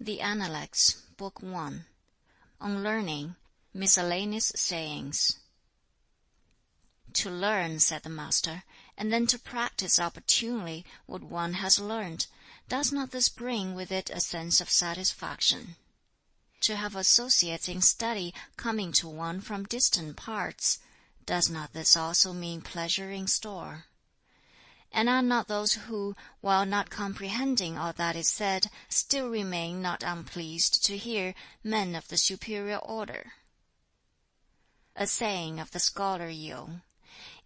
The Analects, Book 1. On Learning, Miscellaneous Sayings. To learn, said the Master, and then to practice opportunely what one has learned, does not this bring with it a sense of satisfaction? To have associates in study coming to one from distant parts, does not this also mean pleasure in store? And are not those who, while not comprehending all that is said, still remain not unpleased to hear, men of the superior order? A saying of the scholar Yu: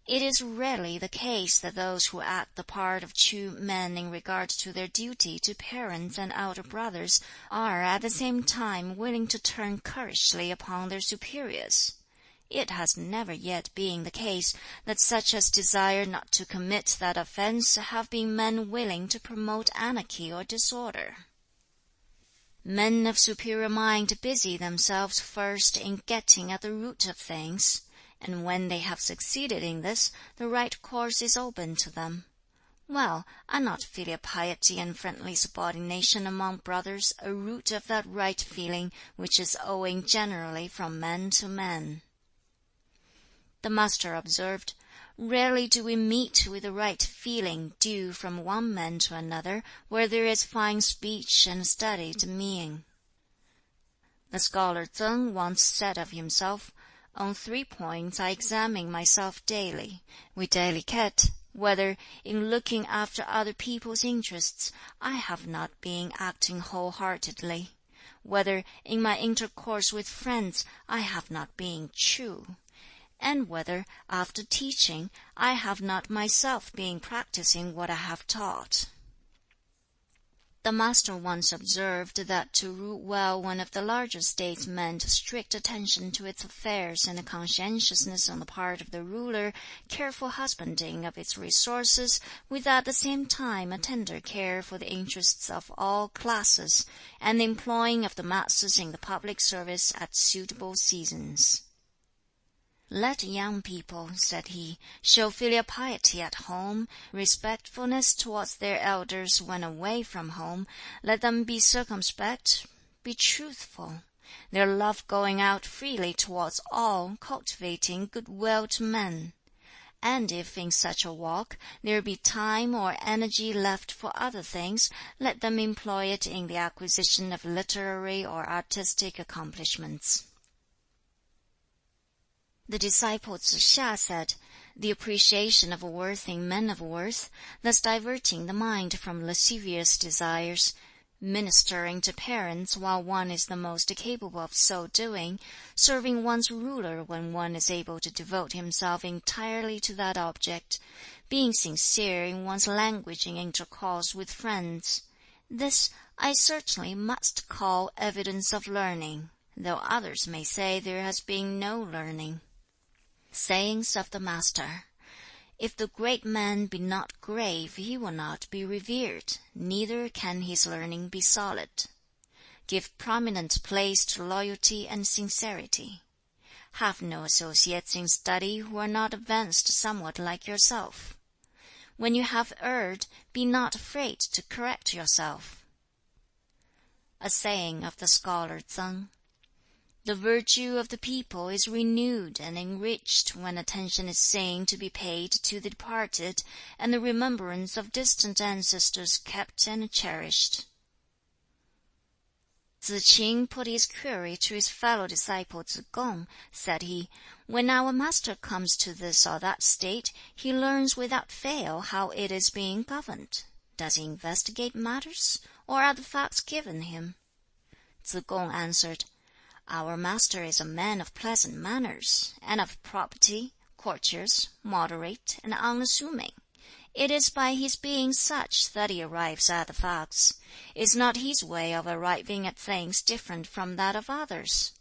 it is rarely the case that those who act the part of true men in regard to their duty to parents and elder brothers are at the same time willing to turn currishly upon their superiors. It has never yet been the case that such as desire not to commit that offense have been men willing to promote anarchy or disorder. Men of superior mind busy themselves first in getting at the root of things, and when they have succeeded in this, the right course is open to them. Well, are not filial piety and friendly subordination among brothers a root of that right feeling which is owing generally from man to man? The Master observed, rarely do we meet with the right feeling due from one man to another, where there is fine speech and studied mien. The scholar Tsang once said of himself, on 3 points I examine myself daily, viz., whether, in looking after other people's interests, I have not been acting wholeheartedly, whether, in my intercourse with friends, I have not been true, and whether, after teaching, I have not myself been practicing what I have taught. The Master once observed that to rule well one of the larger states meant strict attention to its affairs and conscientiousness on the part of the ruler, careful husbanding of its resources, with at the same time a tender care for the interests of all classes, and the employing of the masses in the public service at suitable seasons. Let young people, said he, show filial piety at home, respectfulness towards their elders when away from home, let them be circumspect, be truthful, their love going out freely towards all, cultivating good-will to men. And if in such a walk there be time or energy left for other things, let them employ it in the acquisition of literary or artistic accomplishments. The disciple Tzu Hsia said, the appreciation of worth in men of worth, thus diverting the mind from lascivious desires, ministering to parents while one is the most capable of so doing, serving one's ruler when one is able to devote himself entirely to that object, being sincere in one's language in intercourse with friends. This I certainly must call evidence of learning, though others may say there has been no learning. Sayings of the Master: if the great man be not grave, he will not be revered, neither can his learning be solid. Give prominent place to loyalty and sincerity. Have no associates in study who are not advanced somewhat like yourself. When you have erred, be not afraid to correct yourself. A saying of the scholar Tsang: the virtue of the people is renewed and enriched when attention is seen to be paid to the departed, and the remembrance of distant ancestors kept and cherished. Tzu Qing put his query to his fellow disciple Tzu Gong. Said he, when our master comes to this or that state, he learns without fail how it is being governed. Does he investigate matters, or are the facts given him? Tzu Gong answered, our master is a man of pleasant manners, and of property, courteous, moderate, and unassuming. It is by his being such that he arrives at the facts. Is not his way of arriving at things different from that of others?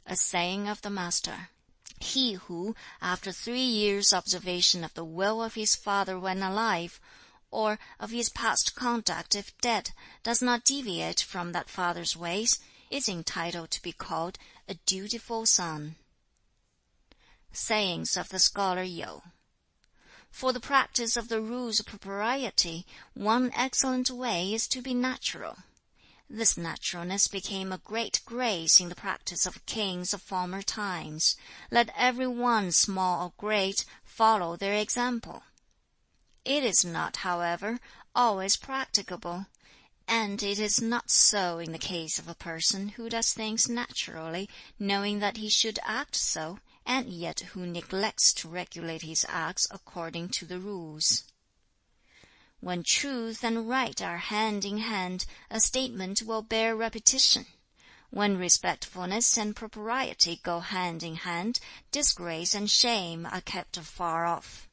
A saying of the Master: he who, after 3 years' observation of the will of his father when alive, or of his past conduct if dead, does not deviate from that father's ways, is entitled to be called a dutiful son. Sayings of the scholar Yu: for the practice of the rules of propriety, one excellent way is to be natural. This naturalness became a great grace in the practice of kings of former times. Let every one, small or great, follow their example. It is not, however, always practicable, and it is not so in the case of a person who does things naturally, knowing that he should act so, and yet who neglects to regulate his acts according to the rules. When truth and right are hand in hand, a statement will bear repetition. When respectfulness and propriety go hand in hand, disgrace and shame are kept afar off.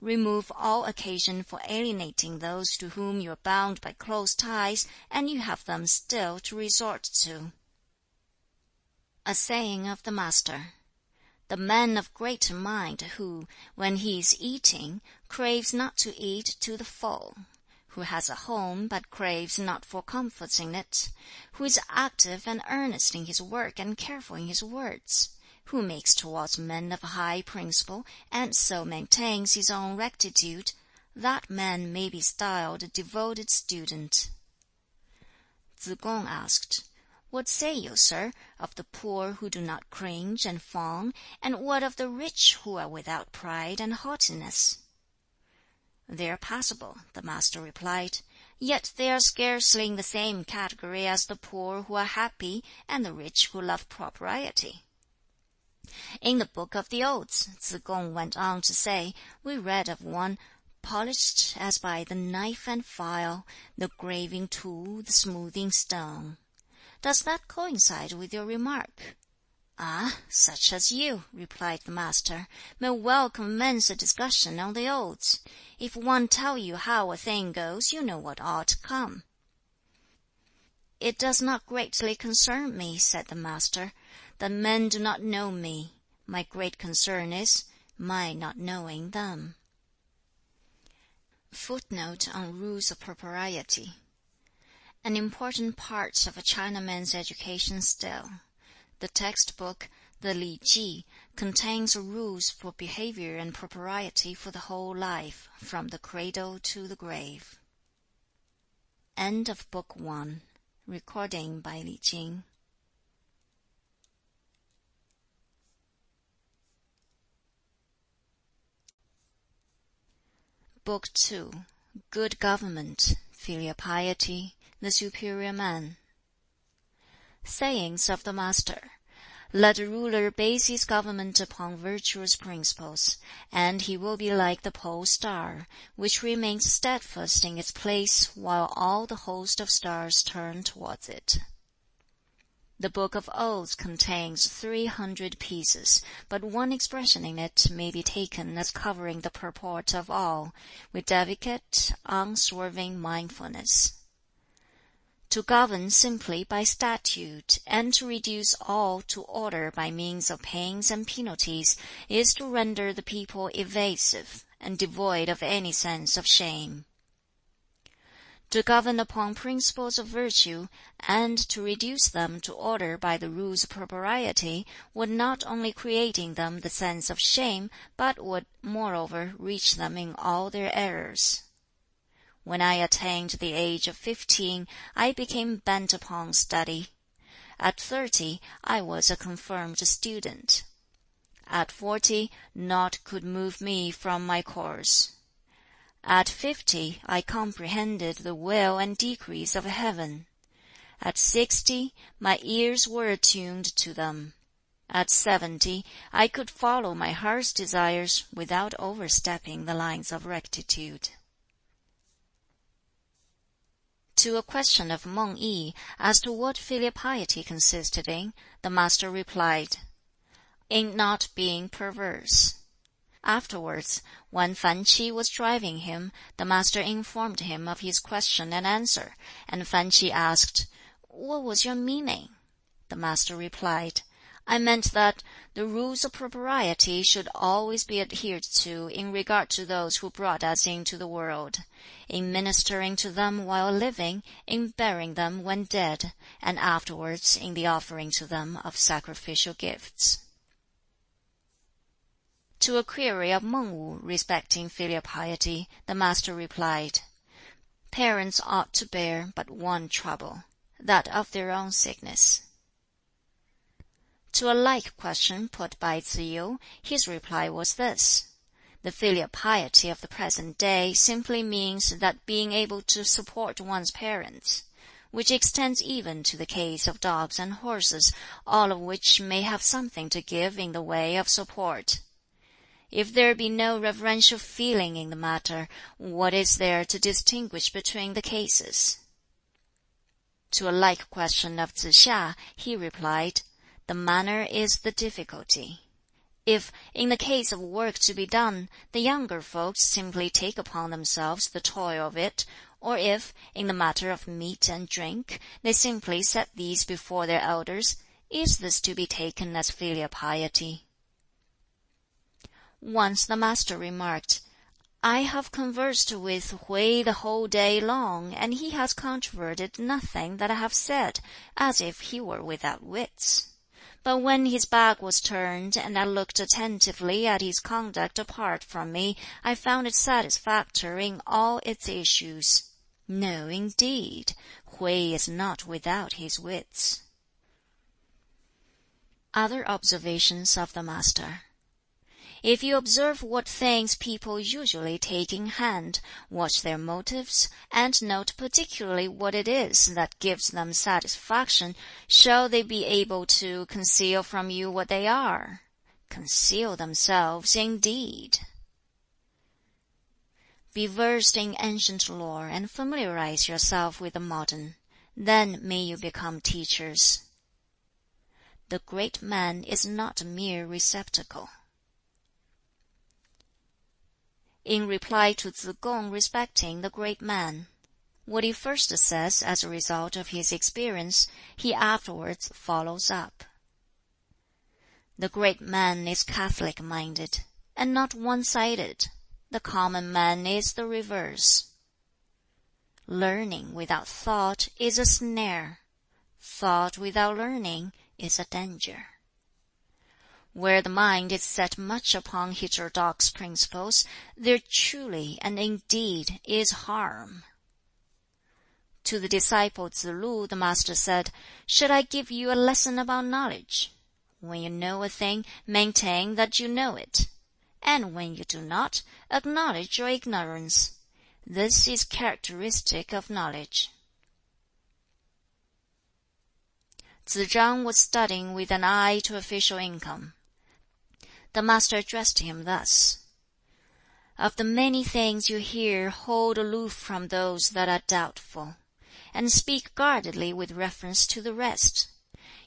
Remove all occasion for alienating those to whom you are bound by close ties, and you have them still to resort to. A saying of the Master: the man of greater mind who, when he is eating, craves not to eat to the full, who has a home but craves not for comforts in it, who is active and earnest in his work and careful in his words, who makes towards men of high principle and so maintains his own rectitude, that man may be styled a devoted student. Tsz-kung asked, "What say you, sir, of the poor who do not cringe and fawn, and what of the rich who are without pride and haughtiness?" "They are passable," the Master replied, "yet they are scarcely in the same category as the poor who are happy and the rich who love propriety." In the Book of the Odes, Tsz-kung went on to say, we read of one "polished as by the knife and file, the graving tool, the smoothing stone." Does that coincide with your remark? "Ah, such as you," replied the Master, "may well commence a discussion on the Odes. If one tell you how a thing goes, you know what ought to come." "It does not greatly concern me," said the Master, "that men do not know me. My great concern is my not knowing them." Footnote on Rules of Propriety. An important part of a Chinaman's education still. The textbook, the Li Ji, contains rules for behavior and propriety for the whole life, from the cradle to the grave. End of Book 1. Recording by Li Jing. Book 2. Good Government, Filial Piety, the Superior Man. Sayings of the Master: Let a ruler base his government upon virtuous principles, and he will be like the pole star, which remains steadfast in its place while all the host of stars turn towards it. The Book of Odes contains 300 pieces, but one expression in it may be taken as covering the purport of all, with delicate, unswerving mindfulness. To govern simply by statute, and to reduce all to order by means of pains and penalties, is to render the people evasive, and devoid of any sense of shame. To govern upon principles of virtue, and to reduce them to order by the rules of propriety, would not only create in them the sense of shame, but would moreover reach them in all their errors. When I attained the age of 15, I became bent upon study. At 30, I was a confirmed student. At 40, naught could move me from my course. At 50, I comprehended the will and decrees of heaven. At 60, my ears were attuned to them. At 70, I could follow my heart's desires without overstepping the lines of rectitude. To a question of Meng Yi as to what filial piety consisted in, the Master replied, "In not being perverse." Afterwards, when Fan Qi was driving him, the Master informed him of his question and answer, and Fan Qi asked, "What was your meaning?" The Master replied, "I meant that the rules of propriety should always be adhered to in regard to those who brought us into the world, in ministering to them while living, in burying them when dead, and afterwards in the offering to them of sacrificial gifts." To a query of Meng Wu respecting filial piety, the Master replied, "Parents ought to bear but one trouble. that of their own sickness. To a like question put by Tzu Yu, his reply was this: the filial piety of the present day simply means that being able to support one's parents, which extends even to the case of dogs and horses, all of which may have something to give in the way of support. If there be no reverential feeling in the matter, what is there to distinguish between the cases? To a like question of Tzu Hsia, he replied, the manner is the difficulty. If, in the case of work to be done, the younger folks simply take upon themselves the toil of it, or if, in the matter of meat and drink, they simply set these before their elders, is this to be taken as filial piety? Once the master remarked, I have conversed with Hui the whole day long, and he has controverted nothing that I have said, as if he were without wits. But when his back was turned, and I looked attentively at his conduct apart from me, I found it satisfactory in all its issues. No, indeed, Hui is not without his wits. Other observations of the master. If you observe what things people usually take in hand, watch their motives, and note particularly what it is that gives them satisfaction, shall they be able to conceal from you what they are? Conceal themselves, indeed. Be versed in ancient lore and familiarize yourself with the modern. Then may you become teachers. The great man is not a mere receptacle. In reply to Tsz Kung respecting the great man, what he first says as a result of his experience, he afterwards follows up. The great man is Catholic-minded, and not one-sided. The common man is the reverse. Learning without thought is a snare. Thought without learning is a danger. Where the mind is set much upon heterodox principles, there truly and indeed is harm. To the disciple Tsz Lu, the master said, Should I give you a lesson about knowledge? When you know a thing, maintain that you know it. And when you do not, acknowledge your ignorance. This is characteristic of knowledge. Tsz Chang was studying with an eye to official income. The master addressed him thus: Of the many things you hear, hold aloof from those that are doubtful, and speak guardedly with reference to the rest.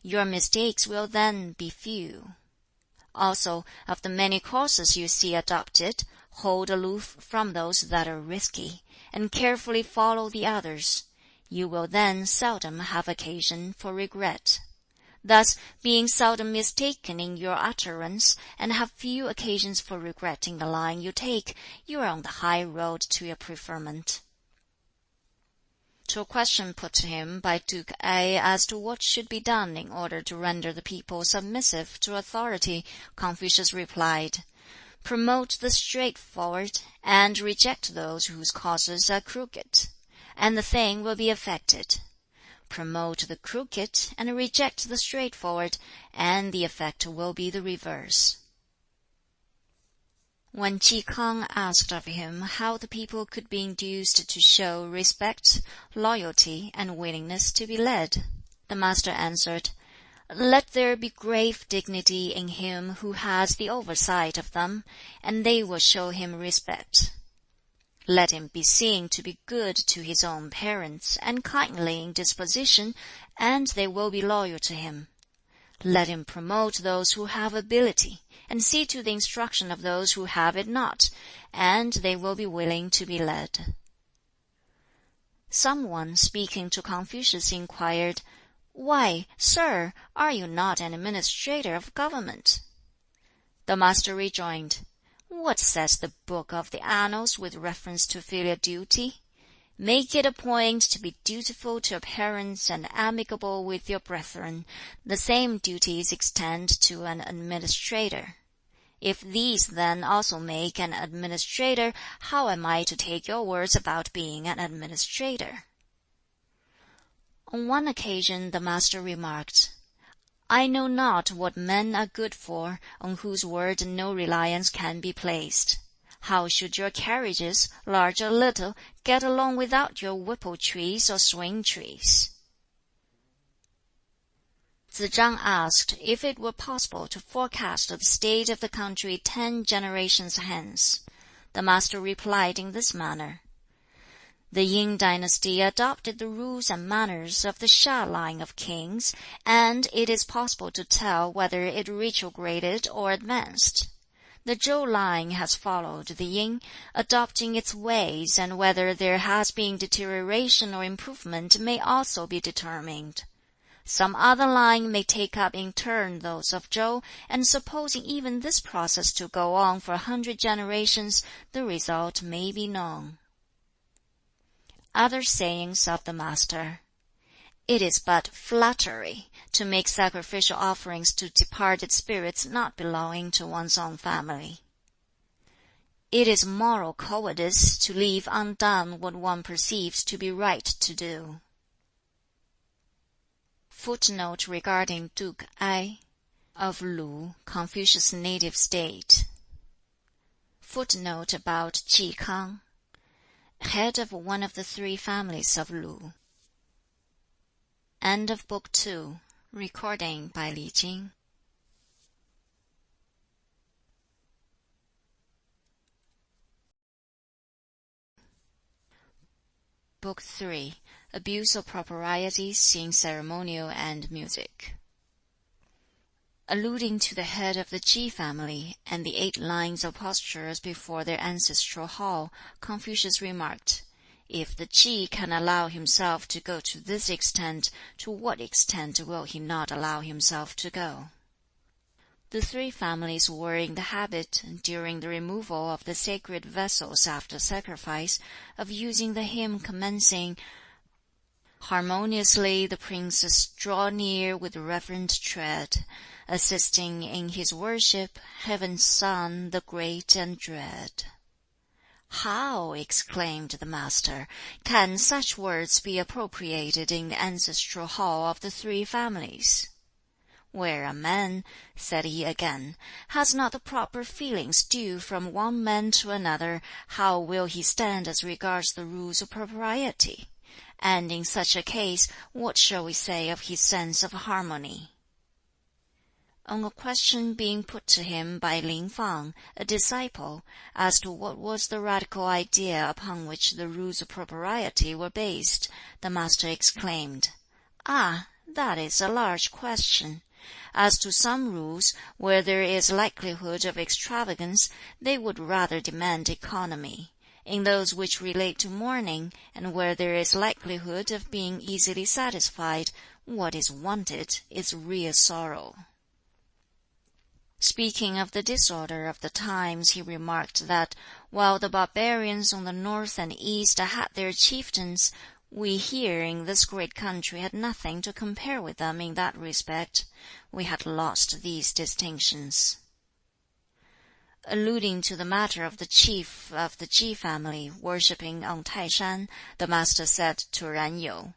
Your mistakes will then be few. Also, of the many courses you see adopted, hold aloof from those that are risky, and carefully follow the others. You will then seldom have occasion for regret. Thus, being seldom mistaken in your utterance, and have few occasions for regret in the line you take, you are on the high road to your preferment. To a question put to him by Duke A as to what should be done in order to render the people submissive to authority, Confucius replied, Promote the straightforward, and reject those whose causes are crooked, and the thing will be effected. Promote the crooked, and reject the straightforward, and the effect will be the reverse. When Chi Kang asked of him how the people could be induced to show respect, loyalty, and willingness to be led, the master answered, Let there be grave dignity in him who has the oversight of them, and they will show him respect. Let him be seen to be good to his own parents, and kindly in disposition, and they will be loyal to him. Let him promote those who have ability, and see to the instruction of those who have it not, and they will be willing to be led. Some one, speaking to Confucius, inquired, Why, sir, are you not an administrator of government? The master rejoined, What says the book of the Annals with reference to filial duty? Make it a point to be dutiful to your parents and amicable with your brethren. The same duties extend to an administrator. If these then also make an administrator, how am I to take your words about being an administrator? On one occasion the master remarked, "I know not what men are good for, on whose word no reliance can be placed. How should your carriages, large or little, get along without your whipple trees or swing trees?" Tsz chang asked if it were possible to forecast the state of the country 10 generations hence. The master replied in this manner: "The Yin dynasty adopted the rules and manners of the Hsia line of kings, and it is possible to tell whether it retrograded or advanced. The Chou line has followed the Yin, adopting its ways, and whether there has been deterioration or improvement may also be determined. Some other line may take up in turn those of Chou, and supposing even this process to go on for 100 generations, the result may be known." Other sayings of the master: "It is but flattery to make sacrificial offerings to departed spirits not belonging to one's own family. It is moral cowardice to leave undone what one perceives to be right to do." Footnote regarding Duke Ai of Lu, Confucius' native state. Footnote about Chi Kang, head of one of the 3 families of Lu. End of Book 2. Recording by Li Jing. Book 3. Abuse of proprieties in ceremonial and music. Alluding to the head of the Chi family, and the 8 lines of postures before their ancestral hall, Confucius remarked, "If the Chi can allow himself to go to this extent, to what extent will he not allow himself to go?" The 3 families were in the habit, during the removal of the sacred vessels after sacrifice, of using the hymn commencing, "Harmoniously the princes draw near with reverent tread, assisting in his worship, Heaven's Son, the great and dread." "How," exclaimed the master, "can such words be appropriated in the ancestral hall of the 3 families?" "Where a man," said he again, "has not the proper feelings due from one man to another, how will he stand as regards the rules of propriety? And in such a case, what shall we say of his sense of harmony?" On a question being put to him by Lin Fang, a disciple, as to what was the radical idea upon which the rules of propriety were based, the master exclaimed, "Ah, that is a large question. As to some rules, where there is likelihood of extravagance, they would rather demand economy. In those which relate to mourning, and where there is likelihood of being easily satisfied, what is wanted is real sorrow." Speaking of the disorder of the times, he remarked that, while the barbarians on the north and east had their chieftains, we here in this great country had nothing to compare with them in that respect. We had lost these distinctions. Alluding to the matter of the chief of the Ji family worshipping on Taishan, the master said to Ran Yu,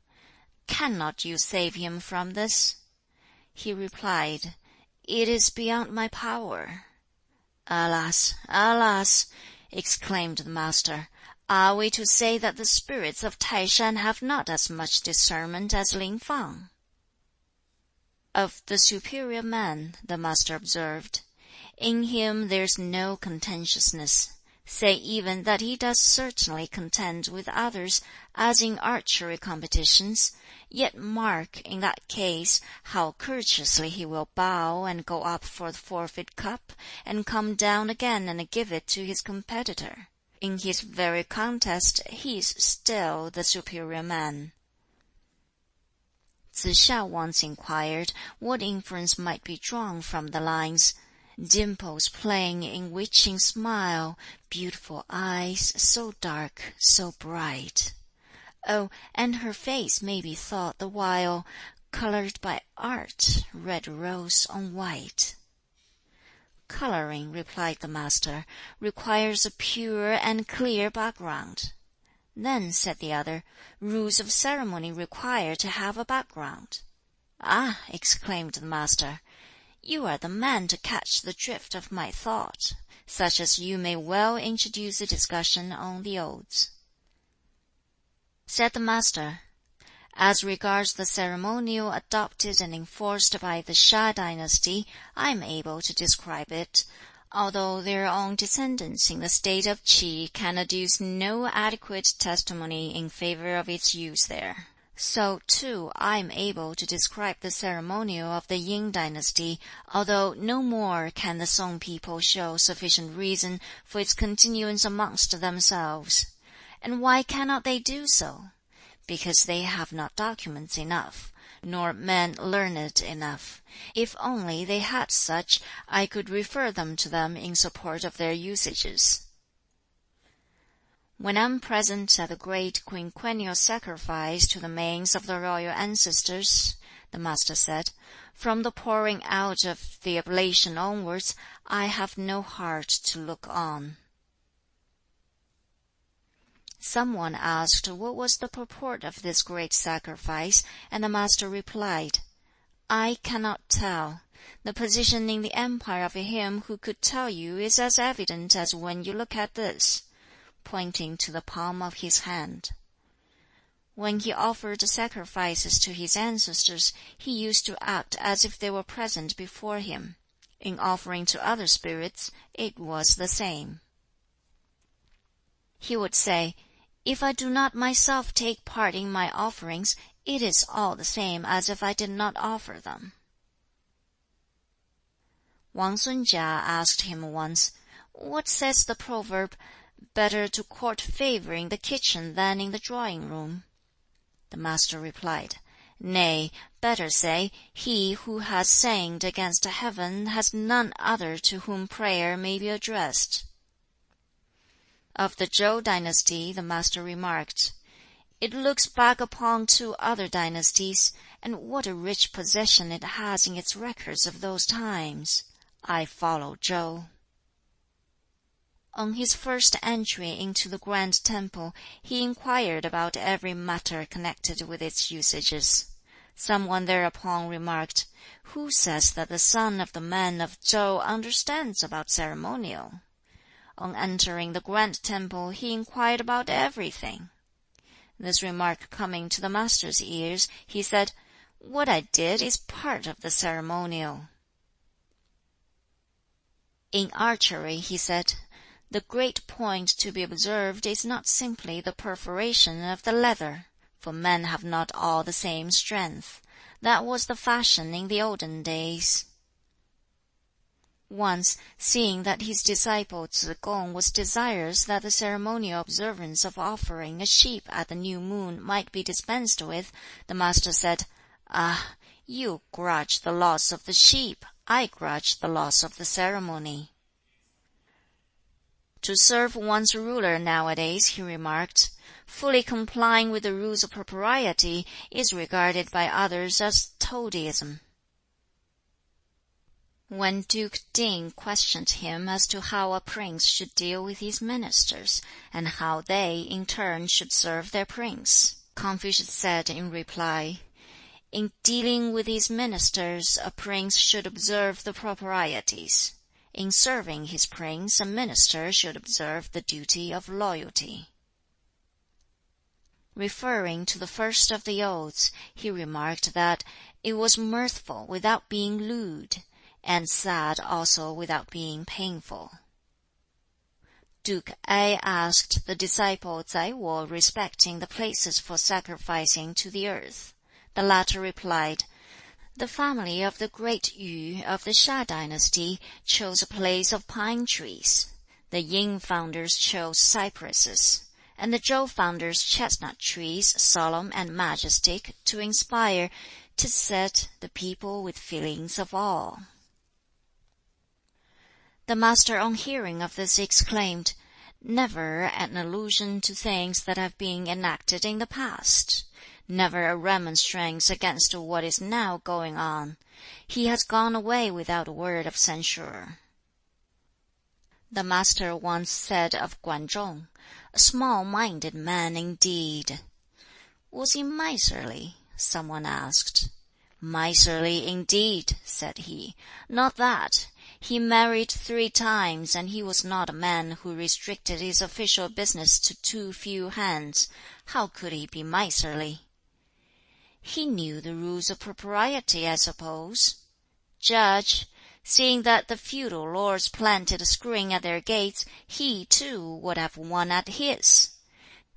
"Cannot you save him from this?" He replied, "It is beyond my power." "Alas, alas!" exclaimed the master, "are we to say that the spirits of Taishan have not as much discernment as Lin Fang?" Of the superior man, the master observed, "In him there is no contentiousness. Say even that he does certainly contend with others, as in archery competitions, yet mark, in that case, how courteously he will bow and go up for the forfeit cup, and come down again and give it to his competitor. In his very contest he is still the superior man." Tsz hsia once inquired what inference might be drawn from the lines, "Dimples playing in witching smile, beautiful eyes, so dark, so bright. Oh, and her face may be thought the while colored by art, red rose on white." "Coloring," replied the master, "requires a pure and clear background." "Then," said the other, "rules of ceremony require to have a background." "Ah!" exclaimed the Master, "you are the man to catch the drift of my thought. Such as you may well introduce a discussion on the odes." Said the Master, "As regards the ceremonial adopted and enforced by the Sha dynasty, I am able to describe it, although their own descendants in the state of Ch'i can adduce no adequate testimony in favor of its use there. So too I am able to describe the ceremonial of the Yin dynasty, although no more can the Song people show sufficient reason for its continuance amongst themselves. And why cannot they do so? Because they have not documents enough, nor men learned enough. If only they had such, I could refer them to them in support of their usages." When I'm present at the great quinquennial sacrifice to the manes of the royal ancestors, the Master said, "from the pouring out of the oblation onwards, I have no heart to look on." Some one asked what was the purport of this great sacrifice, and the Master replied, "I cannot tell. The position in the empire of him who could tell you is as evident as when you look at this," pointing to the palm of his hand. When he offered sacrifices to his ancestors, he used to act as if they were present before him. In offering to other spirits, it was the same. He would say, "If I do not myself take part in my offerings, it is all the same as if I did not offer them." Wang Sun Jia asked him once, "What says the proverb, 'Better to court favor in the kitchen than in the drawing-room'?" The Master replied, "Nay, better say, 'He who has sinned against heaven has none other to whom prayer may be addressed.'" Of the Chou dynasty the Master remarked, "It looks back upon 2 other dynasties, and what a rich possession it has in its records of those times. I follow Chou." On his first entry into the grand temple, he inquired about every matter connected with its usages. Some one thereupon remarked, "Who says that the son of the man of Chou understands about ceremonial?" On entering the grand temple, he inquired about everything. This remark coming to the Master's ears, he said, "What I did is part of the ceremonial." In archery, he said, "The great point to be observed is not simply the perforation of the leather, for men have not all the same strength. That was the fashion in the olden days." Once, seeing that his disciple Tsz kung was desirous that the ceremonial observance of offering a sheep at the new moon might be dispensed with, the Master said, "Ah, you grudge the loss of the sheep, I grudge the loss of the ceremony." "To serve one's ruler nowadays," he remarked, "fully complying with the rules of propriety, is regarded by others as toadyism." When Duke Ting questioned him as to how a prince should deal with his ministers, and how they, in turn, should serve their prince, Confucius said in reply, "In dealing with his ministers, a prince should observe the proprieties. In serving his prince, a minister should observe the duty of loyalty." Referring to the first of the odes, he remarked that it was mirthful without being lewd, and sad also without being painful. Duke Ai asked the disciple Tsai Wo respecting the places for sacrificing to the earth. The latter replied, "The family of the great Yu of the Sha dynasty chose a place of pine trees. The Yin founders chose cypresses, and the Chou founders chestnut trees, solemn and majestic, to inspire, 'tis said, the people with feelings of awe." The Master on hearing of this exclaimed, "Never an allusion to things that have been enacted in the past! Never a remonstrance against what is now going on! He has gone away without a word of censure." The Master once said of Kwan Chung, A small-minded man indeed. Was he miserly? Someone asked. Miserly indeed, said he. Not that. He married 3 times, and he was not a man who restricted his official business to too few hands. How could he be miserly? He knew the rules of propriety, I suppose. Judge, seeing that the feudal lords planted a screen at their gates, he too would have one at his.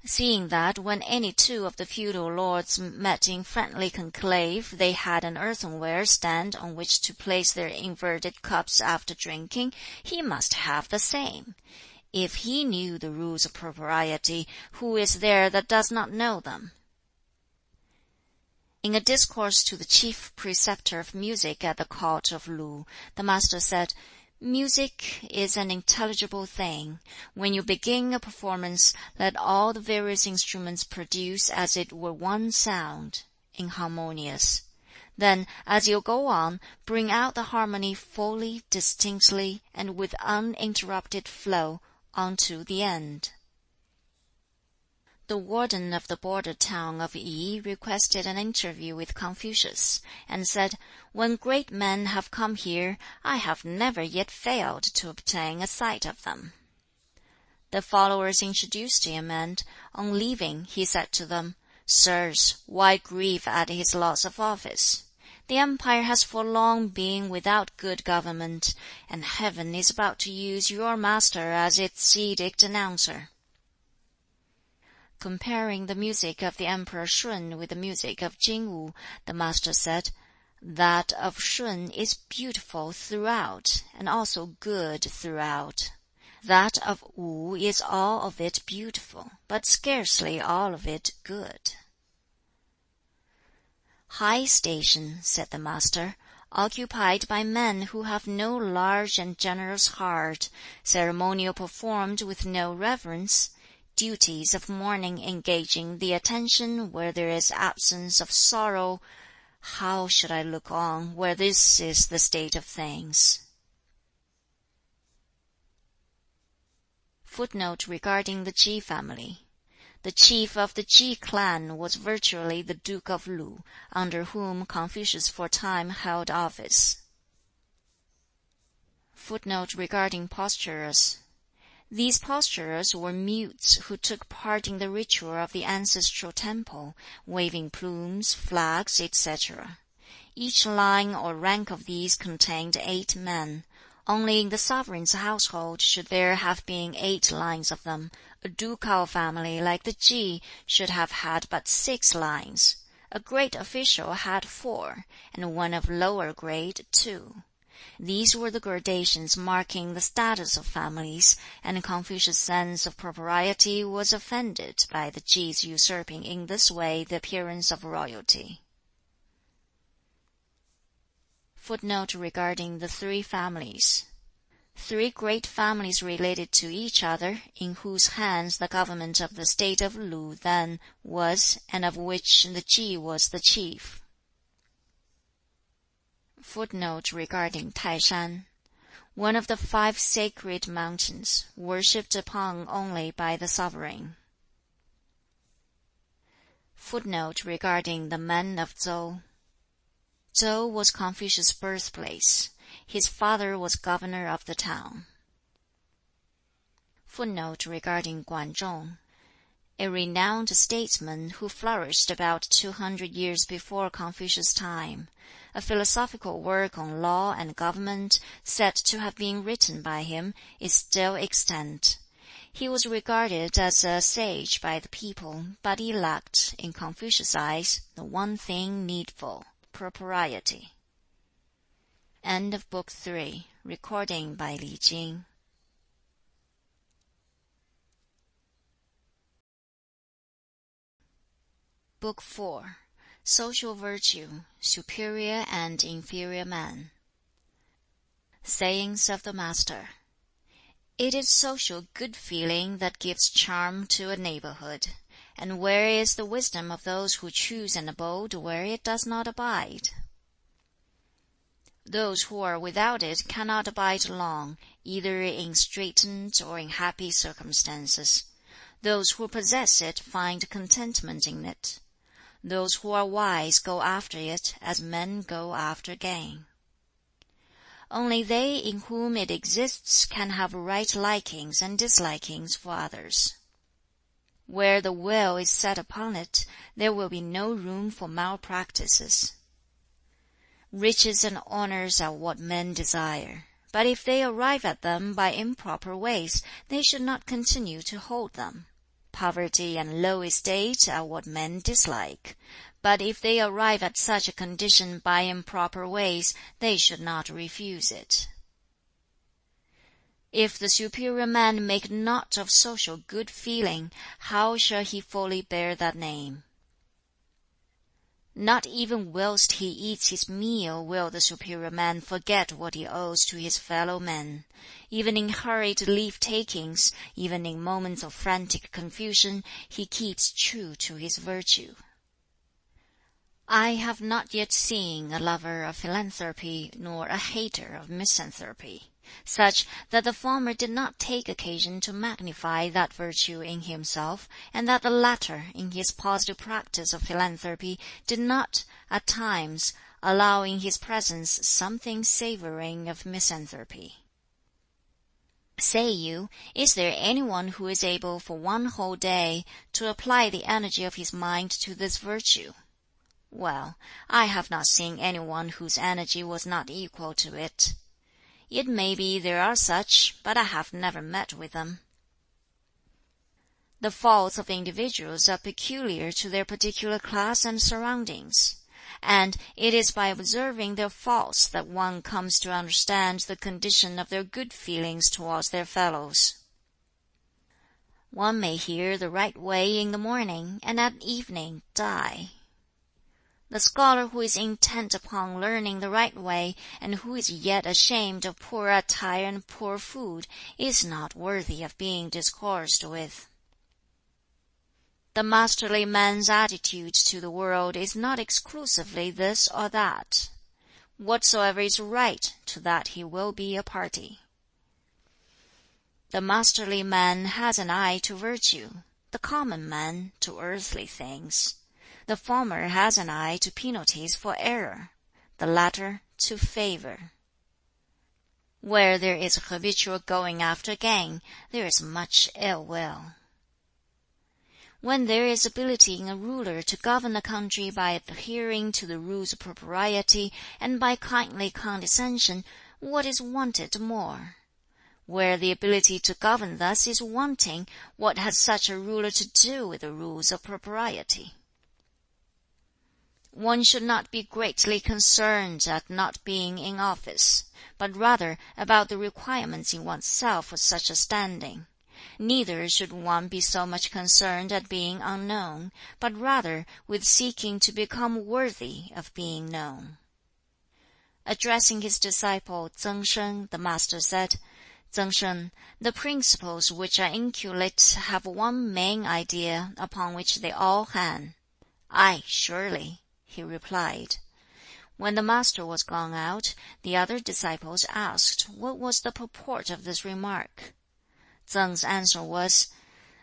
Seeing that when any 2 of the feudal lords met in friendly conclave, they had an earthenware stand on which to place their inverted cups after drinking, he must have the same. If he knew the rules of propriety, who is there that does not know them? In a discourse to the chief preceptor of music at the court of Lu, the master said, Music is an intelligible thing. When you begin a performance, let all the various instruments produce as it were one sound, inharmonious. Then, as you go on, bring out the harmony fully, distinctly, and with uninterrupted flow, unto the end. The warden of the border town of Yi requested an interview with Confucius, and said, When great men have come here, I have never yet failed to obtain a sight of them. The followers introduced him, and, on leaving, he said to them, Sirs, why grieve at his loss of office? The empire has for long been without good government, and heaven is about to use your master as its edict announcer. Comparing the music of the Emperor Shun with the music of Jing-Wu, the master said, That of Shun is beautiful throughout, and also good throughout. That of Wu is all of it beautiful, but scarcely all of it good. High station, said the master, occupied by men who have no large and generous heart, ceremonial performed with no reverence, duties of mourning engaging the attention where there is absence of sorrow, how should I look on where this is the state of things? Footnote regarding the Ji family. The chief of the Ji clan was virtually the Duke of Lu, under whom Confucius for a time held office. Footnote regarding posturers. These posturers were mutes who took part in the ritual of the ancestral temple, waving plumes, flags, etc. Each line or rank of these contained 8 men. Only in the sovereign's household should there have been 8 lines of them. A ducal family like the Ji should have had but 6 lines. A great official had 4, and one of lower grade 2. These were the gradations marking the status of families, and Confucius' sense of propriety was offended by the Ji's usurping in this way the appearance of royalty. Footnote regarding the 3 families. 3 great families related to each other, in whose hands the government of the state of Lu then was, and of which the Ji was the chief. Footnote regarding Taishan. One of the 5 sacred mountains, worshipped upon only by the sovereign. Footnote regarding the men of Tsou. Tsou was Confucius' birthplace. His father was governor of the town. Footnote regarding Guanzhong. A renowned statesman who flourished about 200 years before Confucius' time. A philosophical work on law and government, said to have been written by him, is still extant. He was regarded as a sage by the people, but he lacked, in Confucius' eyes, the one thing needful, propriety. End of Book 3. Recording by Li Jing. Book 4. Social Virtue, Superior and Inferior Man. Sayings of the Master. It is social good feeling that gives charm to a neighborhood. And where is the wisdom of those who choose an abode where it does not abide? Those who are without it cannot abide long, either in straitened or in happy circumstances. Those who possess it find contentment in it. Those who are wise go after it as men go after gain. Only they in whom it exists can have right likings and dislikings for others. Where the will is set upon it, there will be no room for malpractices. Riches and honors are what men desire, but if they arrive at them by improper ways, they should not continue to hold them. Poverty and low estate are what men dislike, but if they arrive at such a condition by improper ways, they should not refuse it. If the superior man make naught of social good feeling, how shall he fully bear that name? Not even whilst he eats his meal will the superior man forget what he owes to his fellow men. Even in hurried leave-takings, even in moments of frantic confusion, he keeps true to his virtue. I have not yet seen a lover of philanthropy nor a hater of misanthropy, such that the former did not take occasion to magnify that virtue in himself, and that the latter, in his positive practice of philanthropy, did not, at times, allow in his presence something savoring of misanthropy. Say you, is there any one who is able for one whole day to apply the energy of his mind to this virtue? Well, I have not seen any one whose energy was not equal to it. It may be there are such, but I have never met with them. The faults of individuals are peculiar to their particular class and surroundings, and it is by observing their faults that one comes to understand the condition of their good feelings towards their fellows. One may hear the right way in the morning, and at evening die. The scholar who is intent upon learning the right way, and who is yet ashamed of poor attire and poor food, is not worthy of being discoursed with. The masterly man's attitude to the world is not exclusively this or that. Whatsoever is right, to that he will be a party. The masterly man has an eye to virtue, the common man to earthly things. The former has an eye to penalties for error, the latter to favor. Where there is habitual going after gain, there is much ill will. When there is ability in a ruler to govern a country by adhering to the rules of propriety and by kindly condescension, what is wanted more? Where the ability to govern thus is wanting, what has such a ruler to do with the rules of propriety? One should not be greatly concerned at not being in office, but rather about the requirements in oneself for such a standing. Neither should one be so much concerned at being unknown, but rather with seeking to become worthy of being known. Addressing his disciple Tseng Sheng, the Master said, "Tseng Sheng, the principles which are inculate have one main idea upon which they all hang." "Aye, surely," he replied. When the Master was gone out, the other disciples asked what was the purport of this remark. Tseng's answer was,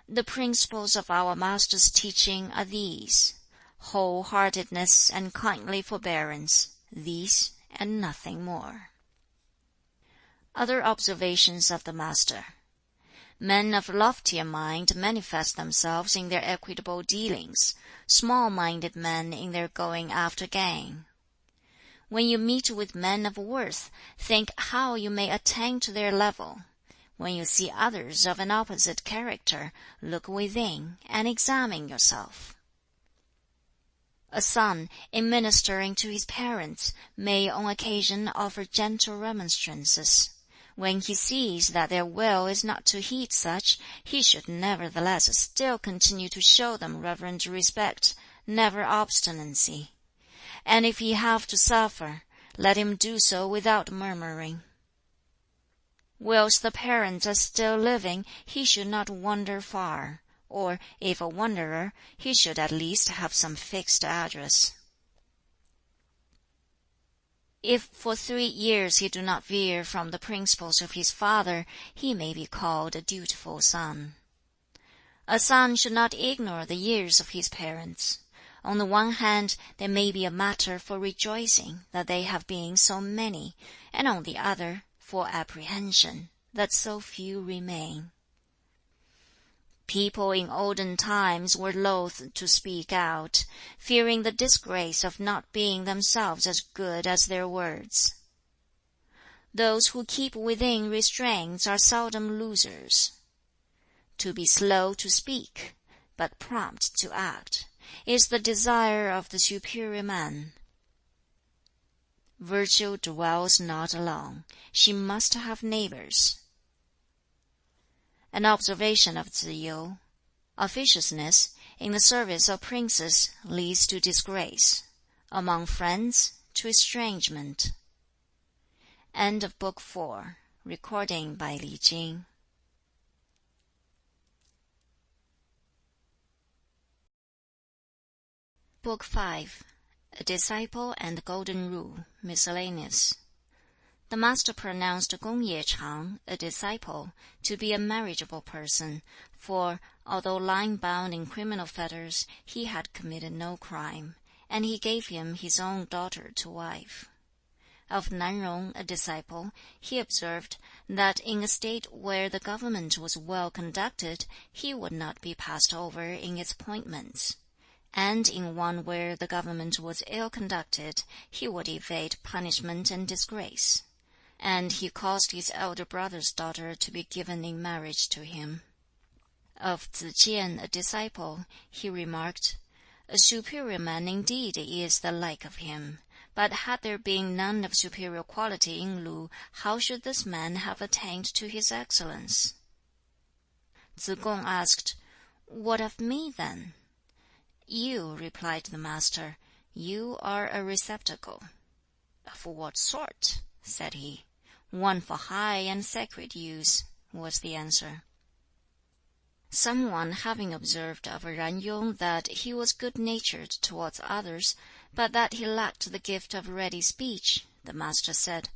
"The principles of our Master's teaching are these: wholeheartedness and kindly forbearance, these and nothing more." Other observations of the Master. Men of loftier mind manifest themselves in their equitable dealings, small-minded men in their going after gain. When you meet with men of worth, think how you may attain to their level. When you see others of an opposite character, look within and examine yourself. A son, in ministering to his parents, may on occasion offer gentle remonstrances. When he sees that their will is not to heed such, he should nevertheless still continue to show them reverent respect, never obstinacy. And if he have to suffer, let him do so without murmuring. Whilst the parents are still living, he should not wander far, or, if a wanderer, he should at least have some fixed address. If for 3 years he do not veer from the principles of his father, he may be called a dutiful son. A son should not ignore the years of his parents. On the one hand, there may be a matter for rejoicing that they have been so many, and on the other, for apprehension that so few remain. People in olden times were loath to speak out, fearing the disgrace of not being themselves as good as their words. Those who keep within restraints are seldom losers. To be slow to speak, but prompt to act, is the desire of the superior man. Virtue dwells not alone. She must have neighbors. An observation of Tzu Yu: officiousness in the service of princes leads to disgrace, among friends to estrangement. End of Book 4. Recording by Li Jing. Book 5. A Disciple and the Golden Rule, Miscellaneous. The Master pronounced Gong Ye Chang, a disciple, to be a marriageable person, for, although lying bound in criminal fetters, he had committed no crime, and he gave him his own daughter to wife. Of Nanrong, a disciple, he observed that in a state where the government was well conducted, he would not be passed over in its appointments, and in one where the government was ill conducted, he would evade punishment and disgrace. And he caused his elder brother's daughter to be given in marriage to him. Of Tzu Jian, a disciple, he remarked, "A superior man indeed is the like of him, but had there been none of superior quality in Lu, how should this man have attained to his excellence?" Tsze Kung asked, "What of me then?" "You," replied the Master, "you are a receptacle." "Of what sort?" said he. "One for high and sacred use," was the answer. Some one having observed of Yen Yong that he was good-natured towards others, but that he lacked the gift of ready speech, the Master said,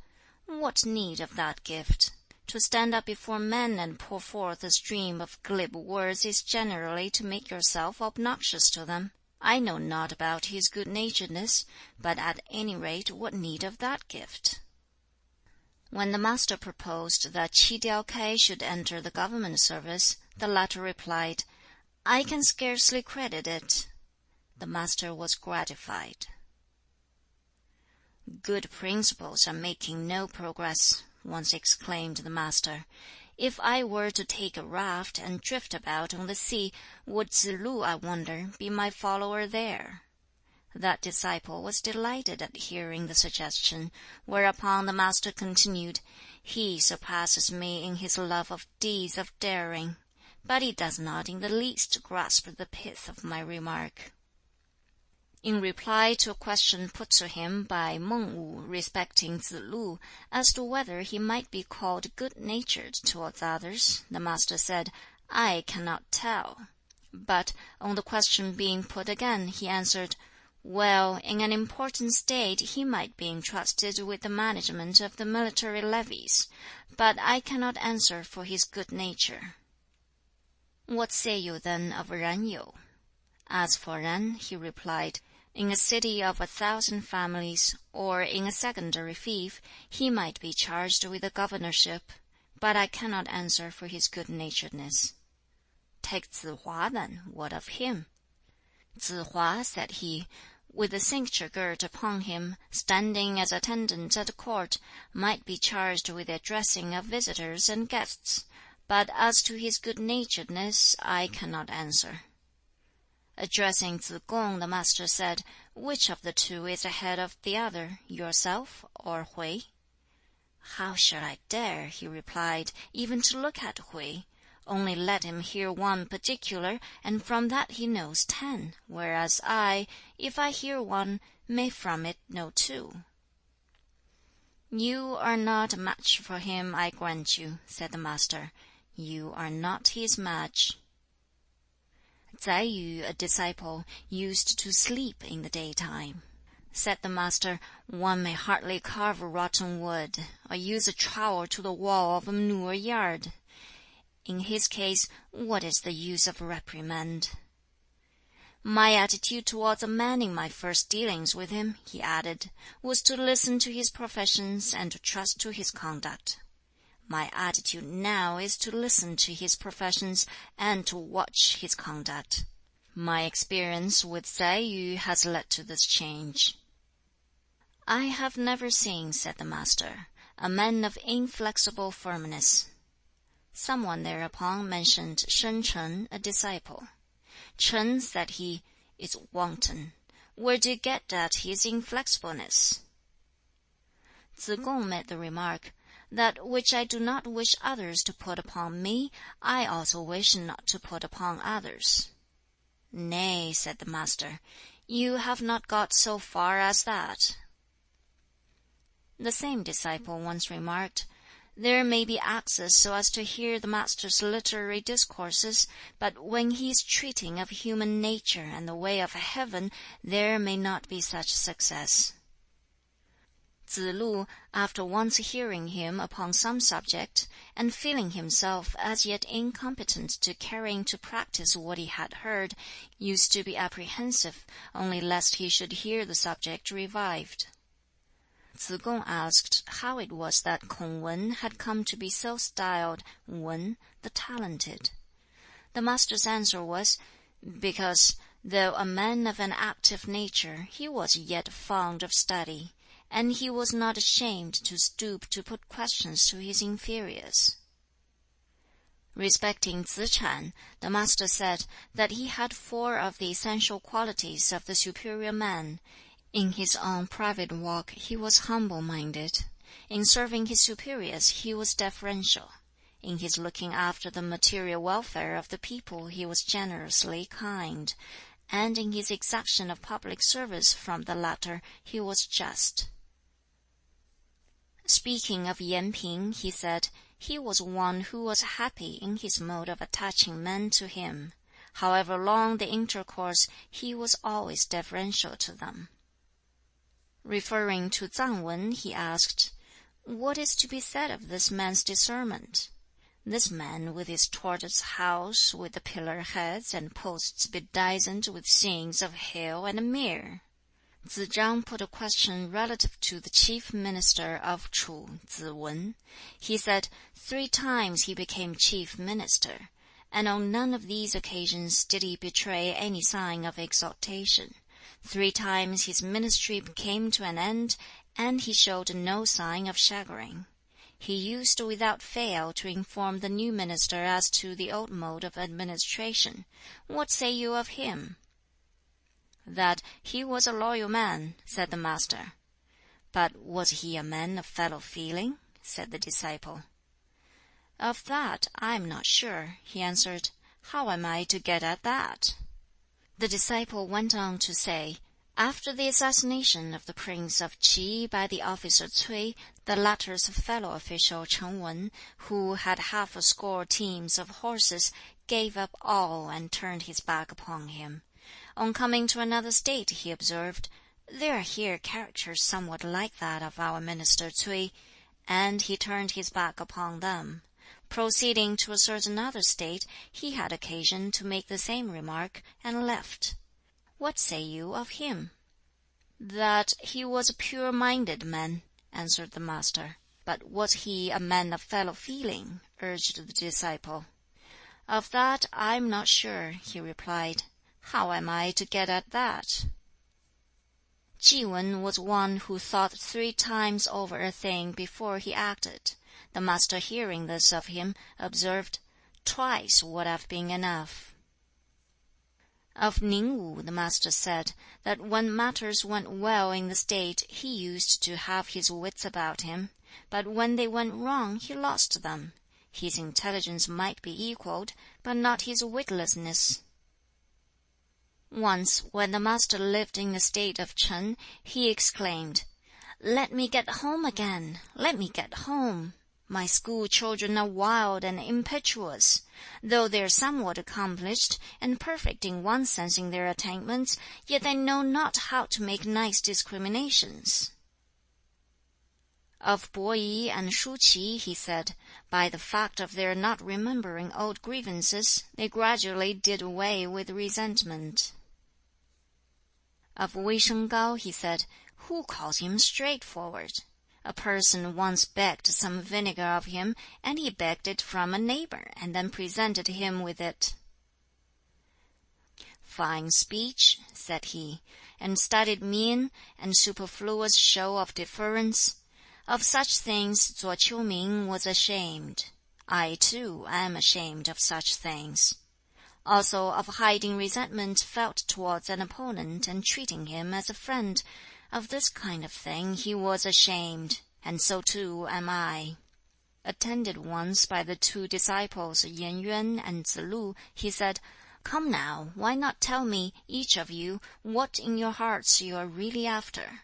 "What need of that gift? To stand up before men and pour forth a stream of glib words is generally to make yourself obnoxious to them. I know not about his good-naturedness, but at any rate what need of that gift?" When the Master proposed that Chi Tiao Kai should enter the government service, the latter replied, "I can scarcely credit it." The Master was gratified. "Good principles are making no progress," once exclaimed the Master. "If I were to take a raft and drift about on the sea, would Tsz lu, I wonder, be my follower there?" That disciple was delighted at hearing the suggestion, whereupon the Master continued, "He surpasses me in his love of deeds of daring, but he does not in the least grasp the pith of my remark." In reply to a question put to him by Meng Wu respecting Tsz lu, as to whether he might be called good-natured towards others, the Master said, "I cannot tell." But, on the question being put again, he answered, "Well, in an important state he might be entrusted with the management of the military levies, but I cannot answer for his good nature." "What say you then of Yen Yu?" As for Yen, he replied, "In a city of 1,000 families, or in a secondary fief, he might be charged with the governorship, but I cannot answer for his good-naturedness." "Take Tsz hua then, what of him?" "Tsz hua," said he, "with the cincture girt upon him, standing as attendant at court, might be charged with the addressing of visitors and guests, but as to his good-naturedness, I cannot answer." Addressing Tsz kung, the Master said, "Which of the two is ahead of the other, yourself or Hui?" "How should I dare," he replied, "even to look at Hui? Only let him hear one particular, and from that he knows 10, whereas I, if I hear one, may from it know 2." "You are not a match for him, I grant you," said the Master. "You are not his match." Tsai Yu, a disciple, used to sleep in the daytime. Said the Master, "One may hardly carve rotten wood, or use a trowel to the wall of a manure yard. In his case, what is the use of reprimand? My attitude towards a man in my first dealings with him, he added, was to listen to his professions and to trust to his conduct. My attitude now is to listen to his professions and to watch his conduct. My experience with Tsai Yu has led to this change. I have never seen, said the Master, a man of inflexible firmness. Someone thereupon mentioned Shen Cheng, a disciple. Chen said he is wanton. Where do you get at his inflexibleness? Tsze Kung made the remark, that which I do not wish others to put upon me, I also wish not to put upon others. Nay, said the Master, you have not got so far as that. The same disciple once remarked, there may be access so as to hear the Master's literary discourses, but when he is treating of human nature and the way of heaven, there may not be such success. Tsze Lu, after once hearing him upon some subject, and feeling himself as yet incompetent to carry into practice what he had heard, used to be apprehensive, only lest he should hear the subject revived. Tsze Kung asked how it was that K'ung Wen had come to be so styled Wen, the talented. The Master's answer was, because, though a man of an active nature, he was yet fond of study, and he was not ashamed to stoop to put questions to his inferiors. Respecting Tsze Ch'an, the Master said that he had 4 of the essential qualities of the superior man. In his own private walk he was humble-minded. In serving his superiors he was deferential. In his looking after the material welfare of the people he was generously kind. And in his exaction of public service from the latter he was just. Speaking of Yen Ping, he said, he was one who was happy in his mode of attaching men to him. However long the intercourse, he was always deferential to them. Referring to Tsang Wen, he asked, what is to be said of this man's discernment? This man with his tortoise house, with the pillar heads and posts bedizened with scenes of hail and myrrh. Tsze Chang put a question relative to the chief minister of Chu, Tsze Wen. He said 3 times he became chief minister, and on none of these occasions did he betray any sign of exaltation. 3 times his ministry came to an end, and he showed no sign of chagrin. He used without fail to inform the new minister as to the old mode of administration. What say you of him? That he was a loyal man, said the Master. But was he a man of fellow feeling? Said the disciple. Of that I am not sure, he answered. How am I to get at that? The disciple went on to say, after the assassination of the prince of Qi by the officer Cui, the latter's fellow official Cheng Wen, who had 60 teams of horses, gave up all and turned his back upon him. On coming to another state, he observed, there are here characters somewhat like that of our minister Cui, and he turned his back upon them. Proceeding to a certain other state, he had occasion to make the same remark, and left. What say you of him? That he was a pure-minded man, answered the Master. But was he a man of fellow feeling? Urged the disciple. Of that I am not sure, he replied. How am I to get at that? Ji Wen was one who thought 3 times over a thing before he acted. The Master, hearing this of him, observed, twice would have been enough. Of Ning Wu, the Master said that when matters went well in the state, he used to have his wits about him, but when they went wrong, he lost them. His intelligence might be equaled, but not his witlessness. Once, when the Master lived in the state of Chen, he exclaimed, "Let me get home again! Let me get home! My school children are wild and impetuous. Though they are somewhat accomplished, and perfect in one sense in their attainments, yet they know not how to make nice discriminations." Of Bo Yi and Shu Qi, he said, by the fact of their not remembering old grievances, they gradually did away with resentment. Of Wei Sheng Gao, he said, who calls him straightforward? A person once begged some vinegar of him, and he begged it from a neighbor, and then presented him with it. Fine speech, said he, and studied mien, and superfluous show of deference. Of such things Zuo Qiuming was ashamed. I too am ashamed of such things. Also of hiding resentment felt towards an opponent and treating him as a friend. Of this kind of thing he was ashamed, and so too am I. Attended once by the two disciples Yen Yuan and Tsz lu, he said, "Come now, why not tell me, each of you, what in your hearts you are really after?"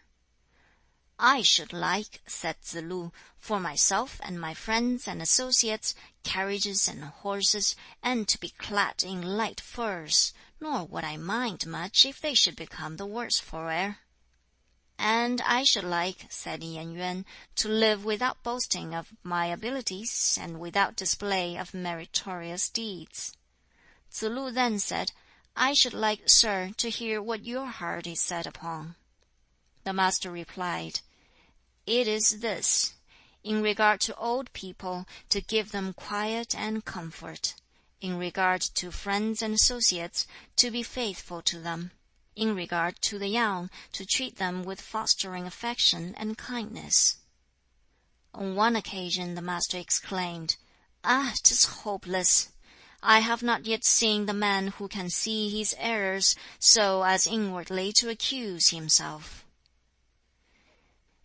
"I should like," said Tsz lu, "for myself and my friends and associates, carriages and horses, and to be clad in light furs, nor would I mind much if they should become the worse for wear." "And I should like," said Yen Yuan, "to live without boasting of my abilities, and without display of meritorious deeds." Tsz lu then said, "I should like, sir, to hear what your heart is set upon." The Master replied, "It is this: in regard to old people, to give them quiet and comfort; in regard to friends and associates, to be faithful to them; in regard to the young, to treat them with fostering affection and kindness." On one occasion the Master exclaimed, "Ah, 'tis hopeless! I have not yet seen the man who can see his errors, so as inwardly to accuse himself."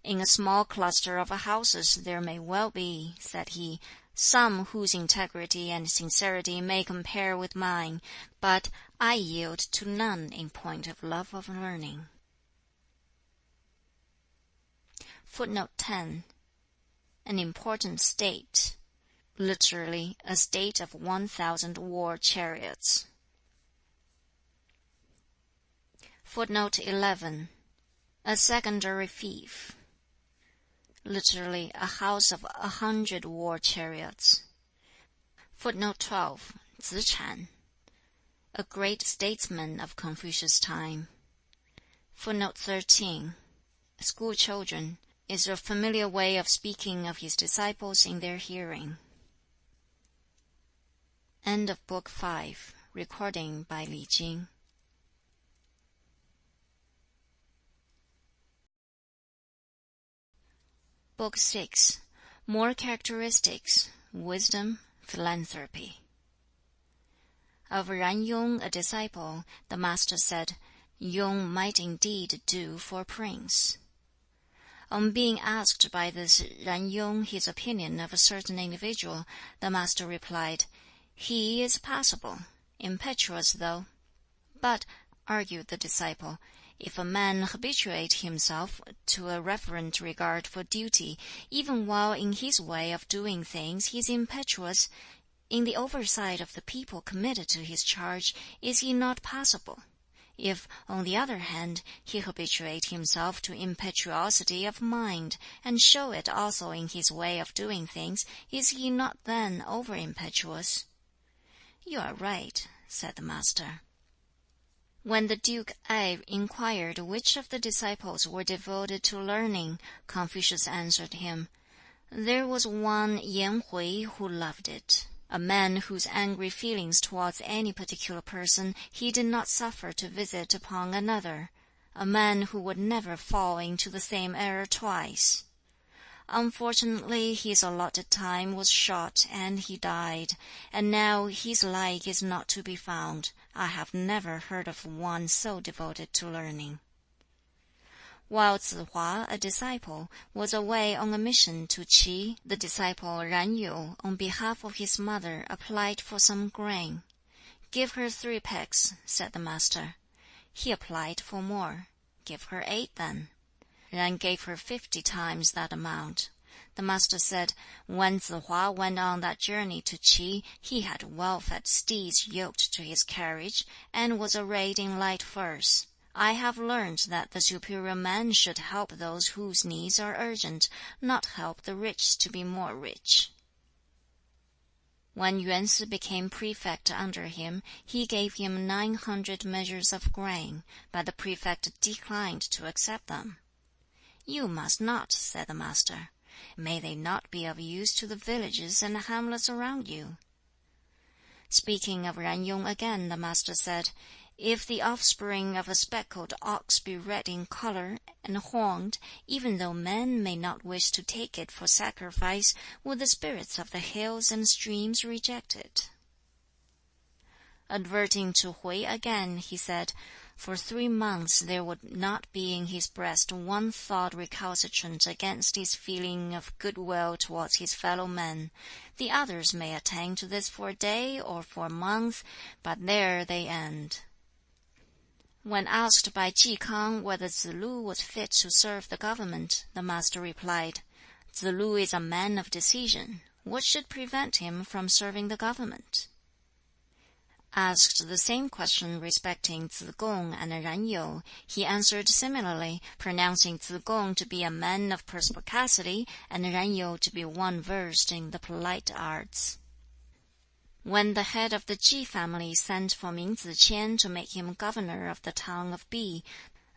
"In a small cluster of houses there may well be," said he, "some whose integrity and sincerity may compare with mine, but I yield to none in point of love of learning." Footnote 10: An important state. Literally, a state of 1,000 war chariots. Footnote 11: A secondary fief. Literally, a house of 100 war chariots. Footnote 12: Zi Chan. A great statesman of Confucius' time. Footnote 13: School children is a familiar way of speaking of his disciples in their hearing. End of Book 5. Recording by Li Jing. Book 6. More characteristics: wisdom, philanthropy. Of Ran Yung, a disciple, the Master said, "Yung might indeed do for a prince." On being asked by this Ran Yung his opinion of a certain individual, the Master replied, "He is passable, impetuous though." "But," argued the disciple, "if a man habituate himself to a reverent regard for duty, even while in his way of doing things he is impetuous, in the oversight of the people committed to his charge, is he not passable? If, on the other hand, he habituate himself to impetuosity of mind, and show it also in his way of doing things, is he not then over impetuous?" "You are right," said the Master. When the Duke Ai inquired which of the disciples were devoted to learning, Confucius answered him, "There was one Yan Hui who loved it, a man whose angry feelings towards any particular person he did not suffer to visit upon another, a man who would never fall into the same error twice. Unfortunately his allotted time was short, and he died, and now his like is not to be found. I have never heard of one so devoted to learning." While Tsz hua, a disciple, was away on a mission to Qi, the disciple Ran Yu, on behalf of his mother, applied for some grain. "Give her 3 pecks," said the Master. He applied for more. "Give her 8 then." Ran gave her 50 times that amount. The Master said, "When Tsz hua went on that journey to Qi, he had well-fed steeds yoked to his carriage, and was arrayed in light furs. I have learned that the superior man should help those whose needs are urgent, not help the rich to be more rich." When Yuan Si became prefect under him, he gave him 900 measures of grain, but the prefect declined to accept them. "You must not," said the master. "May they not be of use to the villages and hamlets around you?" Speaking of Ran Yung again, the master said, "If the offspring of a speckled ox be red in color and horned, even though men may not wish to take it for sacrifice, would the spirits of the hills and streams reject it?" Adverting to Hui again, he said, "For 3 months there would not be in his breast one thought recalcitrant against his feeling of goodwill towards his fellow men. The others may attain to this for a day or for a month, but there they end." When asked by Chi Kang whether Tsz lu was fit to serve the government, the master replied, "Tsz lu is a man of decision. What should prevent him from serving the government?" Asked the same question respecting Tsz kung and Ran Yu, he answered similarly, pronouncing Tsz kung to be a man of perspicacity, and Ran Yu to be one versed in the polite arts. When the head of the Chi family sent for Min Tsz k'ien to make him governor of the town of Bi,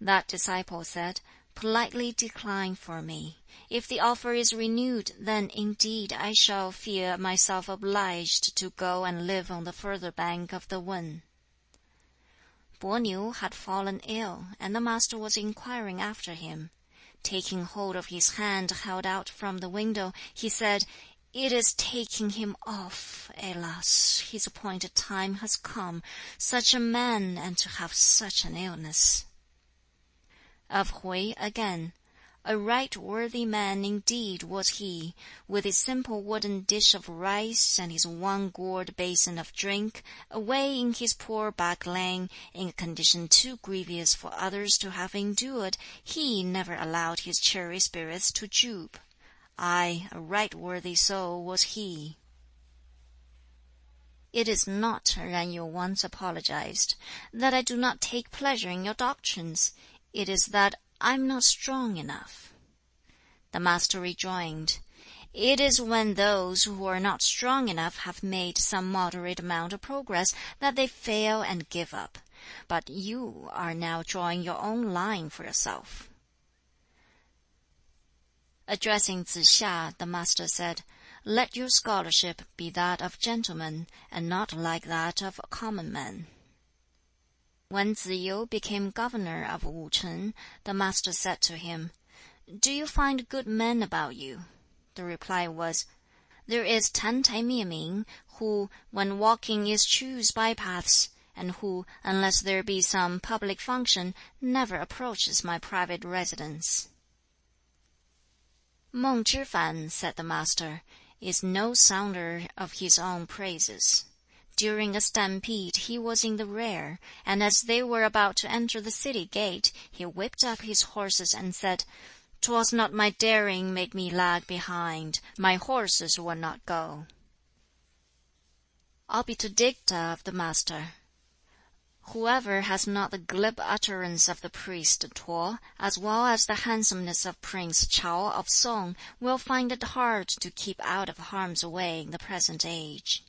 that disciple said, "Politely decline for me. If the offer is renewed, then indeed I shall feel myself obliged to go and live on the further bank of the Wen." Bo Niu had fallen ill, and the master was inquiring after him. Taking hold of his hand held out from the window, he said, "It is taking him off. Alas, his appointed time has come. Such a man, and to have such an illness." Of Hui again, "A right worthy man indeed was he, with his simple wooden dish of rice and his one gourd basin of drink, away in his poor back lane, in a condition too grievous for others to have endured, he never allowed his cheery spirits to droop. Ay, a right worthy soul was he." "It is not," Ran Yu once apologized, "that I do not take pleasure in your doctrines. It is that I am not strong enough." The master rejoined, "It is when those who are not strong enough have made some moderate amount of progress that they fail and give up. But you are now drawing your own line for yourself." Addressing Tsz hiŠ, the master said, "Let your scholarship be that of gentlemen, and not like that of common men." When Tsz yu became governor of Wucheng, the master said to him, "Do you find good men about you?" The reply was, "There is Tan Tai Mieh Ming, who, when walking eschews bypaths, and who, unless there be some public function, never approaches my private residence." "Meng Chih fan," said the master, "is no sounder of his own praises. During a stampede he was in the rear, and as they were about to enter the city gate, he whipped up his horses and said, 'Twas not my daring made me lag behind. My horses will not go.'" Obiter dicta of the master: "Whoever has not the glib utterance of the priest T'o, as well as the handsomeness of Prince Chao of Song, will find it hard to keep out of harm's way in the present age.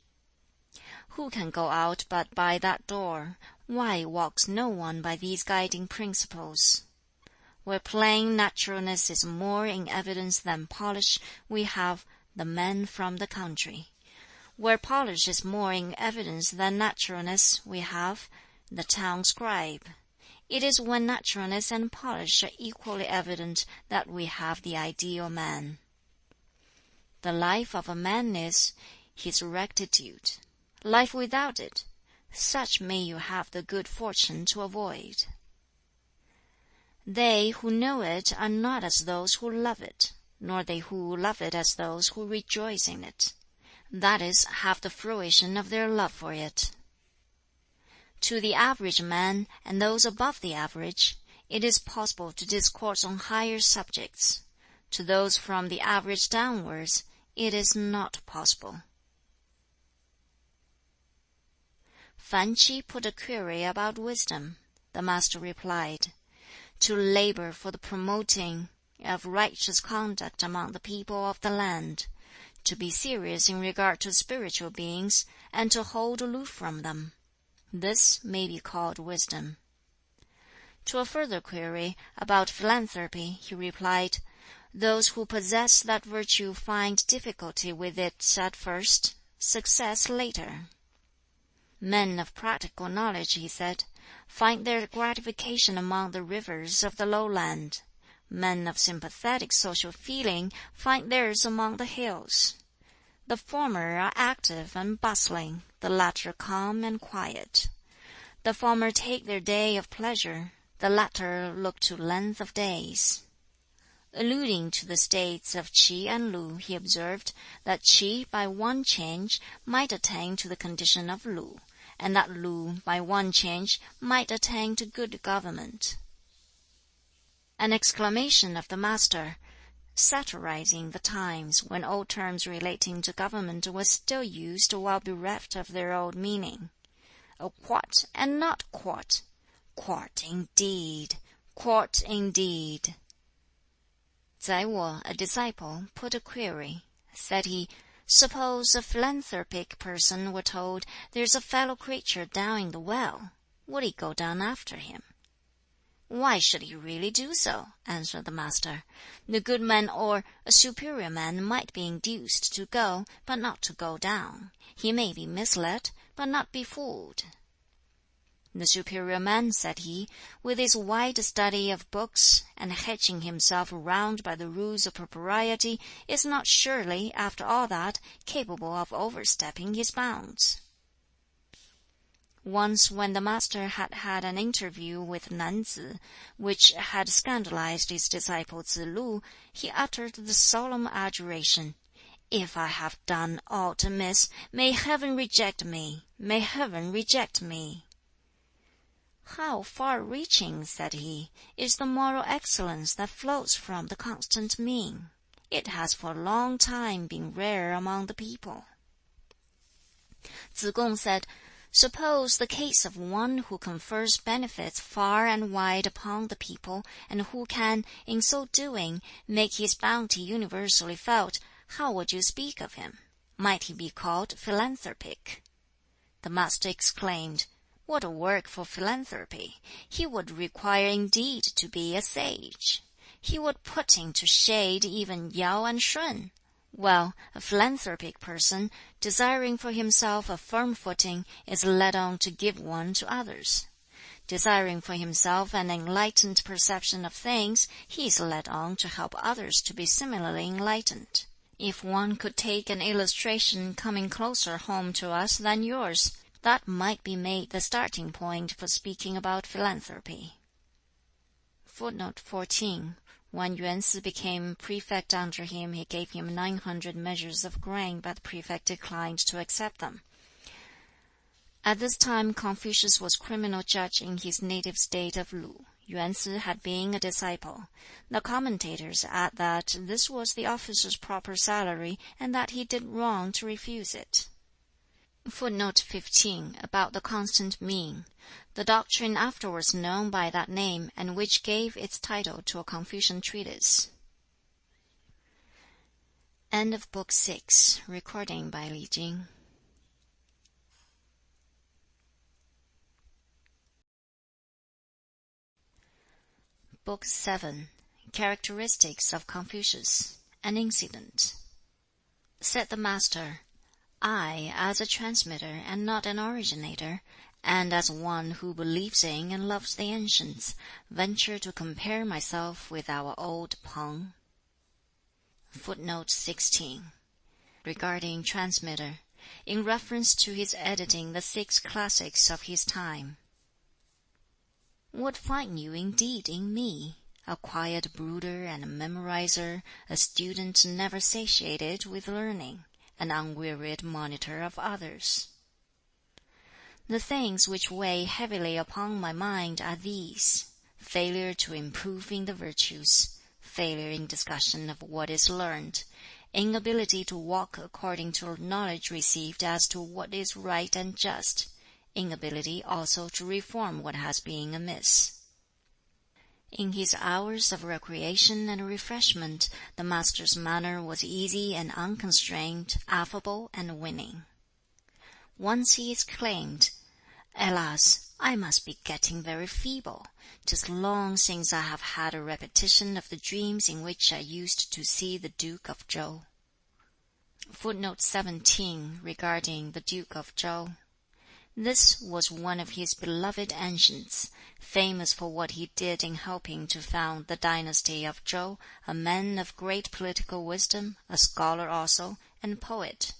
Who can go out but by that door? Why walks no one by these guiding principles? Where plain naturalness is more in evidence than polish, we have the man from the country. Where polish is more in evidence than naturalness, we have the town scribe. It is when naturalness and polish are equally evident that we have the ideal man. The life of a man is his rectitude. Life without it, such may you have the good fortune to avoid. They who know it are not as those who love it, nor they who love it as those who rejoice in it. That is, have the fruition of their love for it. To the average man, and those above the average, it is possible to discourse on higher subjects. To those from the average downwards, it is not possible." Fan Ch'i put a query about wisdom. The Master replied, "To labor for the promoting of righteous conduct among the people of the land, to be serious in regard to spiritual beings, and to hold aloof from them. This may be called wisdom." To a further query about philanthropy, he replied, "Those who possess that virtue find difficulty with it at first, success later." "Men of practical knowledge," he said, "find their gratification among the rivers of the lowland. Men of sympathetic social feeling find theirs among the hills. The former are active and bustling, the latter calm and quiet. The former take their day of pleasure, the latter look to length of days." Alluding to the states of Ch'i and Lu, he observed that Ch'i by one change might attain to the condition of Lu, and that Lu by one change might attain to good government. An exclamation of the Master, satirizing the times when old terms relating to government were still used while bereft of their old meaning. "A quart and not quart! Quart indeed! Quart indeed!" Zai Wo, a disciple, put a query. Said he, "Suppose a philanthropic person were told, 'There's a fellow creature down in the well,' would he go down after him?" "Why should he really do so?" answered the Master. "The good man or a superior man might be induced to go, but not to go down. He may be misled, but not be fooled." "The superior man," said he, "with his wide study of books, and hedging himself round by the rules of propriety, is not surely, after all that, capable of overstepping his bounds." Once when the Master had had an interview with Nan Tzu, which had scandalized his disciple Tsz lu, he uttered the solemn adjuration, "If I have done aught amiss, may Heaven reject me! May Heaven reject me!" "How far-reaching," said he, "is the moral excellence that flows from the constant mean! It has for a long time been rare among the people." Tsz kung said, "Suppose the case of one who confers benefits far and wide upon the people, and who can, in so doing, make his bounty universally felt, how would you speak of him? Might he be called philanthropic?" The Master exclaimed, "What a work for philanthropy! He would require indeed to be a sage. He would put into shade even Yao and Shun. Well, a philanthropic person, desiring for himself a firm footing, is led on to give one to others. Desiring for himself an enlightened perception of things, he is led on to help others to be similarly enlightened. If one could take an illustration coming closer home to us than yours, that might be made the starting point for speaking about philanthropy." Footnote 14. When Yuan Si became prefect under him, he gave him 900 measures of grain, but the prefect declined to accept them. At this time Confucius was criminal judge in his native state of Lu. Yuan Si had been a disciple. The commentators add that this was the officer's proper salary, and that he did wrong to refuse it. Footnote 15. About the constant mean. The doctrine afterwards known by that name, and which gave its title to a Confucian treatise. End of Book 6. Recording by Li Jing. Book 7. Characteristics of Confucius. An incident. Said the Master, "I, as a transmitter and not an originator, and as one who believes in and loves the ancients, venture to compare myself with our old Peng." Footnote 16. Regarding transmitter, in reference to his editing the 6 classics of his time. "What find you indeed in me? A quiet brooder and a memorizer, a student never satiated with learning, an unwearied monitor of others. The things which weigh heavily upon my mind are these: failure to improve in the virtues, failure in discussion of what is learned, inability to walk according to knowledge received as to what is right and just, inability also to reform what has been amiss. In his hours of recreation and refreshment, the master's manner was easy and unconstrained, affable and winning. Once he exclaimed, "Alas, I must be getting very feeble. 'Tis long since I have had a repetition of the dreams in which I used to see the Duke of Chou." Footnote 17, regarding the Duke of Chou. This was one of his beloved ancients, famous for what he did in helping to found the dynasty of Chou, a man of great political wisdom, a scholar also, and poet.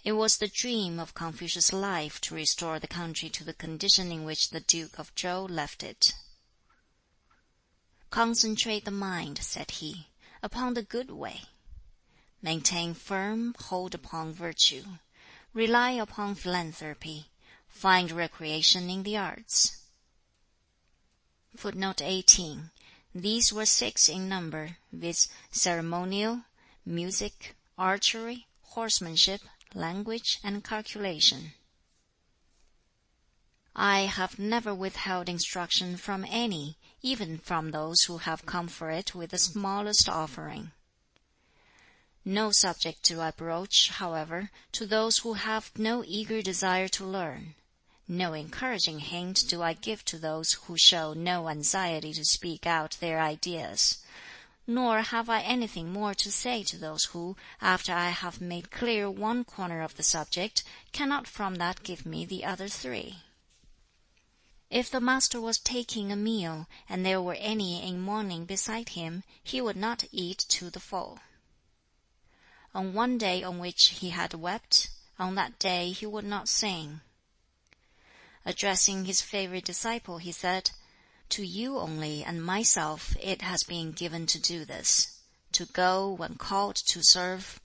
It was the dream of Confucius' life to restore the country to the condition in which the Duke of Chou left it. "Concentrate the mind," said he, "upon the good way. Maintain firm hold upon virtue. Rely upon philanthropy. Find recreation in the arts." Footnote 18. These were 6 in number, viz., ceremonial, music, archery, horsemanship, language, and calculation. "I have never withheld instruction from any, even from those who have come for it with the smallest offering. No subject do I broach, however, to those who have no eager desire to learn. No encouraging hint do I give to those who show no anxiety to speak out their ideas. Nor have I anything more to say to those who, after I have made clear one corner of the subject, cannot from that give me the other 3. If the master was taking a meal, and there were any in mourning beside him, he would not eat to the full. On one day on which he had wept, on that day he would not sing. Addressing his favorite disciple, he said, "To you only and myself it has been given to do this, to go when called to serve,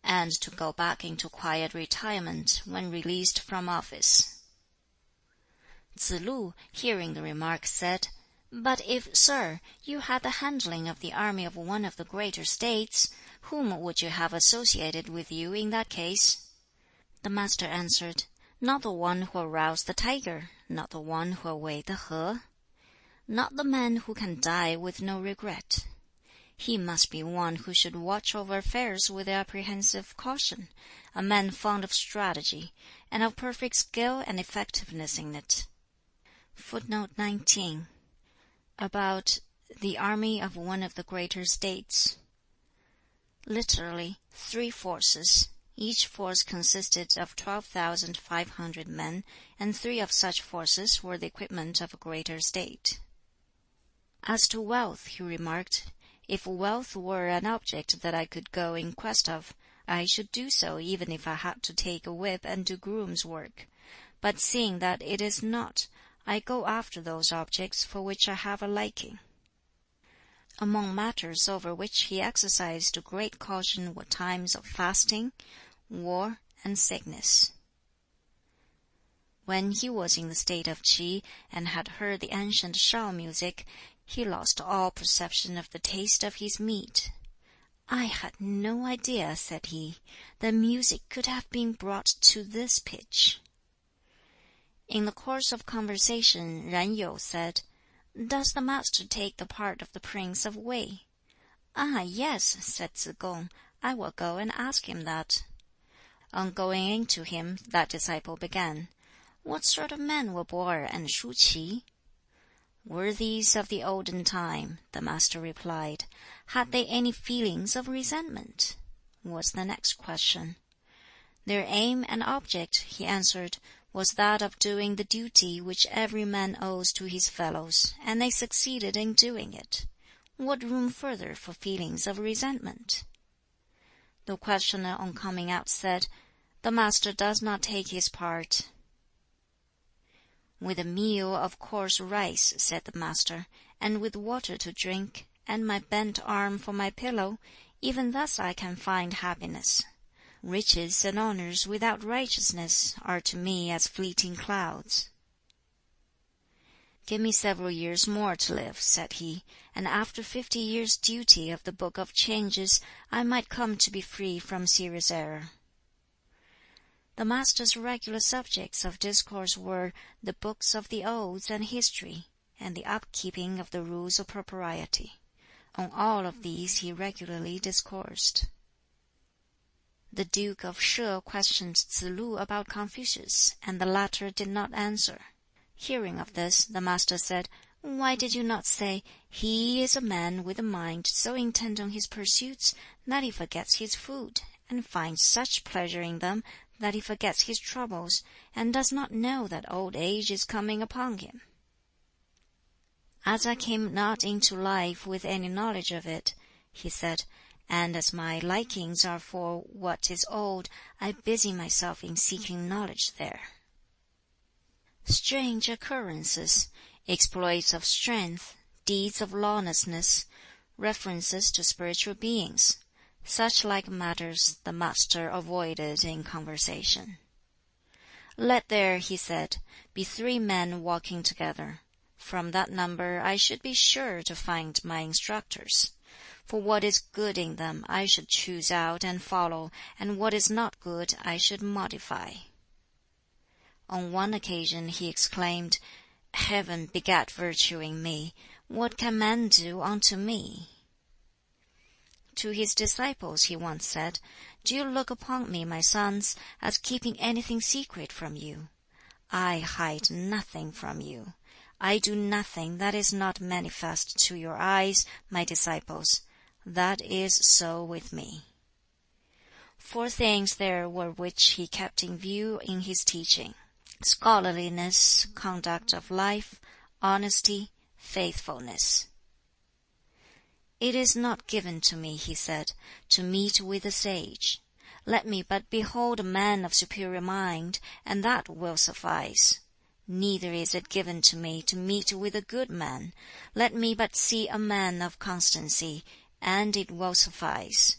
and to go back into quiet retirement when released from office." Tsz lu, hearing the remark, said, "But if, sir, you had the handling of the army of one of the greater states, whom would you have associated with you in that case?" The master answered, "Not the one who aroused the tiger, not the one who weighed the he, not the man who can die with no regret. He must be one who should watch over affairs with apprehensive caution, a man fond of strategy, and of perfect skill and effectiveness in it." Footnote 19. About the army of one of the greater states. Literally, 3 forces. Each force consisted of 12,500 men, and 3 of such forces were the equipment of a greater state. As to wealth, he remarked, "If wealth were an object that I could go in quest of, I should do so even if I had to take a whip and do groom's work. But seeing that it is not, I go after those objects for which I have a liking." Among matters over which he exercised great caution were times of fasting, war, and sickness. When he was in the state of Qi, and had heard the ancient Shao music, he lost all perception of the taste of his meat. "I had no idea," said he, "that music could have been brought to this pitch." In the course of conversation, Yen Yu said, "Does the master take the part of the Prince of Wei?" "Ah, yes," said Tsz kung, "I will go and ask him that." On going in to him, that disciple began, "What sort of men were Bo er and Shu Qi?" "Worthies of the olden time," the master replied. "Had they any feelings of resentment?" was the next question. "Their aim and object," he answered, "was that of doing the duty which every man owes to his fellows, and they succeeded in doing it. What room further for feelings of resentment?" The questioner on coming out said, "The master does not take his part." "With a meal of coarse rice," said the master, "and with water to drink, and my bent arm for my pillow, even thus I can find happiness. Riches and honors without righteousness are to me as fleeting clouds." "Give me several years more to live," said he, "and after 50 years' duty of the Book of Changes, I might come to be free from serious error." The master's regular subjects of discourse were the books of the odes and history, and the upkeeping of the rules of propriety. On all of these he regularly discoursed. The Duke of She questioned Tsz lu about Confucius, and the latter did not answer. Hearing of this, the master said, "Why did you not say, 'He is a man with a mind so intent on his pursuits that he forgets his food, and finds such pleasure in them that he forgets his troubles, and does not know that old age is coming upon him?' As I came not into life with any knowledge of it," he said, "and as my likings are for what is old, I busy myself in seeking knowledge there." Strange occurrences, exploits of strength, deeds of lawlessness, references to spiritual beings, such like matters the master avoided in conversation. "Let there," he said, "be 3 men walking together. From that number I should be sure to find my instructors. For what is good in them I should choose out and follow, and what is not good I should modify." On one occasion he exclaimed, "Heaven begat virtue in me. What can man do unto me?" To his disciples he once said, "Do you look upon me, my sons, as keeping anything secret from you? I hide nothing from you. I do nothing that is not manifest to your eyes, my disciples. That is so with me." 4 things there were which he kept in view in his teaching: scholarliness, conduct of life, honesty, faithfulness. "It is not given to me," he said, "to meet with a sage. Let me but behold a man of superior mind, and that will suffice. Neither is it given to me to meet with a good man. Let me but see a man of constancy, and it will suffice.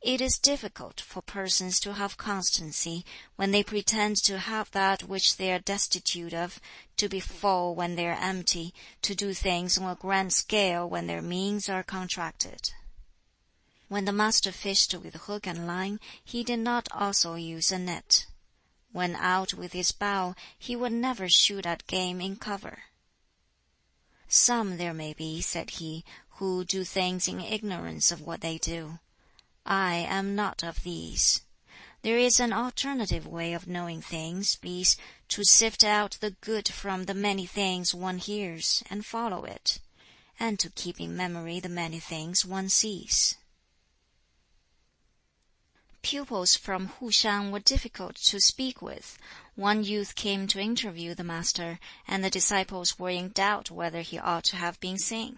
It is difficult for persons to have constancy when they pretend to have that which they are destitute of, to be full when they are empty, to do things on a grand scale when their means are contracted." When the master fished with hook and line, he did not also use a net. When out with his bow, he would never shoot at game in cover. "Some there may be," said he, "who do things in ignorance of what they do. I am not of these. There is an alternative way of knowing things, viz., to sift out the good from the many things one hears, and follow it, and to keep in memory the many things one sees." Pupils from Hushan were difficult to speak with. One youth came to interview the master, and the disciples were in doubt whether he ought to have been seen.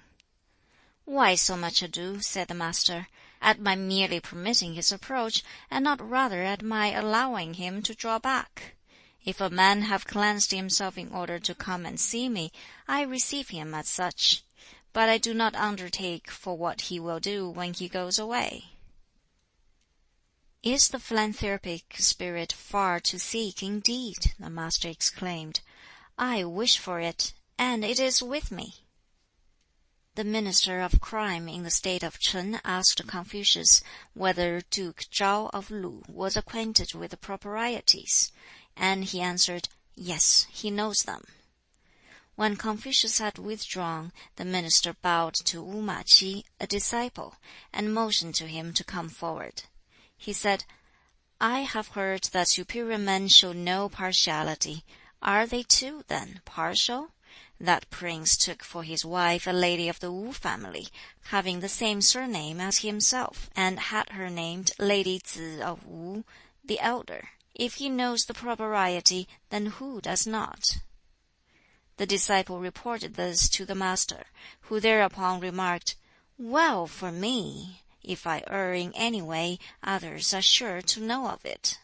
"Why so much ado," said the master, "at my merely permitting his approach, and not rather at my allowing him to draw back? If a man have cleansed himself in order to come and see me, I receive him as such, but I do not undertake for what he will do when he goes away." "Is the philanthropic spirit far to seek indeed?" the master exclaimed. "I wish for it, and it is with me." The minister of crime in the state of Ch'in asked Confucius whether Duke Zhao of Lu was acquainted with the proprieties, and he answered, "Yes, he knows them." When Confucius had withdrawn, the minister bowed to Wu Ma Qi, a disciple, and motioned to him to come forward. He said, "I have heard that superior men show no partiality. Are they too, then, partial? That prince took for his wife a lady of the Wu family, having the same surname as himself, and had her named Lady Zi of Wu, the elder. If he knows the propriety, then who does not?" The disciple reported this to the master, who thereupon remarked, "Well for me! If I err in any way, others are sure to know of it."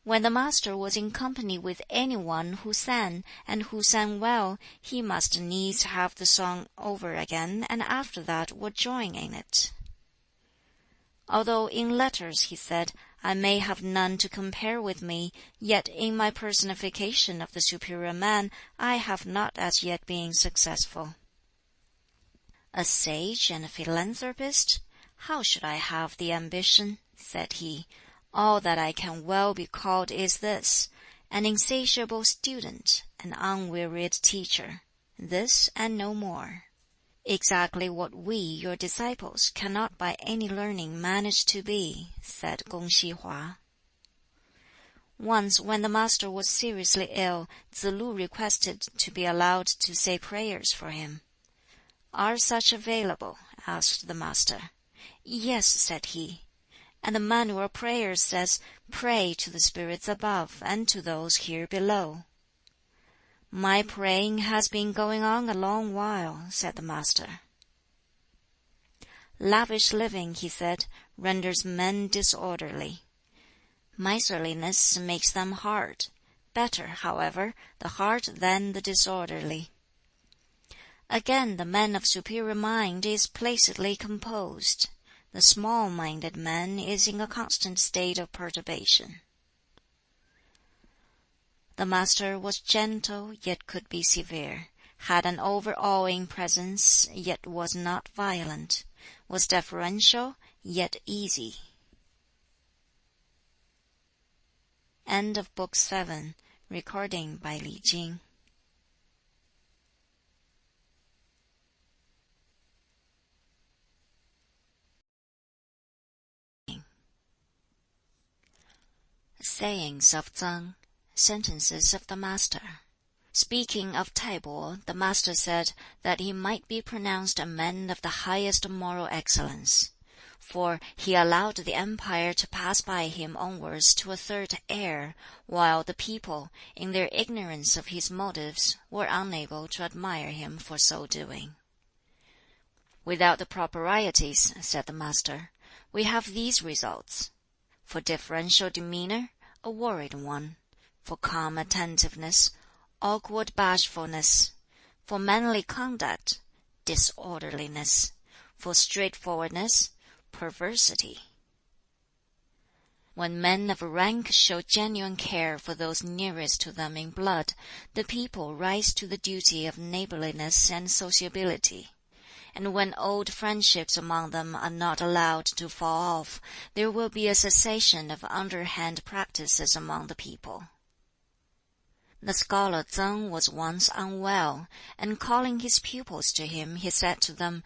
When the master was in company with any one who sang, and who sang well, he must needs have the song over again, and after that would join in it. "Although in letters," he said, "I may have none to compare with me, yet in my personification of the superior man, I have not as yet been successful." "A sage and a philanthropist? How should I have the ambition?" said he. All that I can well be called is this, an insatiable student, an unwearied teacher, this and no more. Exactly what we, your disciples, cannot by any learning manage to be, said Gong Xihua. Once, when the master was seriously ill, Tsz lu requested to be allowed to say prayers for him. Are such available? Asked the master. Yes, said he. And the manual prayer says, pray to the spirits above and to those here below. My praying has been going on a long while, said the master. Lavish living, he said, renders men disorderly. Miserliness makes them hard. Better, however, the hard than the disorderly. Again, the man of superior mind is placidly composed. The small-minded man is in a constant state of perturbation. The master was gentle, yet could be severe, had an overawing presence, yet was not violent, was deferential, yet easy. End of Book 7. Recording by Li Jing. Sayings of Tsang. Sentences of the Master. Speaking of Taibo, the Master said that he might be pronounced a man of the highest moral excellence. For he allowed the empire to pass by him onwards to a third heir, while the people, in their ignorance of his motives, were unable to admire him for so doing. Without the proprieties, said the Master, we have these results. For deferential demeanor, a worried one. For calm attentiveness, awkward bashfulness. For manly conduct, disorderliness. For straightforwardness, perversity. When men of rank show genuine care for those nearest to them in blood, the people rise to the duty of neighborliness and sociability. And when old friendships among them are not allowed to fall off, there will be a cessation of underhand practices among the people. The scholar Tsang was once unwell, and calling his pupils to him, he said to them,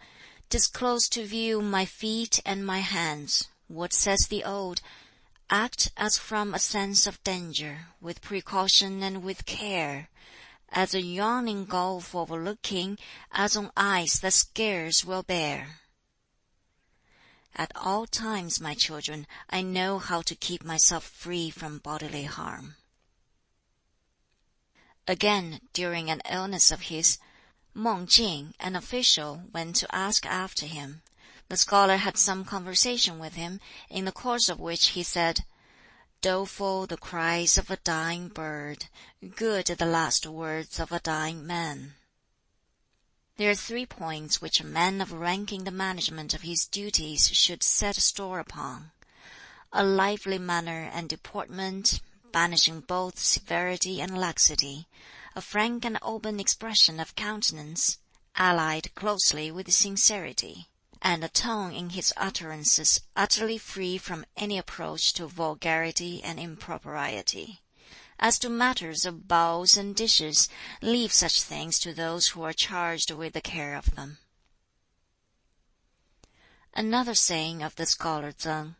"Disclose to view my feet and my hands. What says the old? Act as from a sense of danger, with precaution and with care. As a yawning gulf overlooking, as on ice that scarce will bear. At all times, my children, I know how to keep myself free from bodily harm." Again, during an illness of his, Meng Jing, an official, went to ask after him. The scholar had some conversation with him, in the course of which he said, "Doleful the cries of a dying bird, good the last words of a dying man." There are 3 points which a man of rank in the management of his duties should set store upon: a lively manner and deportment, banishing both severity and laxity, a frank and open expression of countenance, allied closely with sincerity, and a tone in his utterances utterly free from any approach to vulgarity and impropriety. As to matters of bowls and dishes, leave such things to those who are charged with the care of them. Another saying of the scholar Tsang: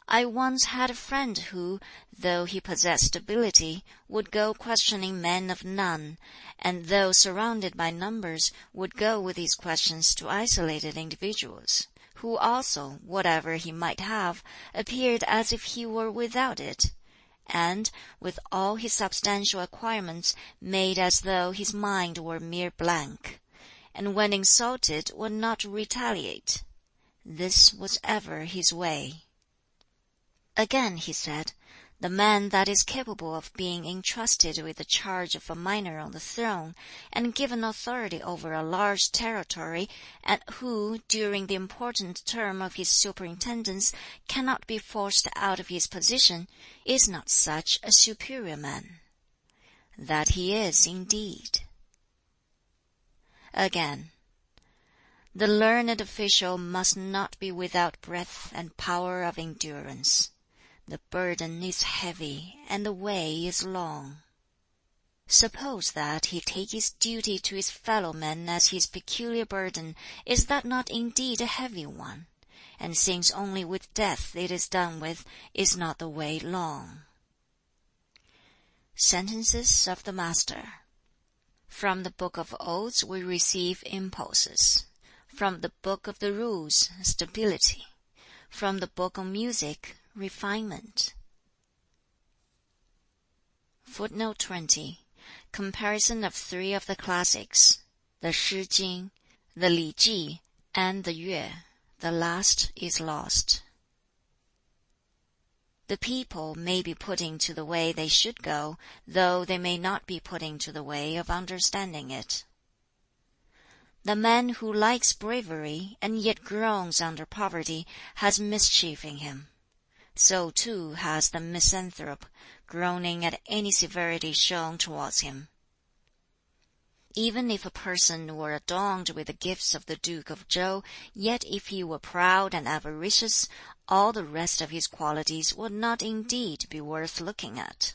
"I once had a friend who, though he possessed ability, would go questioning men of none, and though surrounded by numbers, would go with his questions to isolated individuals, who also, whatever he might have, appeared as if he were without it, and, with all his substantial acquirements, made as though his mind were mere blank, and when insulted would not retaliate. This was ever his way." Again he said, "The man that is capable of being entrusted with the charge of a minor on the throne, and given authority over a large territory, and who, during the important term of his superintendence, cannot be forced out of his position, is not such a superior man. That he is indeed." Again, "The learned official must not be without breadth and power of endurance. The burden is heavy, and the way is long. Suppose that he take his duty to his fellow men as his peculiar burden, is that not indeed a heavy one? And since only with death it is done with, is not the way long? Sentences of the Master. From the Book of Odes we receive impulses. From the Book of the Rules, stability. From the Book of Music, refinement. Footnote 20. Comparison of three of the classics, the Shi Jing, the Li Ji, and the Yue. The last is lost. The people may be put into the way they should go, though they may not be put into the way of understanding it. The man who likes bravery, and yet groans under poverty, has mischief in him. So too has the misanthrope, groaning at any severity shown towards him. Even if a person were adorned with the gifts of the Duke of Chou, yet if he were proud and avaricious, all the rest of his qualities would not indeed be worth looking at.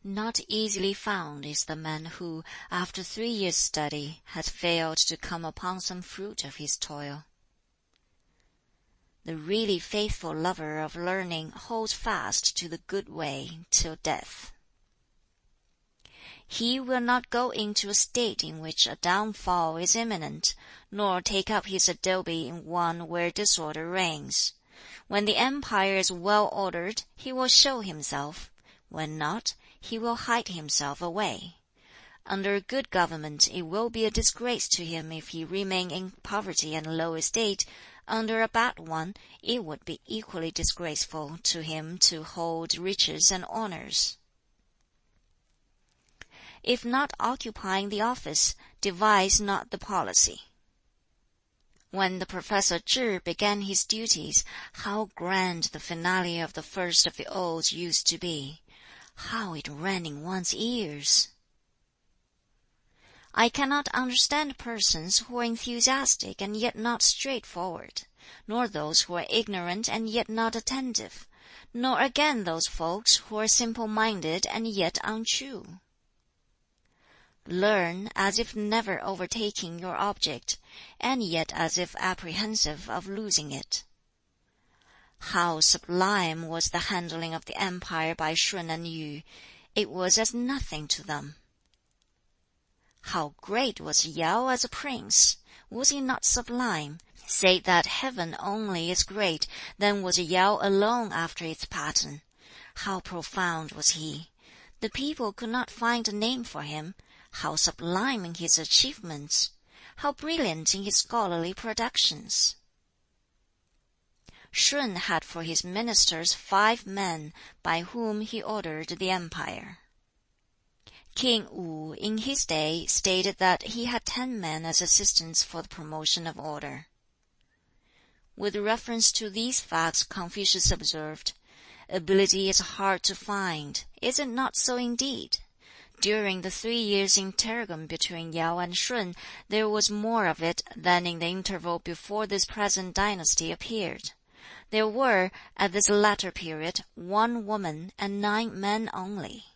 Not easily found is the man who, after 3 years' study, has failed to come upon some fruit of his toil. The really faithful lover of learning holds fast to the good way till death. He will not go into a state in which a downfall is imminent, nor take up his abode in one where disorder reigns. When the empire is well ordered, he will show himself; when not, he will hide himself away. Under good government it will be a disgrace to him if he remain in poverty and low estate; under a bad one it would be equally disgraceful to him to hold riches and honors. If not occupying the office, devise not the policy. When the Professor Zhi began his duties, how grand the finale of the first of the Odes used to be! How it rang in one's ears! I cannot understand persons who are enthusiastic and yet not straightforward, nor those who are ignorant and yet not attentive, nor again those folks who are simple-minded and yet untrue. Learn as if never overtaking your object, and yet as if apprehensive of losing it. How sublime was the handling of the empire by Shun and Yu! It was as nothing to them. How great was Yao as a prince! Was he not sublime? Say that heaven only is great, then was Yao alone after its pattern. How profound was he! The people could not find a name for him. How sublime in his achievements! How brilliant in his scholarly productions! Shun had for his ministers 5 men, by whom he ordered the empire. King Wu in his day stated that he had 10 men as assistants for the promotion of order. With reference to these facts, Confucius observed, "Ability is hard to find. Is it not so indeed? During the 3 years' interregnum between Yao and Shun, there was more of it than in the interval before this present dynasty appeared. There were, at this latter period, 1 woman and 9 men only."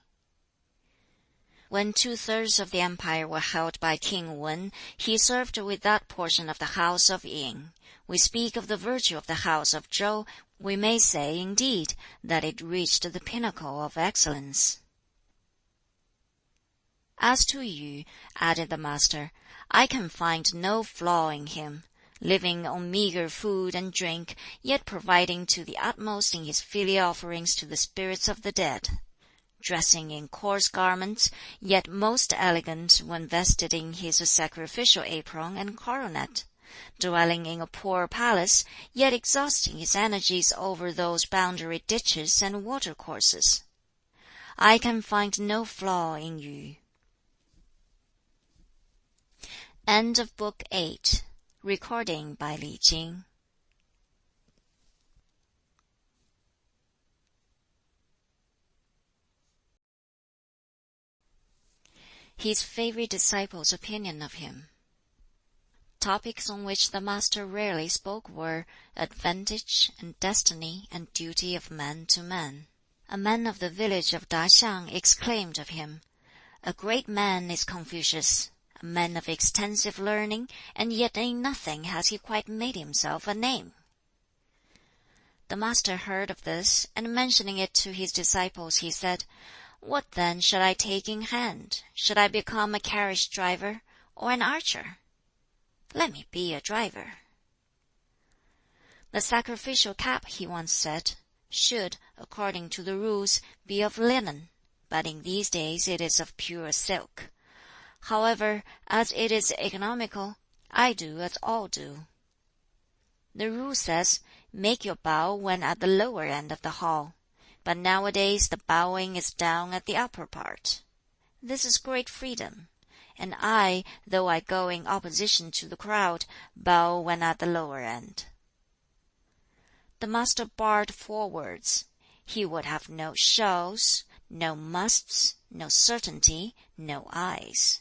When 2/3 of the empire were held by King Wen, he served with that portion of the house of Yin. We speak of the virtue of the house of Chou, we may say, indeed, that it reached the pinnacle of excellence. "As to Yu," added the Master, "I can find no flaw in him. Living on meager food and drink, yet providing to the utmost in his filial offerings to the spirits of the dead. Dressing in coarse garments, yet most elegant when vested in his sacrificial apron and coronet. Dwelling in a poor palace, yet exhausting his energies over those boundary ditches and watercourses. I can find no flaw in Yu." End of Book 8. Recording by Li Jing. His favorite disciple's opinion of him. Topics on which the master rarely spoke were advantage and destiny and duty of man to man. A man of the village of Daxiang exclaimed of him, "A great man is Confucius, a man of extensive learning, and yet in nothing has he quite made himself a name." The master heard of this, and mentioning it to his disciples, he said, "What then shall I take in hand? Should I become a carriage driver or an archer? Let me be a driver." The sacrificial cap, he once said, should, according to the rules, be of linen, but in these days it is of pure silk. However, as it is economical, I do as all do. The rule says, "Make your bow when at the lower end of the hall," but nowadays the bowing is down at the upper part. This is great freedom, and I, though I go in opposition to the crowd, bow when at the lower end. The master barred 4 words. He would have no shalls, no musts, no certainty, no eyes.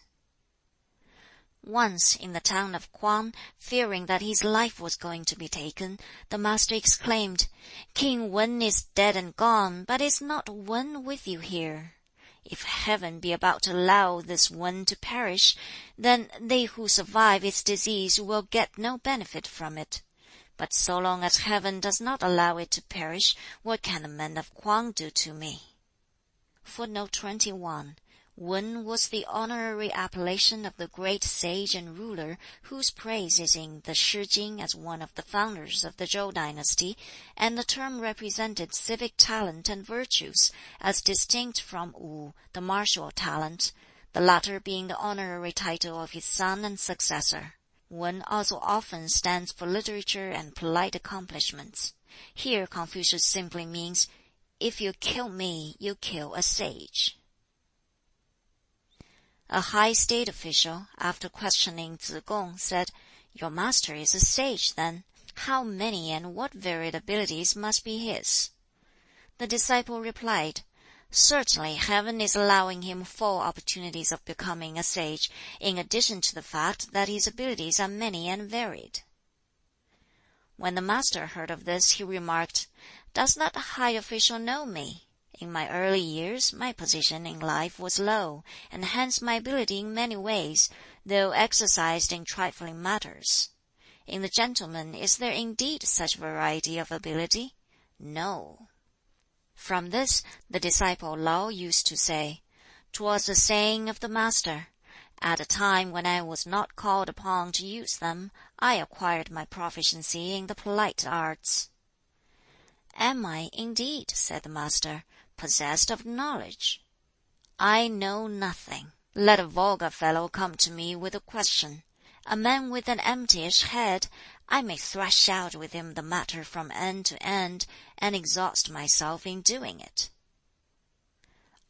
Once in the town of Kuang, fearing that his life was going to be taken, the master exclaimed, "King Wen is dead and gone, but is not Wen with you here? If heaven be about to allow this Wen to perish, then they who survive its disease will get no benefit from it. But so long as heaven does not allow it to perish, what can the men of Kuang do to me?" Footnote 21. Wen was the honorary appellation of the great sage and ruler whose praise is in the Shi Jing as one of the founders of the Zhou dynasty, and the term represented civic talent and virtues, as distinct from Wu, the martial talent, the latter being the honorary title of his son and successor. Wen also often stands for literature and polite accomplishments. Here Confucius simply means, "If you kill me, you kill a sage." A high state official, after questioning Tsz kung, said, "Your master is a sage, then. How many and what varied abilities must be his?" The disciple replied, "Certainly heaven is allowing him full opportunities of becoming a sage, in addition to the fact that his abilities are many and varied." When the master heard of this, he remarked, "Does that high official know me? In my early years, my position in life was low, and hence my ability in many ways, though exercised in trifling matters. In the gentleman is there indeed such variety of ability? No." From this, the disciple Lao used to say, "'Twas a saying of the master, 'At a time when I was not called upon to use them, I acquired my proficiency in the polite arts.'" "Am I, indeed," said the master, "possessed of knowledge? I know nothing. Let a vulgar fellow come to me with a question. A man with an emptyish head, I may thrash out with him the matter from end to end, and exhaust myself in doing it."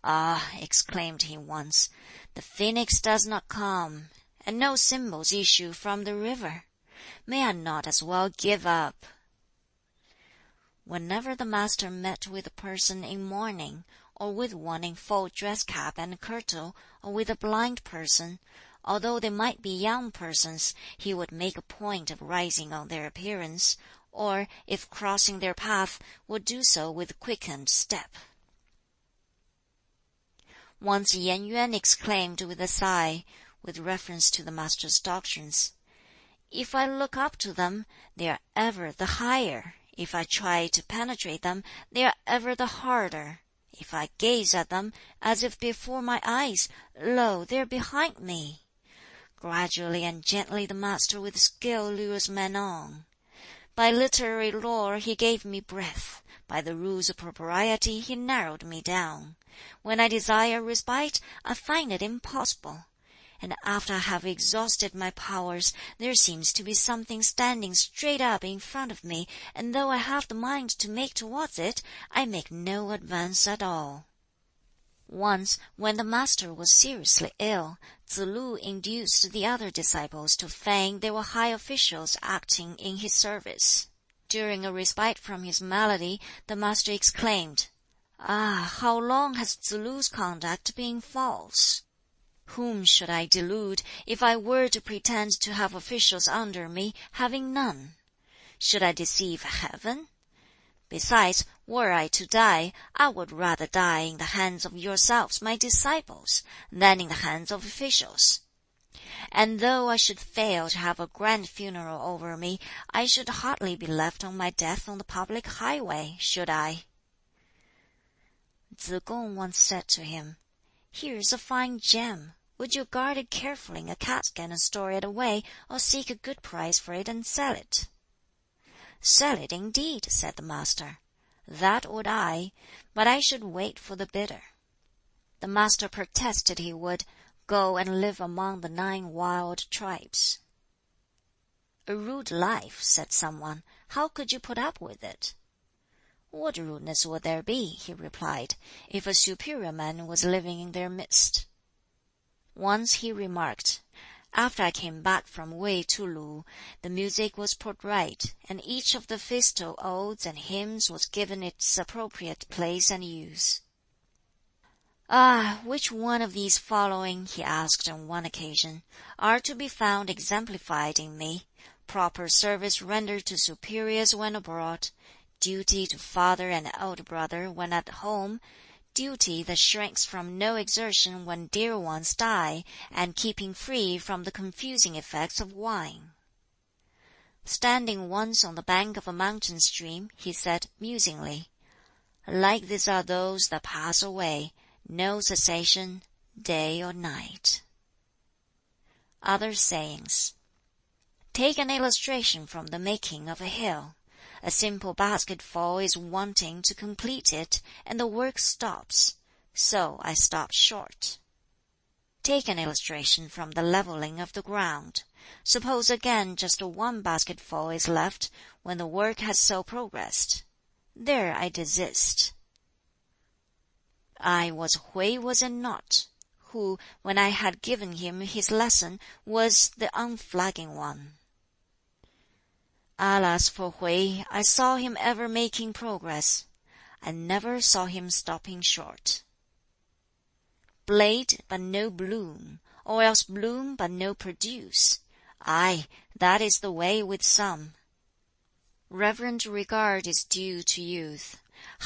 "Ah," exclaimed he once, "the phoenix does not come, and no symbols issue from the river. May I not as well give up?" Whenever the master met with a person in mourning, or with one in full dress cap and kirtle, or with a blind person, although they might be young persons, he would make a point of rising on their appearance, or, if crossing their path, would do so with quickened step. Once Yen Yuan exclaimed with a sigh, with reference to the master's doctrines, "If I look up to them, they are ever the higher. If I try to penetrate them, they are ever the harder. If I gaze at them, as if before my eyes, lo, they are behind me. Gradually and gently the master with skill lures men on. By literary lore he gave me breadth, by the rules of propriety he narrowed me down. When I desire respite, I find it impossible. And after I have exhausted my powers, there seems to be something standing straight up in front of me, and though I have the mind to make towards it, I make no advance at all." Once, when the master was seriously ill, Tsz lu induced the other disciples to feign they were high officials acting in his service. During a respite from his malady, the master exclaimed, "Ah, how long has Tsz lu's conduct been false! Whom should I delude, if I were to pretend to have officials under me, having none? Should I deceive heaven? Besides, were I to die, I would rather die in the hands of yourselves, my disciples, than in the hands of officials. And though I should fail to have a grand funeral over me, I should hardly be left on my death on the public highway, should I?" Tsze kung once said to him, "Here is a fine gem. Would you guard it carefully in a casket and store it away, or seek a good price for it and sell it?" "Sell it indeed," said the Master. "That would I, but I should wait for the bidder." The Master protested he would go and live among the 9 wild tribes. "A rude life," said someone. "How could you put up with it?" "What rudeness would there be," he replied, "if a superior man was living in their midst?" Once he remarked, "After I came back from Wei to Lu, the music was put right, and each of the festal odes and hymns was given its appropriate place and use." "Ah, which one of these following," he asked on one occasion, "are to be found exemplified in me: proper service rendered to superiors when abroad, duty to father and elder brother when at home, duty that shrinks from no exertion when dear ones die, and keeping free from the confusing effects of wine?" Standing once on the bank of a mountain stream, he said musingly, "Like this are those that pass away, no cessation, day or night." Other sayings. Take an illustration from the making of a hill. A simple basketful is wanting to complete it, and the work stops. So I stopped short. Take an illustration from the leveling of the ground. Suppose again just 1 basketful is left, when the work has so progressed. There I desist. I was Hui, was it not? Who, when I had given him his lesson, was the unflagging one. Alas for Hui, I saw him ever making progress. I never saw him stopping short. Blade, but no bloom, or else bloom, but no produce. Ay, that is the way with some. Reverent regard is due to youth.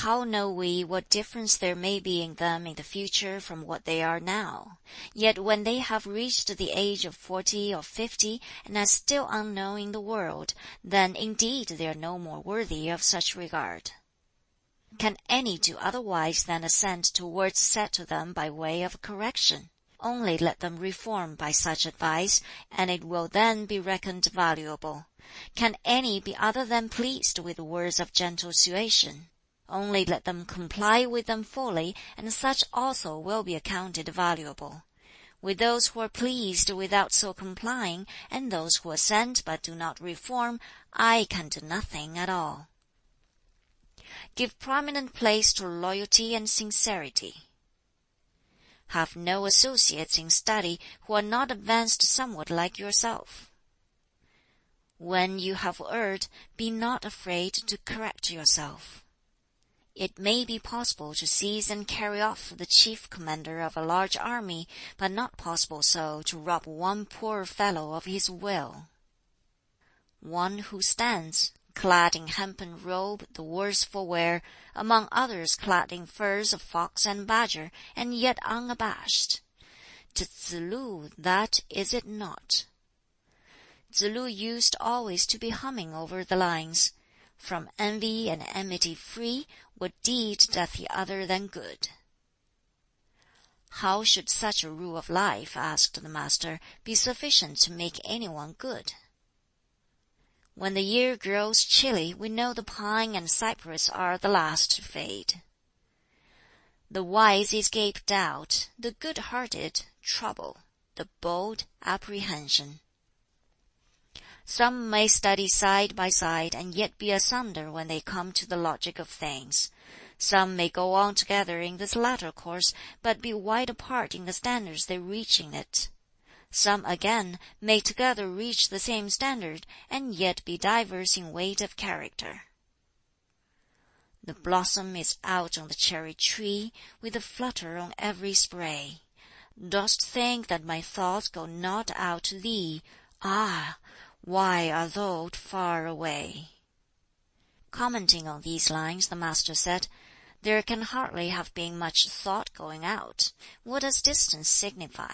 How know we what difference there may be in them in the future from what they are now? Yet when they have reached the age of 40 or 50, and are still unknown in the world, then indeed they are no more worthy of such regard. Can any do otherwise than assent to words said to them by way of correction? Only let them reform by such advice, and it will then be reckoned valuable. Can any be other than pleased with words of gentle suasion? Only let them comply with them fully, and such also will be accounted valuable. With those who are pleased without so complying, and those who assent but do not reform, I can do nothing at all. Give prominent place to loyalty and sincerity. Have no associates in study who are not advanced somewhat like yourself. When you have erred, be not afraid to correct yourself. It may be possible to seize and carry off the chief commander of a large army, but not possible so to rob one poor fellow of his will. One who stands, clad in hempen robe the worse for wear, among others clad in furs of fox and badger, and yet unabashed. To Tsze lu that is it not? Tsze lu used always to be humming over the lines, "From envy and enmity free, what deed doth he other than good?" How should such a rule of life, asked the Master, be sufficient to make any one good? When the year grows chilly, we know the pine and cypress are the last to fade. The wise escape doubt, the good-hearted trouble, the bold apprehension. Some may study side by side and yet be asunder when they come to the logic of things. Some may go on together in this latter course, but be wide apart in the standards they reach in it. Some again may together reach the same standard, and yet be diverse in weight of character. The blossom is out on the cherry tree, with a flutter on every spray. Dost think that my thoughts go not out to thee? Ah! Why art thou far away?" Commenting on these lines, the Master said, "There can hardly have been much thought going out. What does distance signify?"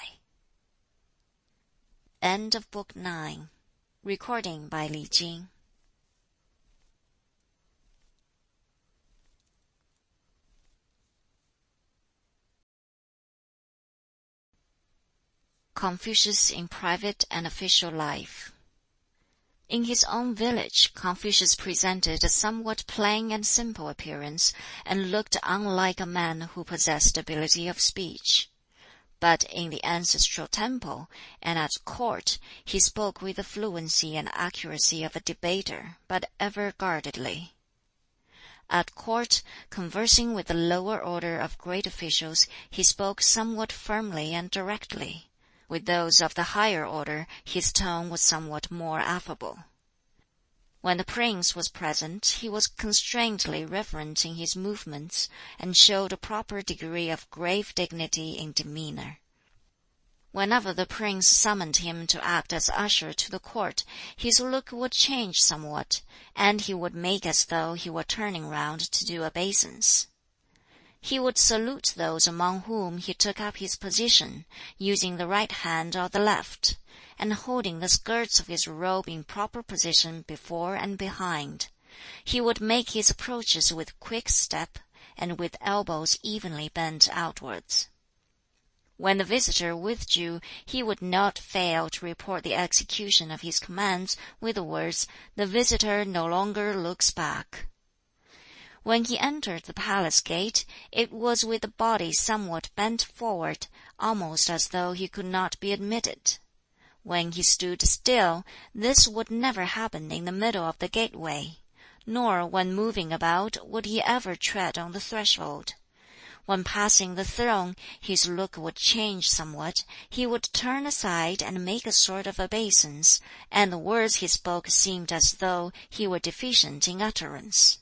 End of Book 9. Recording by Li Jing. Confucius in private and official life. In his own village, Confucius presented a somewhat plain and simple appearance, and looked unlike a man who possessed ability of speech. But in the ancestral temple, and at court, he spoke with the fluency and accuracy of a debater, but ever guardedly. At court, conversing with the lower order of great officials, he spoke somewhat firmly and directly. With those of the higher order, his tone was somewhat more affable. When the prince was present, he was constrainedly reverent in his movements, and showed a proper degree of grave dignity in demeanor. Whenever the prince summoned him to act as usher to the court, his look would change somewhat, and he would make as though he were turning round to do obeisance. He would salute those among whom he took up his position, using the right hand or the left, and holding the skirts of his robe in proper position before and behind. He would make his approaches with quick step, and with elbows evenly bent outwards. When the visitor withdrew, he would not fail to report the execution of his commands with the words, "The visitor no longer looks back." When he entered the palace gate, it was with the body somewhat bent forward, almost as though he could not be admitted. When he stood still, this would never happen in the middle of the gateway, nor when moving about would he ever tread on the threshold. When passing the throne, his look would change somewhat, he would turn aside and make a sort of obeisance, and the words he spoke seemed as though he were deficient in utterance.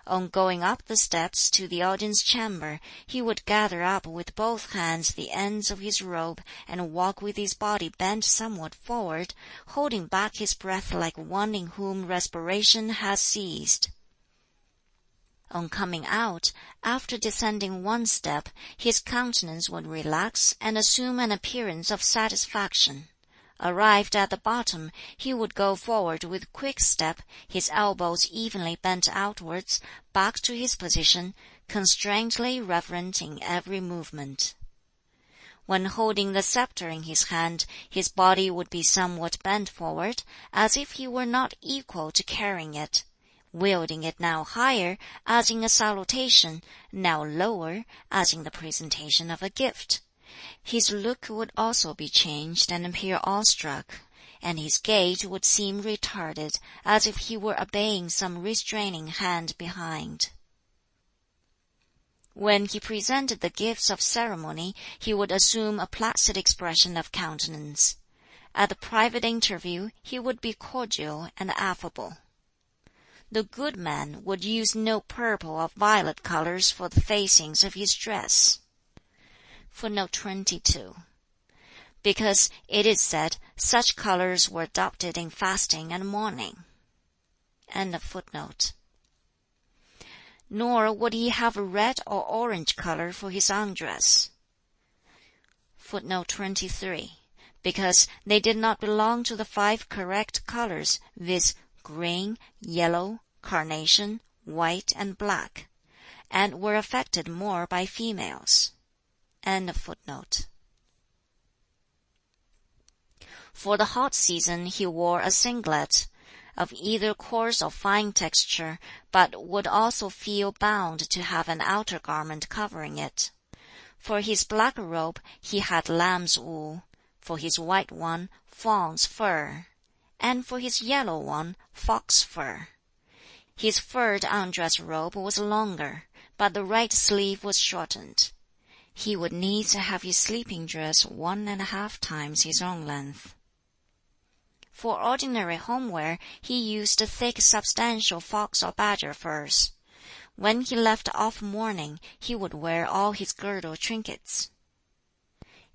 On going up the steps to the audience chamber, he would gather up with both hands the ends of his robe, and walk with his body bent somewhat forward, holding back his breath like one in whom respiration has ceased. On coming out, after descending one step, his countenance would relax and assume an appearance of satisfaction. Arrived at the bottom, he would go forward with quick step, his elbows evenly bent outwards, back to his position, constrainedly reverent in every movement. When holding the scepter in his hand, his body would be somewhat bent forward, as if he were not equal to carrying it. Wielding it now higher, as in a salutation, now lower, as in the presentation of a gift. His look would also be changed and appear awestruck, and his gait would seem retarded, as if he were obeying some restraining hand behind. When he presented the gifts of ceremony, he would assume a placid expression of countenance. At the private interview, he would be cordial and affable. The good man would use no purple or violet colors for the facings of his dress. Footnote 22. Because it is said such colors were adopted in fasting and mourning. End of footnote. Nor would he have a red or orange color for his undress. Footnote 23. Because they did not belong to the 5 correct colors, viz., green, yellow, carnation, white, and black, and were affected more by females. End of footnote. For the hot season he wore a singlet, of either coarse or fine texture, but would also feel bound to have an outer garment covering it. For his black robe he had lamb's wool, for his white one fawn's fur, and for his yellow one fox fur. His furred undress robe was longer, but the right sleeve was shortened. He would needs have his sleeping dress 1½ times his own length. For ordinary home wear, he used thick substantial fox or badger furs. When he left off mourning, he would wear all his girdle trinkets.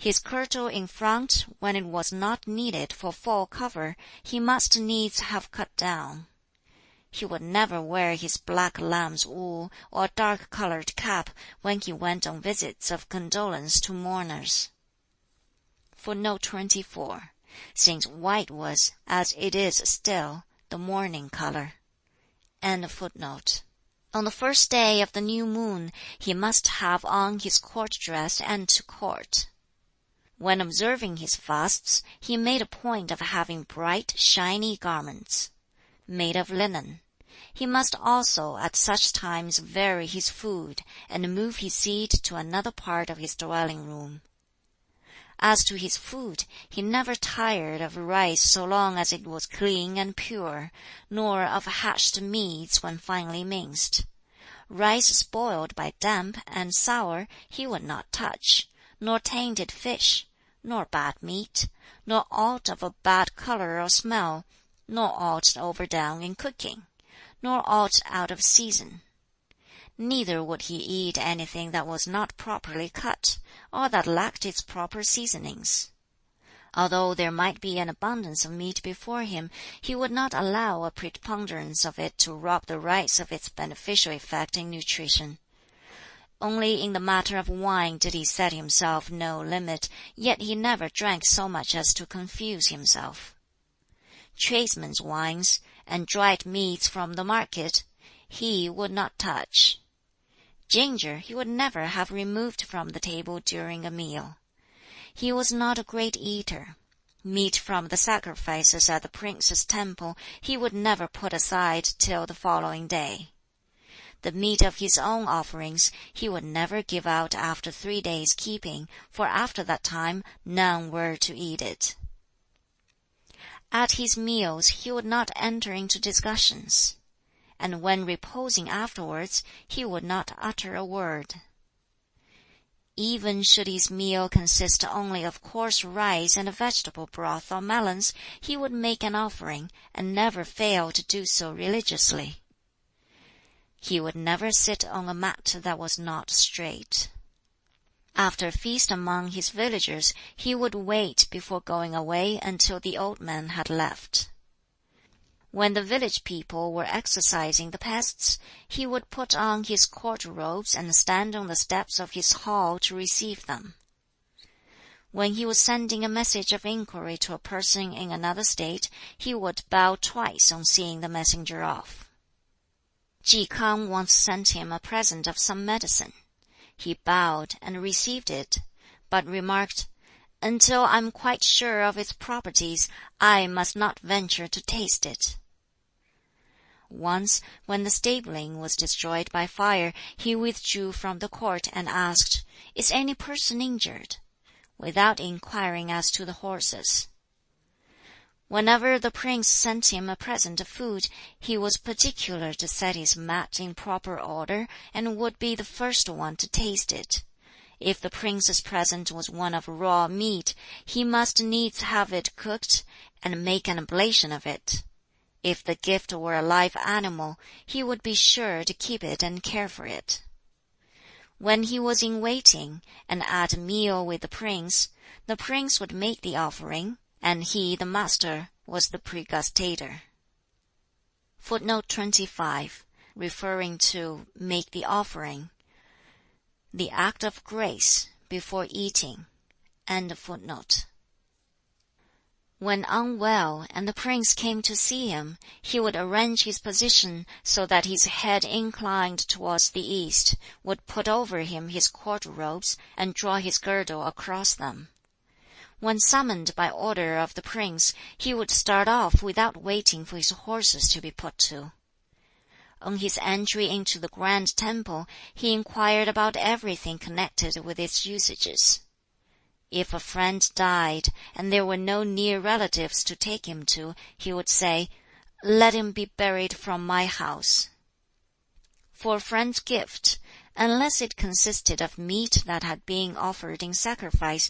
His kirtle in front, when it was not needed for full cover, he must needs have cut down. He would never wear his black lamb's wool or dark-colored cap when he went on visits of condolence to mourners. Footnote 24. Since white was, as it is still, the mourning color. End footnote. On the first day of the new moon, he must have on his court dress and to court. When observing his fasts, he made a point of having bright, shiny garments, made of linen. He must also at such times vary his food, and move his seat to another part of his dwelling room. As to his food, he never tired of rice so long as it was clean and pure, nor of hashed meats when finely minced. Rice spoiled by damp and sour he would not touch, nor tainted fish, nor bad meat, nor aught of a bad color or smell, nor aught overdone in cooking, nor aught out of season. Neither would he eat anything that was not properly cut, or that lacked its proper seasonings. Although there might be an abundance of meat before him, he would not allow a preponderance of it to rob the rice of its beneficial effect in nutrition. Only in the matter of wine did he set himself no limit, yet he never drank so much as to confuse himself. Tradesmen's wines, and dried meats from the market, he would not touch. Ginger he would never have removed from the table during a meal. He was not a great eater. Meat from the sacrifices at the prince's temple he would never put aside till the following day. The meat of his own offerings he would never give out after 3 days' keeping, for after that time none were to eat it. At his meals he would not enter into discussions, and when reposing afterwards he would not utter a word. Even should his meal consist only of coarse rice and vegetable broth or melons, he would make an offering, and never fail to do so religiously. He would never sit on a mat that was not straight. After a feast among his villagers, he would wait before going away until the old man had left. When the village people were exorcising the pests, he would put on his court robes and stand on the steps of his hall to receive them. When he was sending a message of inquiry to a person in another state, he would bow twice on seeing the messenger off. Ji Kang once sent him a present of some medicine. He bowed and received it, but remarked, "Until I am quite sure of its properties, I must not venture to taste it." Once, when the stabling was destroyed by fire, he withdrew from the court and asked, "Is any person injured?" without inquiring as to the horses. Whenever the prince sent him a present of food, he was particular to set his mat in proper order, and would be the first one to taste it. If the prince's present was one of raw meat, he must needs have it cooked, and make an oblation of it. If the gift were a live animal, he would be sure to keep it and care for it. When he was in waiting, and at a meal with the prince would make the offering, and he, the master, was the pregustator. Footnote 25, referring to make the offering. The act of grace before eating. End of footnote. When unwell and the prince came to see him, he would arrange his position so that his head inclined towards the east, would put over him his court robes, and draw his girdle across them. When summoned by order of the prince, he would start off without waiting for his horses to be put to. On his entry into the grand temple, he inquired about everything connected with its usages. If a friend died, and there were no near relatives to take him to, he would say, "Let him be buried from my house." For a friend's gift, unless it consisted of meat that had been offered in sacrifice,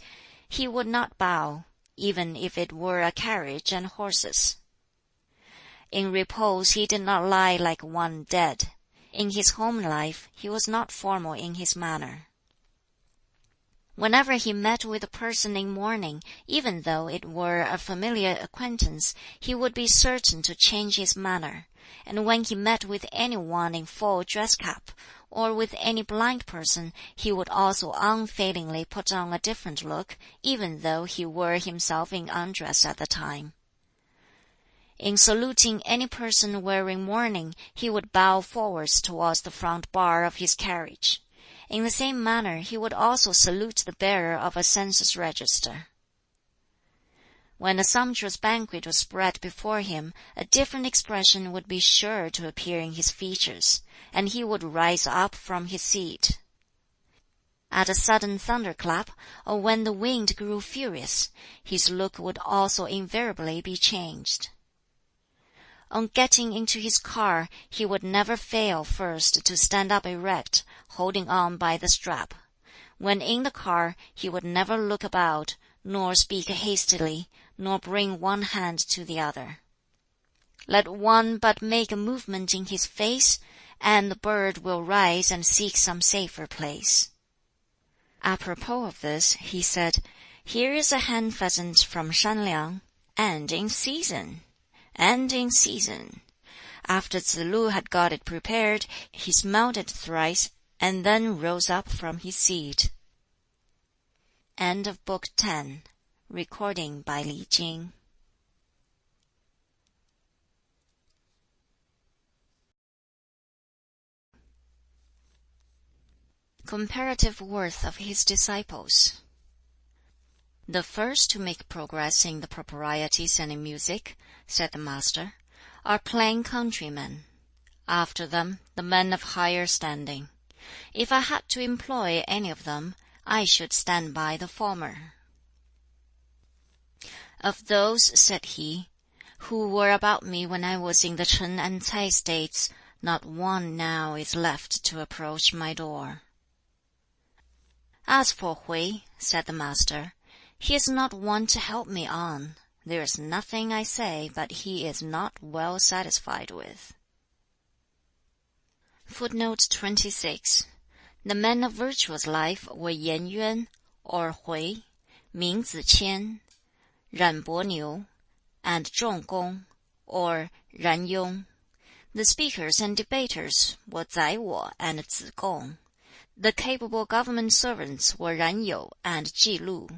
he would not bow, even if it were a carriage and horses. In repose he did not lie like one dead. In his home life he was not formal in his manner. Whenever he met with a person in mourning, even though it were a familiar acquaintance, he would be certain to change his manner; and when he met with any one in full dress cap, or with any blind person, he would also unfailingly put on a different look, even though he were himself in undress at the time. In saluting any person wearing mourning, he would bow forwards towards the front bar of his carriage. In the same manner he would also salute the bearer of a census register. When a sumptuous banquet was spread before him, a different expression would be sure to appear in his features, and he would rise up from his seat. At a sudden thunderclap, or when the wind grew furious, his look would also invariably be changed. On getting into his car, he would never fail first to stand up erect, holding on by the strap. When in the car, he would never look about, nor speak hastily, nor bring one hand to the other. Let one but make a movement in his face, and the bird will rise and seek some safer place. Apropos of this, he said, "Here is a hen pheasant from Shanliang, and in season! And in season!" After Tsz lu had got it prepared, he smelled it thrice, and then rose up from his seat. End of Book 10. Recording by Li Jing. Comparative worth of his disciples. "The first to make progress in the proprieties and in music," said the Master, "are plain countrymen. After them, the men of higher standing. If I had to employ any of them, I should stand by the former. Of those," said he, "who were about me when I was in the Chen and Tsai states, not one now is left to approach my door." "As for Hui," said the Master, "he is not one to help me on. There is nothing I say but he is not well satisfied with." Footnote 26. The men of virtuous life were Yen Yuan, or Hui, Ming Ziqian, Ran Bo Niu, and Zhong Gong, or Ran Yong. The speakers and debaters were Zai Wo and Zi Gong. The capable government servants were Ran You and Ji Lu.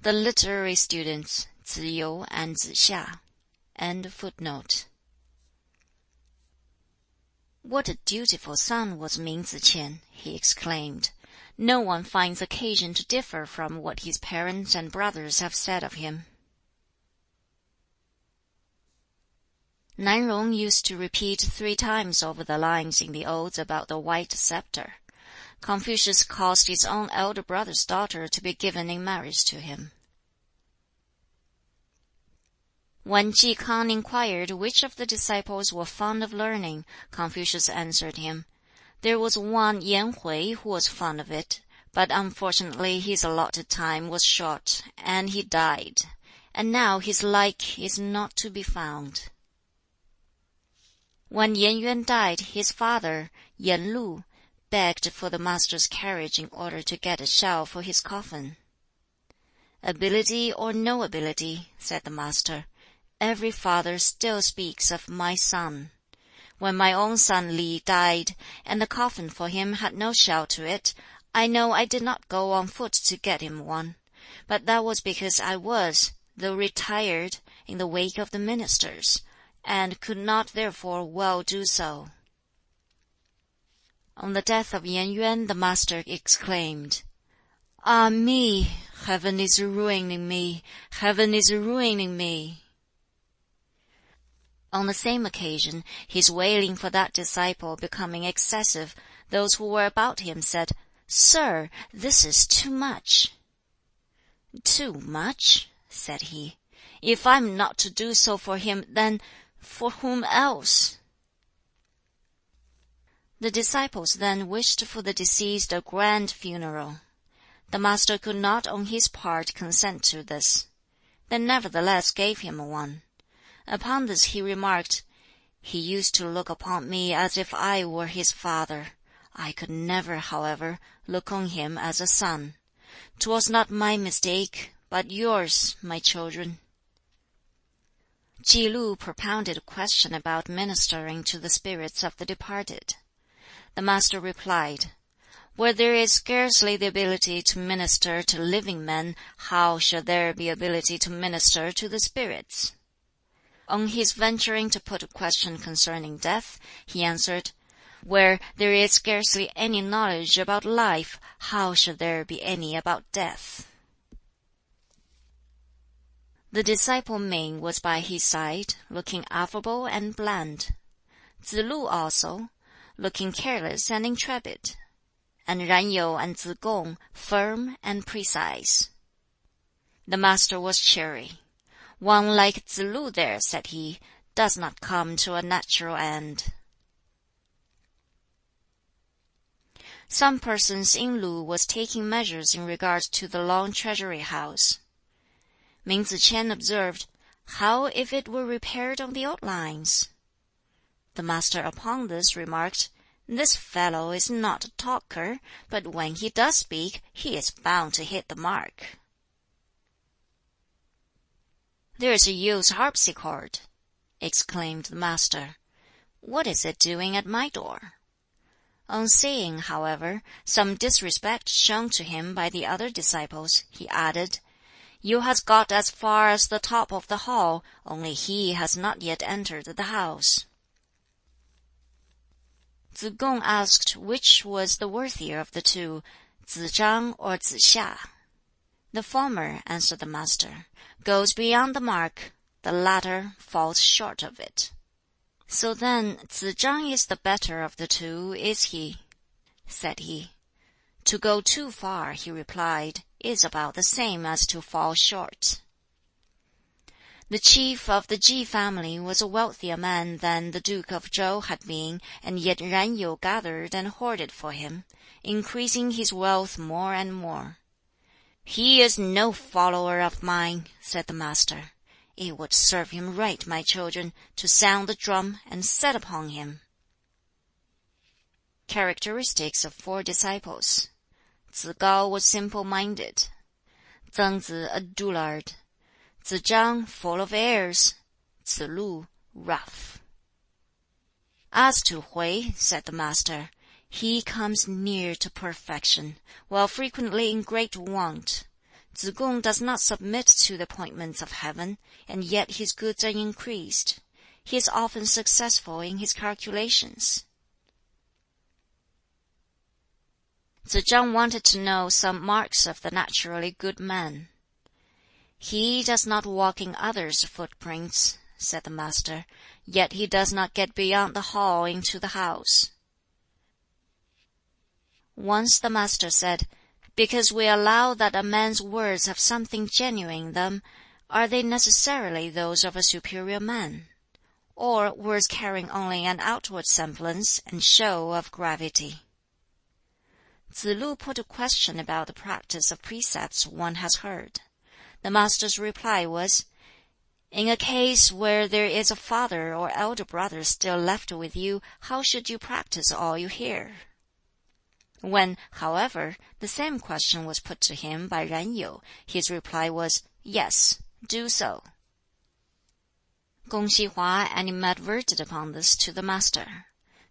The literary students, Zi You and Zi Xia. End of footnote. "What a dutiful son was Ming Ziqian!" he exclaimed. "No one finds occasion to differ from what his parents and brothers have said of him." Nan Rong used to repeat 3 times over the lines in the Odes about the white scepter. Confucius caused his own elder brother's daughter to be given in marriage to him. When Ji K'ang inquired which of the disciples were fond of learning, Confucius answered him, "There was one Yan Hui who was fond of it, but unfortunately his allotted time was short, and he died, and now his like is not to be found." When Yen Yuan died, his father, Yen Lu, begged for the master's carriage in order to get a shell for his coffin. "Ability or no ability," said the master, "every father still speaks of my son. When my own son Li died, and the coffin for him had no shell to it, I know I did not go on foot to get him one. But that was because I was, though retired, in the wake of the ministers, and could not therefore well do so." On the death of Yen Yuan, the master exclaimed, "Ah me! Heaven is ruining me! Heaven is ruining me!" On the same occasion, his wailing for that disciple becoming excessive, those who were about him said, "Sir, this is too much." "Too much?" said he. "If I am not to do so for him, then for whom else?" The disciples then wished for the deceased a grand funeral. The master could not on his part consent to this. They nevertheless gave him one. Upon this he remarked, "He used to look upon me as if I were his father. I could never, however, look on him as a son. 'Twas not my mistake, but yours, my children." Chi Lu propounded a question about ministering to the spirits of the departed. The Master replied, "Where there is scarcely the ability to minister to living men, how shall there be ability to minister to the spirits?" On his venturing to put a question concerning death, he answered, "Where there is scarcely any knowledge about life, how shall there be any about death?" The disciple Ming was by his side, looking affable and bland. Tsz lu also, looking careless and intrepid, and Ran Yu and Tsz kung firm and precise. The Master was cheery. "One like Tsz lu there," said he, "does not come to a natural end." Some persons in Lu was taking measures in regard to the long treasury house. Ming Tsz ch'ien observed, "How if it were repaired on the old lines?" The Master upon this remarked, "This fellow is not a talker, but when he does speak, he is bound to hit the mark." "There's a used harpsichord," exclaimed the Master. "What is it doing at my door?" On seeing, however, some disrespect shown to him by the other disciples, he added, "You has got as far as the top of the hall, only he has not yet entered the house." Tsz kung asked which was the worthier of the two, Tsz chang or Tsz hia. "The former," answered the Master, "goes beyond the mark, the latter falls short of it." "So then Tsz chang is the better of the two, is he?" said he. "To go too far," he replied, "is about the same as to fall short." The chief of the Chi family was a wealthier man than the Duke of Chou had been, and yet Ran Yu gathered and hoarded for him, increasing his wealth more and more. "He is no follower of mine," said the Master. "It would serve him right, my children, to sound the drum and set upon him." Characteristics of 4 disciples. Tsz kao was simple-minded, Zeng Zi a dullard, Tsz chang full of airs, Tsz lu rough. "As to Hui," said the Master, "he comes near to perfection, while frequently in great want. Tsz kung does not submit to the appointments of heaven, and yet his goods are increased. He is often successful in his calculations." Tsz chang wanted to know some marks of the naturally good man. "He does not walk in others' footprints," said the Master, "yet he does not get beyond the hall into the house." Once the Master said, "Because we allow that a man's words have something genuine in them, are they necessarily those of a superior man? Or words carrying only an outward semblance and show of gravity?" Tsz lu put a question about the practice of precepts one has heard. The Master's reply was, "In a case where there is a father or elder brother still left with you, how should you practice all you hear?" When, however, the same question was put to him by Ran Yu, his reply was, "Yes, do so." Kung Xi Hua animadverted upon this to the Master.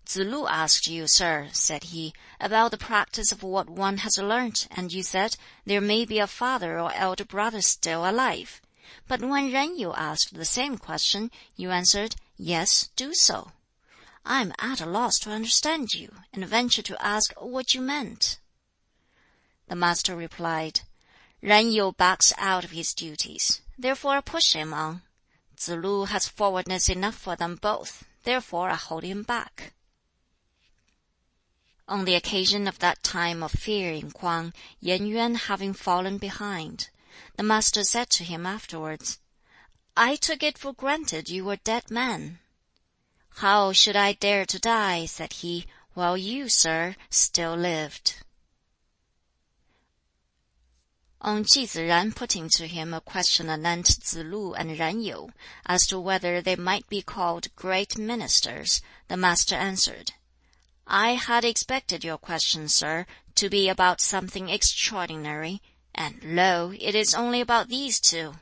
"Tsz lu asked you, sir," said he, "about the practice of what one has learnt, and you said, 'There may be a father or elder brother still alive.' But when Ren Yu asked the same question, you answered, 'Yes, do so.' I am at a loss to understand you, and venture to ask what you meant." The Master replied, "Ren Yu backs out of his duties, therefore I push him on. Tsz lu has forwardness enough for them both, therefore I hold him back." On the occasion of that time of fear in Kwang, Yen Yuan having fallen behind, the Master said to him afterwards, "I took it for granted you were a dead man." "How should I dare to die," said he, "while you, sir, still lived?" On Chi Zi Ran putting to him a question anent Tsz lu and Ran Yu, as to whether they might be called great ministers, the Master answered, "I had expected your question, sir, to be about something extraordinary, And lo, it is only about these two.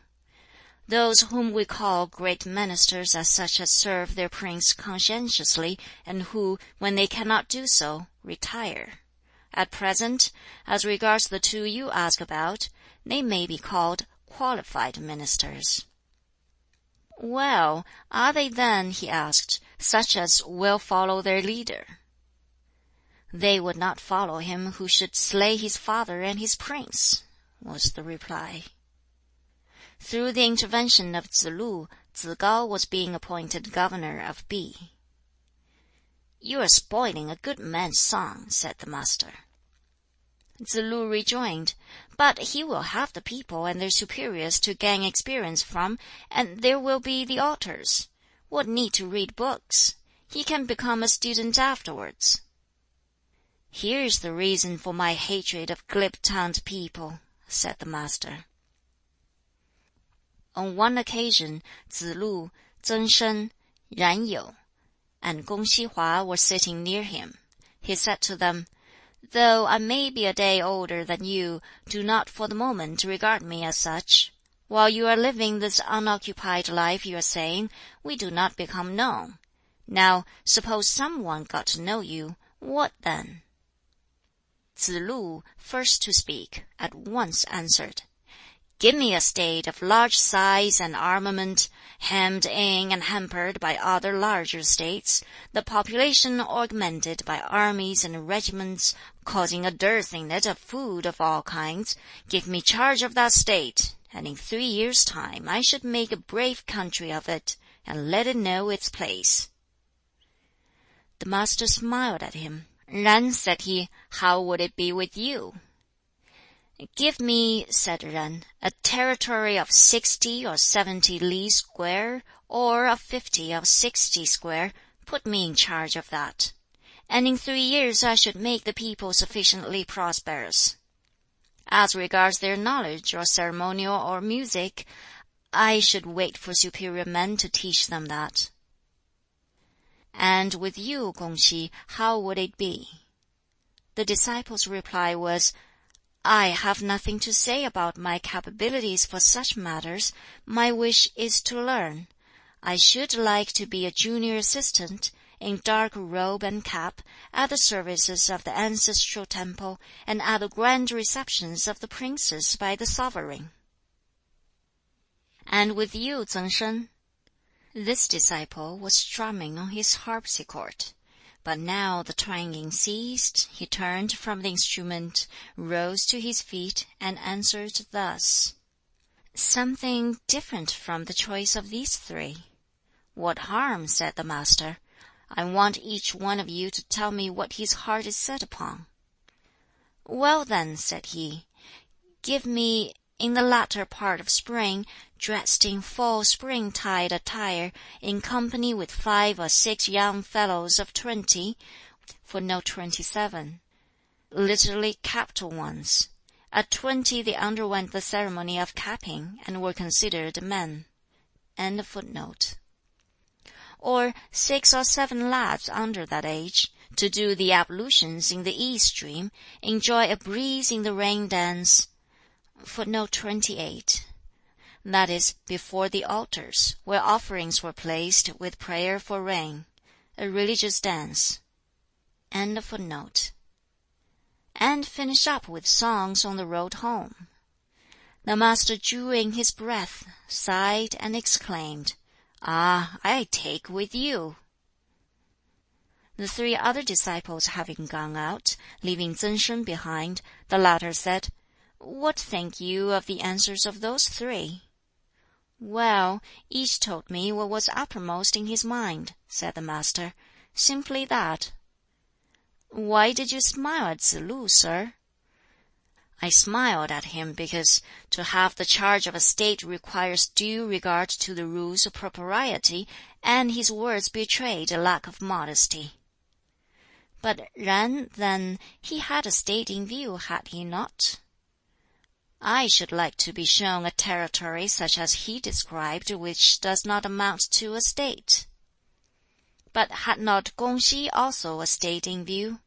Those whom we call great ministers are such as serve their prince conscientiously, and who, when they cannot do so, retire. At present, as regards the two you ask about, they may be called qualified ministers." "Well, are they then," he asked, "such as will follow their leader?" "They would not follow him who should slay his father and his prince," was the reply. Through the intervention of Tsz-lu, Tsz-kŠu was being appointed governor of Bi. "You are spoiling a good man's song," said the master. Tsz-lu rejoined, "But he will have the people and their superiors to gain experience from, and there will be the altars. What need to read books? He can become a student afterwards." "Here is the reason for my hatred of glib-tongued people," said the master. On one occasion, Tsz-lu, Tseng-shen, Ran Yu, and Kung Xi-hua were sitting near him. He said to them, "Though I may be a day older than you, do not for the moment regard me as such. While you are living this unoccupied life you are saying, we do not become known. Now, suppose some one got to know you, what then?" Tsz-lu, first to speak, at once answered, "Give me a state of large size and armament, hemmed in and hampered by other larger states, the population augmented by armies and regiments, causing a dearth in it of food of all kinds. Give me charge of that state, and in 3 years' time I should make a brave country of it, and let it know its place." The master smiled at him. "Ran," said he, "how would it be with you?" "Give me," said Ran, "a territory of 60 or 70 li square, or of 50 or 60 square, put me in charge of that, and in 3 years I should make the people sufficiently prosperous. As regards their knowledge, or ceremonial, or music, I should wait for superior men to teach them that." "And with you, Kung Xi, how would it be?" The disciple's reply was, "I have nothing to say about my capabilities for such matters. My wish is to learn. I should like to be a junior assistant, in dark robe and cap, at the services of the ancestral temple, and at the grand receptions of the princes by the sovereign." "And with you, Tseng-shen?" This disciple was strumming on his harpsichord. But now the twanging ceased, he turned from the instrument, rose to his feet, and answered thus: "Something different from the choice of these 3. "What harm?" said the master. "I want each one of you to tell me what his heart is set upon." "Well then," said he, "give me, in the latter part of spring, dressed in full spring-tide attire, in company with 5 or 6 young fellows of 20, literally capital ones. At 20 they underwent the ceremony of capping, and were considered men. Or 6 or 7 lads under that age, to do the ablutions in the Yi stream, enjoy a breeze in the rain dance. That is, before the altars, where offerings were placed, with prayer for rain. A religious dance. And finish up with songs on the road home." The master drew in his breath, sighed, and exclaimed, "Ah, I take with you." The 3 other disciples having gone out, leaving Tseng-shen behind, the latter said, "What think you of the answers of those 3?" "Well, each told me what was uppermost in his mind," said the master. "Simply that." "Why did you smile at Tsz-lu, sir?" "I smiled at him because to have the charge of a state requires due regard to the rules of propriety, and his words betrayed a lack of modesty." "But Ran, then, he had a state in view, had he not?" "I should like to be shown a territory such as he described, which does not amount to a state." "But had not Kung Xi also a state in view?"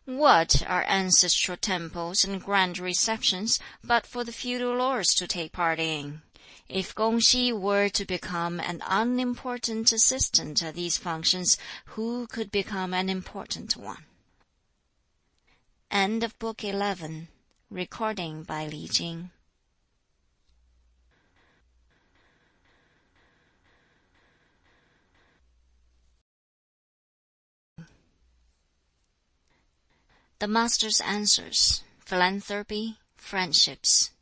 What are ancestral temples and grand receptions but for the feudal lords to take part in? If Gongxi were to become an unimportant assistant at these functions, who could become an important one? End of Book 11. Recording by Li Jing. The Master's Answers. Philanthropy, Friendships.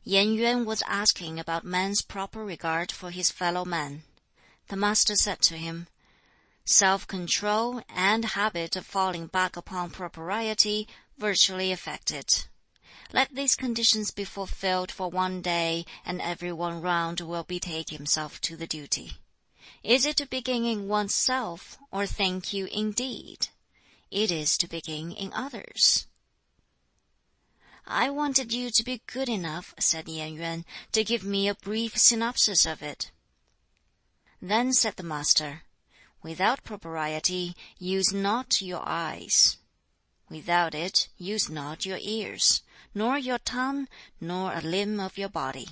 Yan Yuan was asking about man's proper regard for his fellow man. The Master said to him, "Self-control and habit of falling back upon propriety virtually affect it. Let these conditions be fulfilled for one day, and every one round will betake himself to the duty. Is it to begin in oneself, or think you indeed? It is to begin in others." "I wanted you to be good enough," said Yan Yuan, "to give me a brief synopsis of it." Then said the Master, "Without propriety, use not your eyes. Without it, use not your ears, nor your tongue, nor a limb of your body."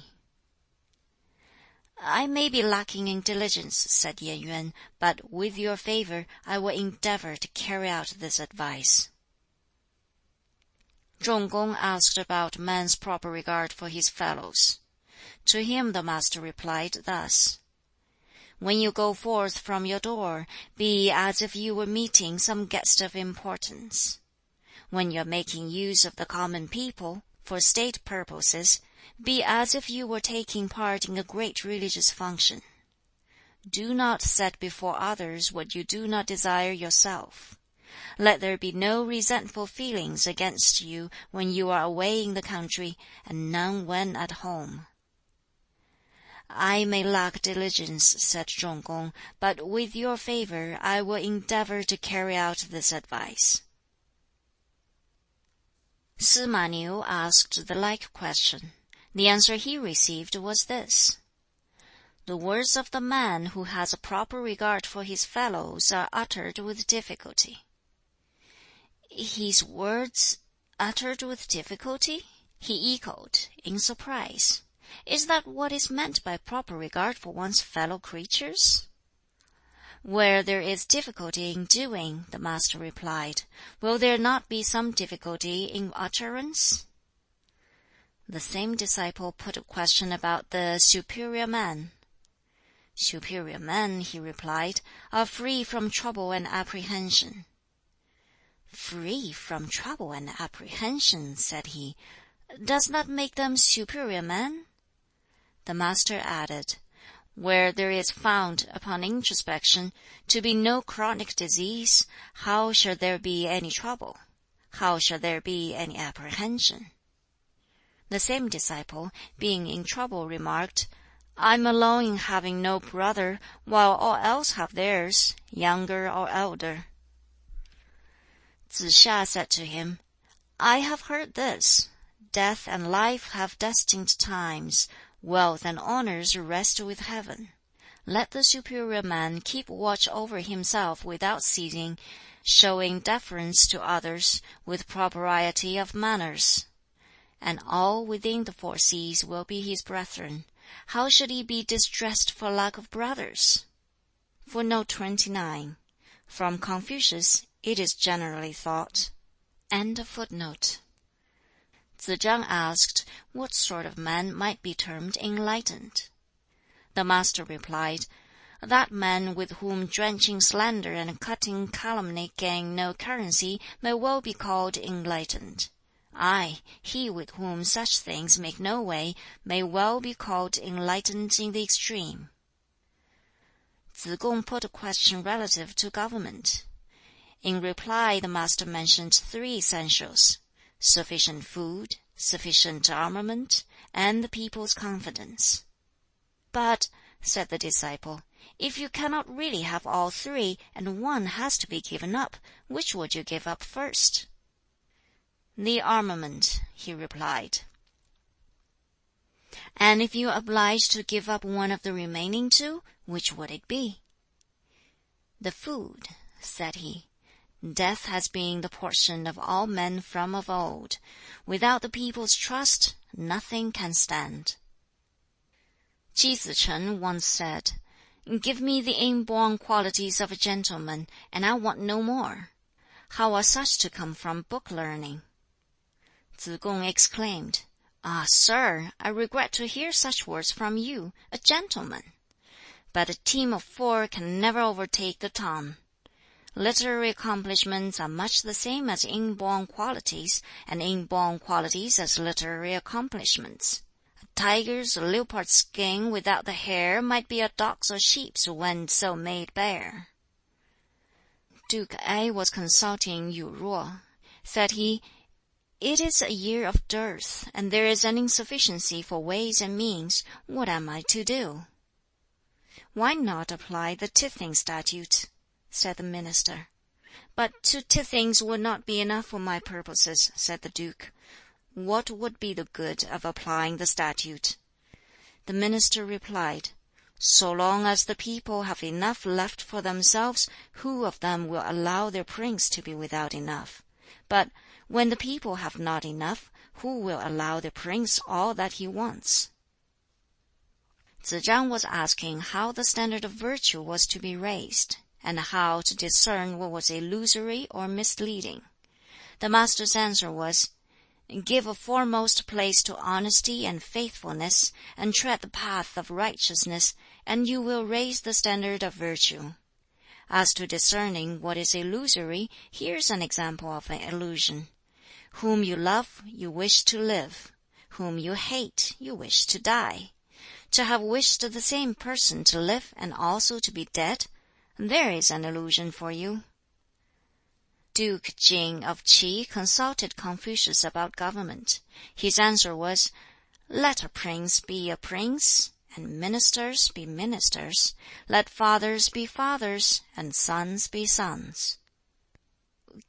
"I may be lacking in diligence," said Yan Yuan, "but with your favor I will endeavor to carry out this advice." Zhong Gong asked about man's proper regard for his fellows. To him the Master replied thus: "When you go forth from your door, be as if you were meeting some guest of importance. When you are making use of the common people, for state purposes, be as if you were taking part in a great religious function. Do not set before others what you do not desire yourself. Let there be no resentful feelings against you when you are away in the country, and none when at home." "I may lack diligence," said Zhong Gong, "but with your favor I will endeavor to carry out this advice." Sima Niu asked the like question. The answer he received was this: "The words of the man who has a proper regard for his fellows are uttered with difficulty." "His words uttered with difficulty?" he echoed, in surprise. "Is that what is meant by proper regard for one's fellow creatures?" "Where there is difficulty in doing," the Master replied, "will there not be some difficulty in utterance?" The same disciple put a question about the superior man. "Superior men," he replied, "are free from trouble and apprehension." "Free from trouble and apprehension," said he, "does that make them superior men?" The Master added, "Where there is found, upon introspection, to be no chronic disease, how shall there be any trouble? How shall there be any apprehension?" The same disciple, being in trouble, remarked, "I am alone in having no brother, while all else have theirs, younger or elder." Tsze hsia said to him, "I have heard this: Death and life have destined times. Wealth and honors rest with heaven. Let the superior man keep watch over himself without ceasing, showing deference to others, with propriety of manners. And all within the four seas will be his brethren. How should he be distressed for lack of brothers?" Footnote 29. From Confucius it is generally thought. End of footnote. Tsze chang asked what sort of man might be termed enlightened. The Master replied, "That man with whom drenching slander and cutting calumny gain no currency may well be called enlightened. Aye, he with whom such things make no way may well be called enlightened in the extreme." Tsze kung put a question relative to government. In reply the Master mentioned three essentials: sufficient food, sufficient armament, and the people's confidence. "But," said the disciple, "if you cannot really have all three, and one has to be given up, which would you give up first?" "The armament," he replied. "And if you are obliged to give up one of the remaining two, which would it be?" "The food," said he. Death has been the portion of all men from of old. Without the people's trust, nothing can stand. Ji Zicheng once said, "Give me the inborn qualities of a gentleman, and I want no more. How are such to come from book learning?" Tsz kung exclaimed, "Ah, sir, I regret to hear such words from you, a gentleman. But a team of 4 can never overtake the tongue. Literary accomplishments are much the same as inborn qualities, and inborn qualities as literary accomplishments. A tiger's or leopard's skin without the hair might be a dog's or sheep's when so made bare." Duke A was consulting Yu Ruo. Said he, "It is a year of dearth, and there is an insufficiency for ways and means. What am I to do?" "Why not apply the tithing statute?" said the minister. "But 2 tithings would not be enough for my purposes," said the duke. "What would be the good of applying the statute?" The minister replied, "So long as the people have enough left for themselves, who of them will allow their prince to be without enough? But when the people have not enough, who will allow their prince all that he wants?" Tsz chang was asking how the standard of virtue was to be raised, and how to discern what was illusory or misleading. The master's answer was, "Give a foremost place to honesty and faithfulness, and tread the path of righteousness, and you will raise the standard of virtue. As to discerning what is illusory, here's an example of an illusion. Whom you love, you wish to live. Whom you hate, you wish to die. To have wished the same person to live and also to be dead, there is an illusion for you." Duke Jing of Qi consulted Confucius about government. His answer was, "Let a prince be a prince, and ministers be ministers. Let fathers be fathers, and sons be sons."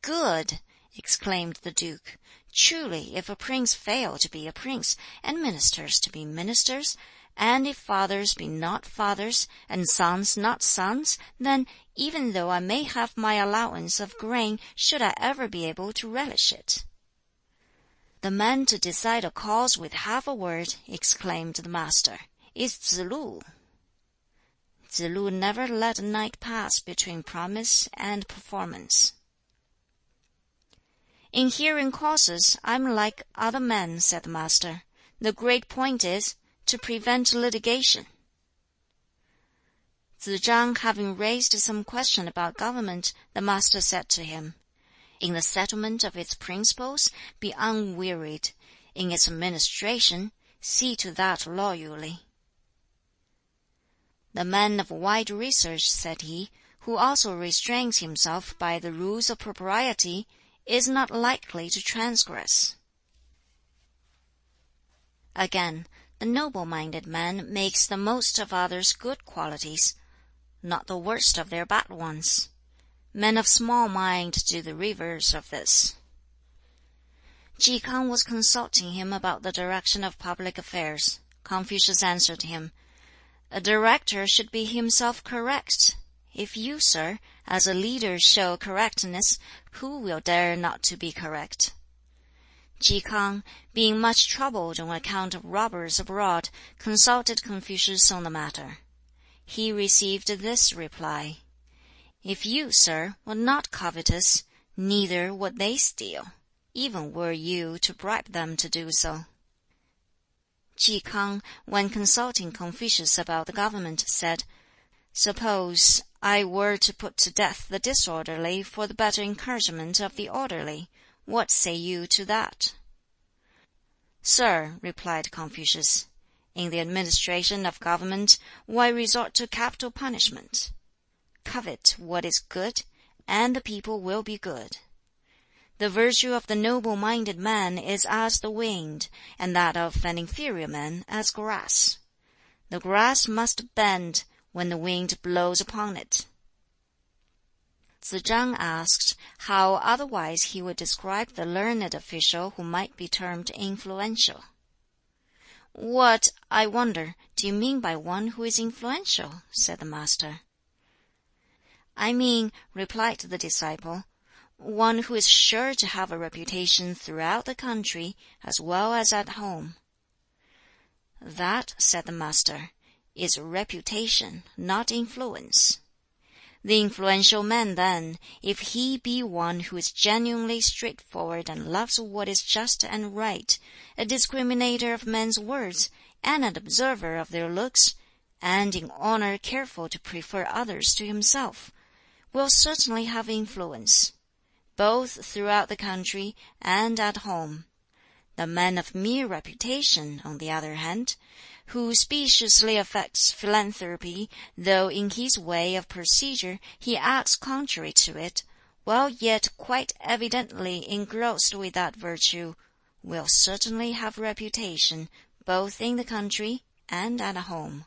"Good!" exclaimed the duke. "Truly, if a prince fail to be a prince, and ministers to be ministers, and if fathers be not fathers, and sons not sons, then, even though I may have my allowance of grain, should I ever be able to relish it?" "The man to decide a cause with half a word," exclaimed the master, "is Tsz lu." Tsz lu never let a night pass between promise and performance. "In hearing causes, I am like other men," said the master. "The great point is to prevent litigation." Tsz chang having raised some question about government, the master said to him, "In the settlement of its principles, be unwearied. In its administration, see to that loyally." "The man of wide research," said he, "who also restrains himself by the rules of propriety, is not likely to transgress." Again, the noble-minded man makes the most of others' good qualities, not the worst of their bad ones. Men of small mind do the reverse of this. Ji Kang was consulting him about the direction of public affairs. Confucius answered him, "A director should be himself correct. If you, sir, as a leader show correctness, who will dare not to be correct?" Ji Kang, being much troubled on account of robbers abroad, consulted Confucius on the matter. He received this reply, "If you, sir, were not covetous, neither would they steal, even were you to bribe them to do so." Ji Kang, when consulting Confucius about the government, said, "Suppose I were to put to death the disorderly for the better encouragement of the orderly, what say you to that?" "Sir," replied Confucius, "in the administration of government, why resort to capital punishment? Covet what is good, and the people will be good. The virtue of the noble-minded man is as the wind, and that of an inferior man as grass. The grass must bend when the wind blows upon it." Tsz chang asked how otherwise he would describe the learned official who might be termed influential. "What, I wonder, do you mean by one who is influential?" said the master. "I mean," replied the disciple, one who is sure to have a reputation throughout the country as well as at home." "That," said the Master, "is reputation, not influence. The influential man, then, if he be one who is genuinely straightforward and loves what is just and right, a discriminator of men's words, and an observer of their looks, and in honor careful to prefer others to himself, will certainly have influence, both throughout the country and at home. The man of mere reputation, on the other hand, who speciously affects philanthropy, though in his way of procedure he acts contrary to it, while yet quite evidently engrossed with that virtue, will certainly have reputation, both in the country and at home."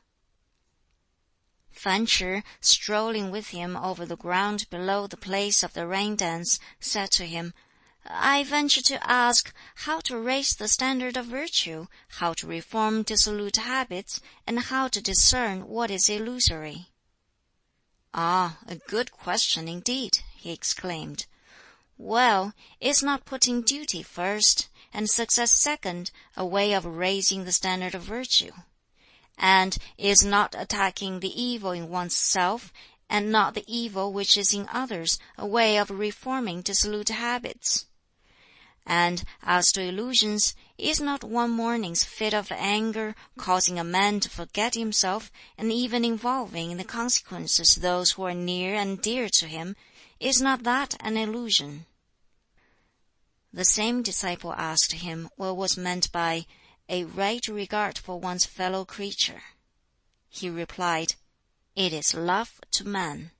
Fan Ch'i, strolling with him over the ground below the place of the rain dance, said to him, "I venture to ask how to raise the standard of virtue, how to reform dissolute habits, and how to discern what is illusory." "Ah, a good question indeed!" he exclaimed. "Well, is not putting duty first, and success second, a way of raising the standard of virtue? And is not attacking the evil in one's self, and not the evil which is in others, a way of reforming dissolute habits? And as to illusions, is not one morning's fit of anger causing a man to forget himself, and even involving in the consequences those who are near and dear to him, is not that an illusion?" The same disciple asked him what was meant by "a right regard for one's fellow creature." He replied, "It is love to man."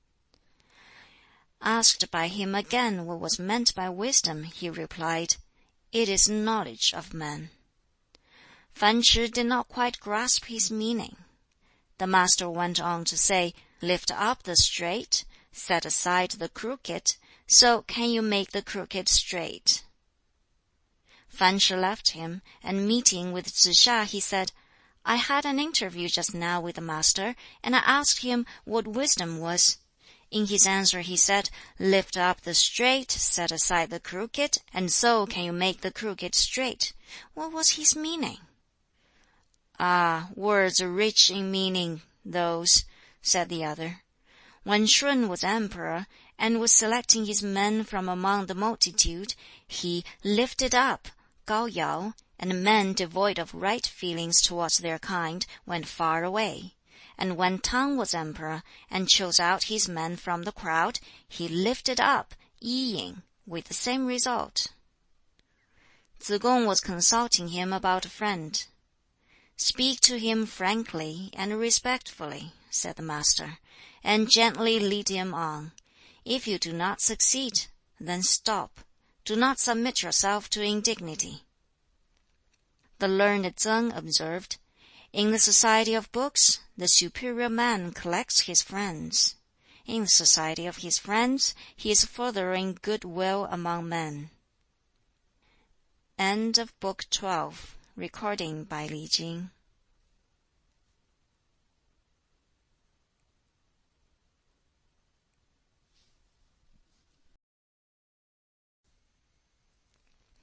Asked by him again what was meant by wisdom, he replied, "It is knowledge of man." Fan Ch'i did not quite grasp his meaning. The Master went on to say, "Lift up the straight, set aside the crooked, so can you make the crooked straight." Fan Ch'i left him, and meeting with Tsz hiŠ, he said, "I had an interview just now with the Master, and I asked him what wisdom was. In his answer he said, 'Lift up the straight, set aside the crooked, and so can you make the crooked straight.' What was his meaning?" "Ah, words rich in meaning, those," said the other. "When Shun was emperor, and was selecting his men from among the multitude, he lifted up, 高摇, and men devoid of right feelings towards their kind went far away. And when Tang was emperor, and chose out his men from the crowd, he lifted up, 依引, with the same result." Tsz kung was consulting him about a friend. "Speak to him frankly and respectfully," said the Master, "and gently lead him on. If you do not succeed, then stop. Do not submit yourself to indignity." The learned Tsang observed, "In the society of books, the superior man collects his friends. In the society of his friends, he is furthering good will among men." End of Book 12. Recording by Li Jing.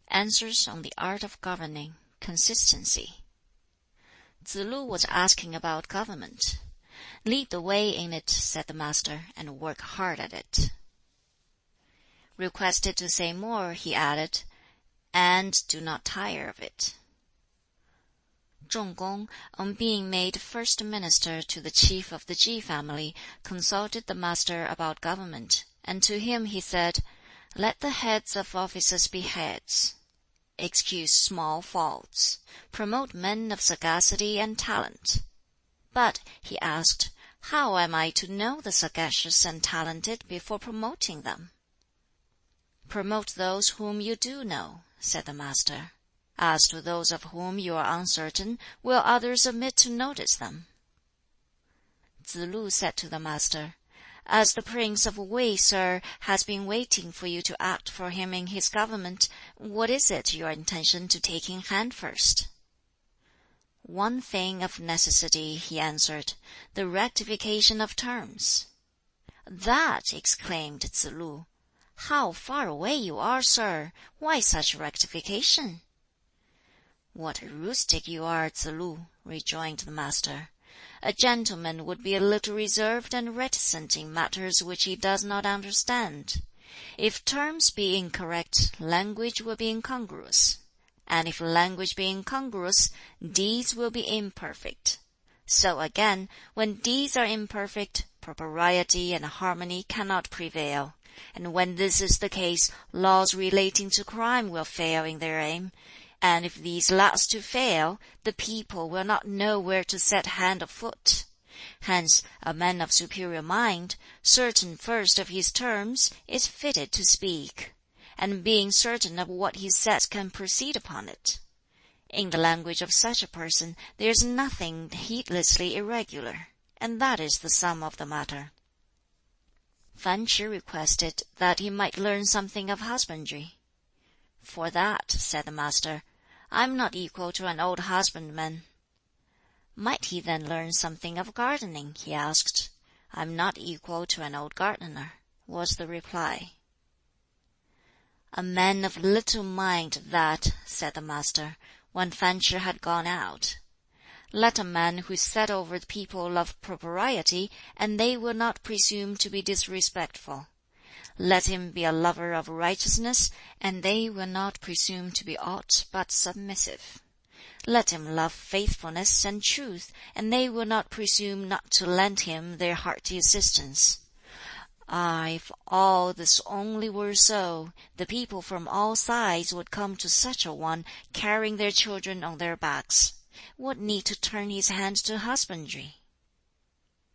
Answers on the Art of Governing. Consistency. Tsz lu was asking about government. "Lead the way in it," said the Master, "and work hard at it." Requested to say more, he added, "And do not tire of it." Chung kung, on being made first minister to the chief of the Chi family, consulted the Master about government, and to him he said, "Let the heads of officers be heads. Excuse small faults. Promote men of sagacity and talent." "But," he asked, "how am I to know the sagacious and talented before promoting them?" "Promote those whom you do know," said the Master. "As to those of whom you are uncertain, will others omit to notice them?" Tsz lu said to the Master, "As the Prince of Wei, sir, has been waiting for you to act for him in his government, what is it your intention to take in hand first?" "One thing of necessity," he answered, "the rectification of terms." "That!" exclaimed Tsz lu. How far away you are, sir! Why such rectification?" "What a rustic you are, Tsz lu," rejoined the Master. "A gentleman would be a little reserved and reticent in matters which he does not understand. If terms be incorrect, language will be incongruous; and if language be incongruous, deeds will be imperfect. So again, when deeds are imperfect, propriety and harmony cannot prevail; and when this is the case, laws relating to crime will fail in their aim; and if these last two fail, the people will not know where to set hand or foot. Hence a man of superior mind, certain first of his terms, is fitted to speak; and being certain of what he says can proceed upon it. In the language of such a person there is nothing heedlessly irregular, and that is the sum of the matter." Fan Ch'i requested that he might learn something of husbandry. "For that," said the Master, "I am not equal to an old husbandman." "Might he then learn something of gardening?" he asked. "I am not equal to an old gardener," was the reply. "A man of little mind that," said the Master, when Fan Ch'i had gone out. "Let a man who is set over the people love propriety, and they will not presume to be disrespectful. Let him be a lover of righteousness, and they will not presume to be aught but submissive. Let him love faithfulness and truth, and they will not presume not to lend him their hearty assistance. Ah, if all this only were so, the people from all sides would come to such a one, carrying their children on their backs. What need to turn his hand to husbandry?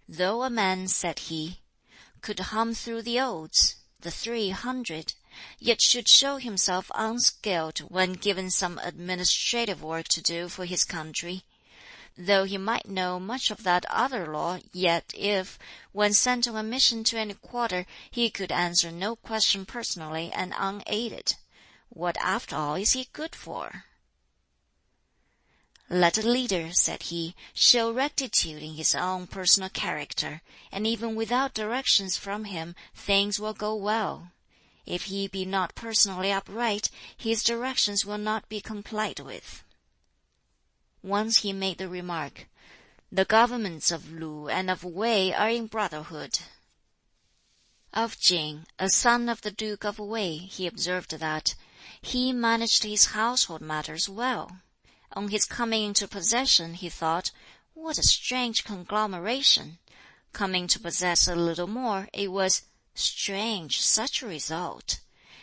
Though a man," said he, "could hum through the Odes, the 300, yet should show himself unskilled when given some administrative work to do for his country. Though he might know much of that other law, yet if, when sent on a mission to any quarter, he could answer no question personally and unaided, what after all is he good for?" "Let a leader," said he, "show rectitude in his own personal character, and even without directions from him, things will go well. If he be not personally upright, his directions will not be complied with." Once he made the remark, "The governments of Lu and of Wei are in brotherhood." Of Ching, a son of the Duke of Wei, he observed that he managed his household matters well. On his coming into possession, he thought, "What a strange conglomeration!" Coming to possess a little more, it was, "Strange, such a result!"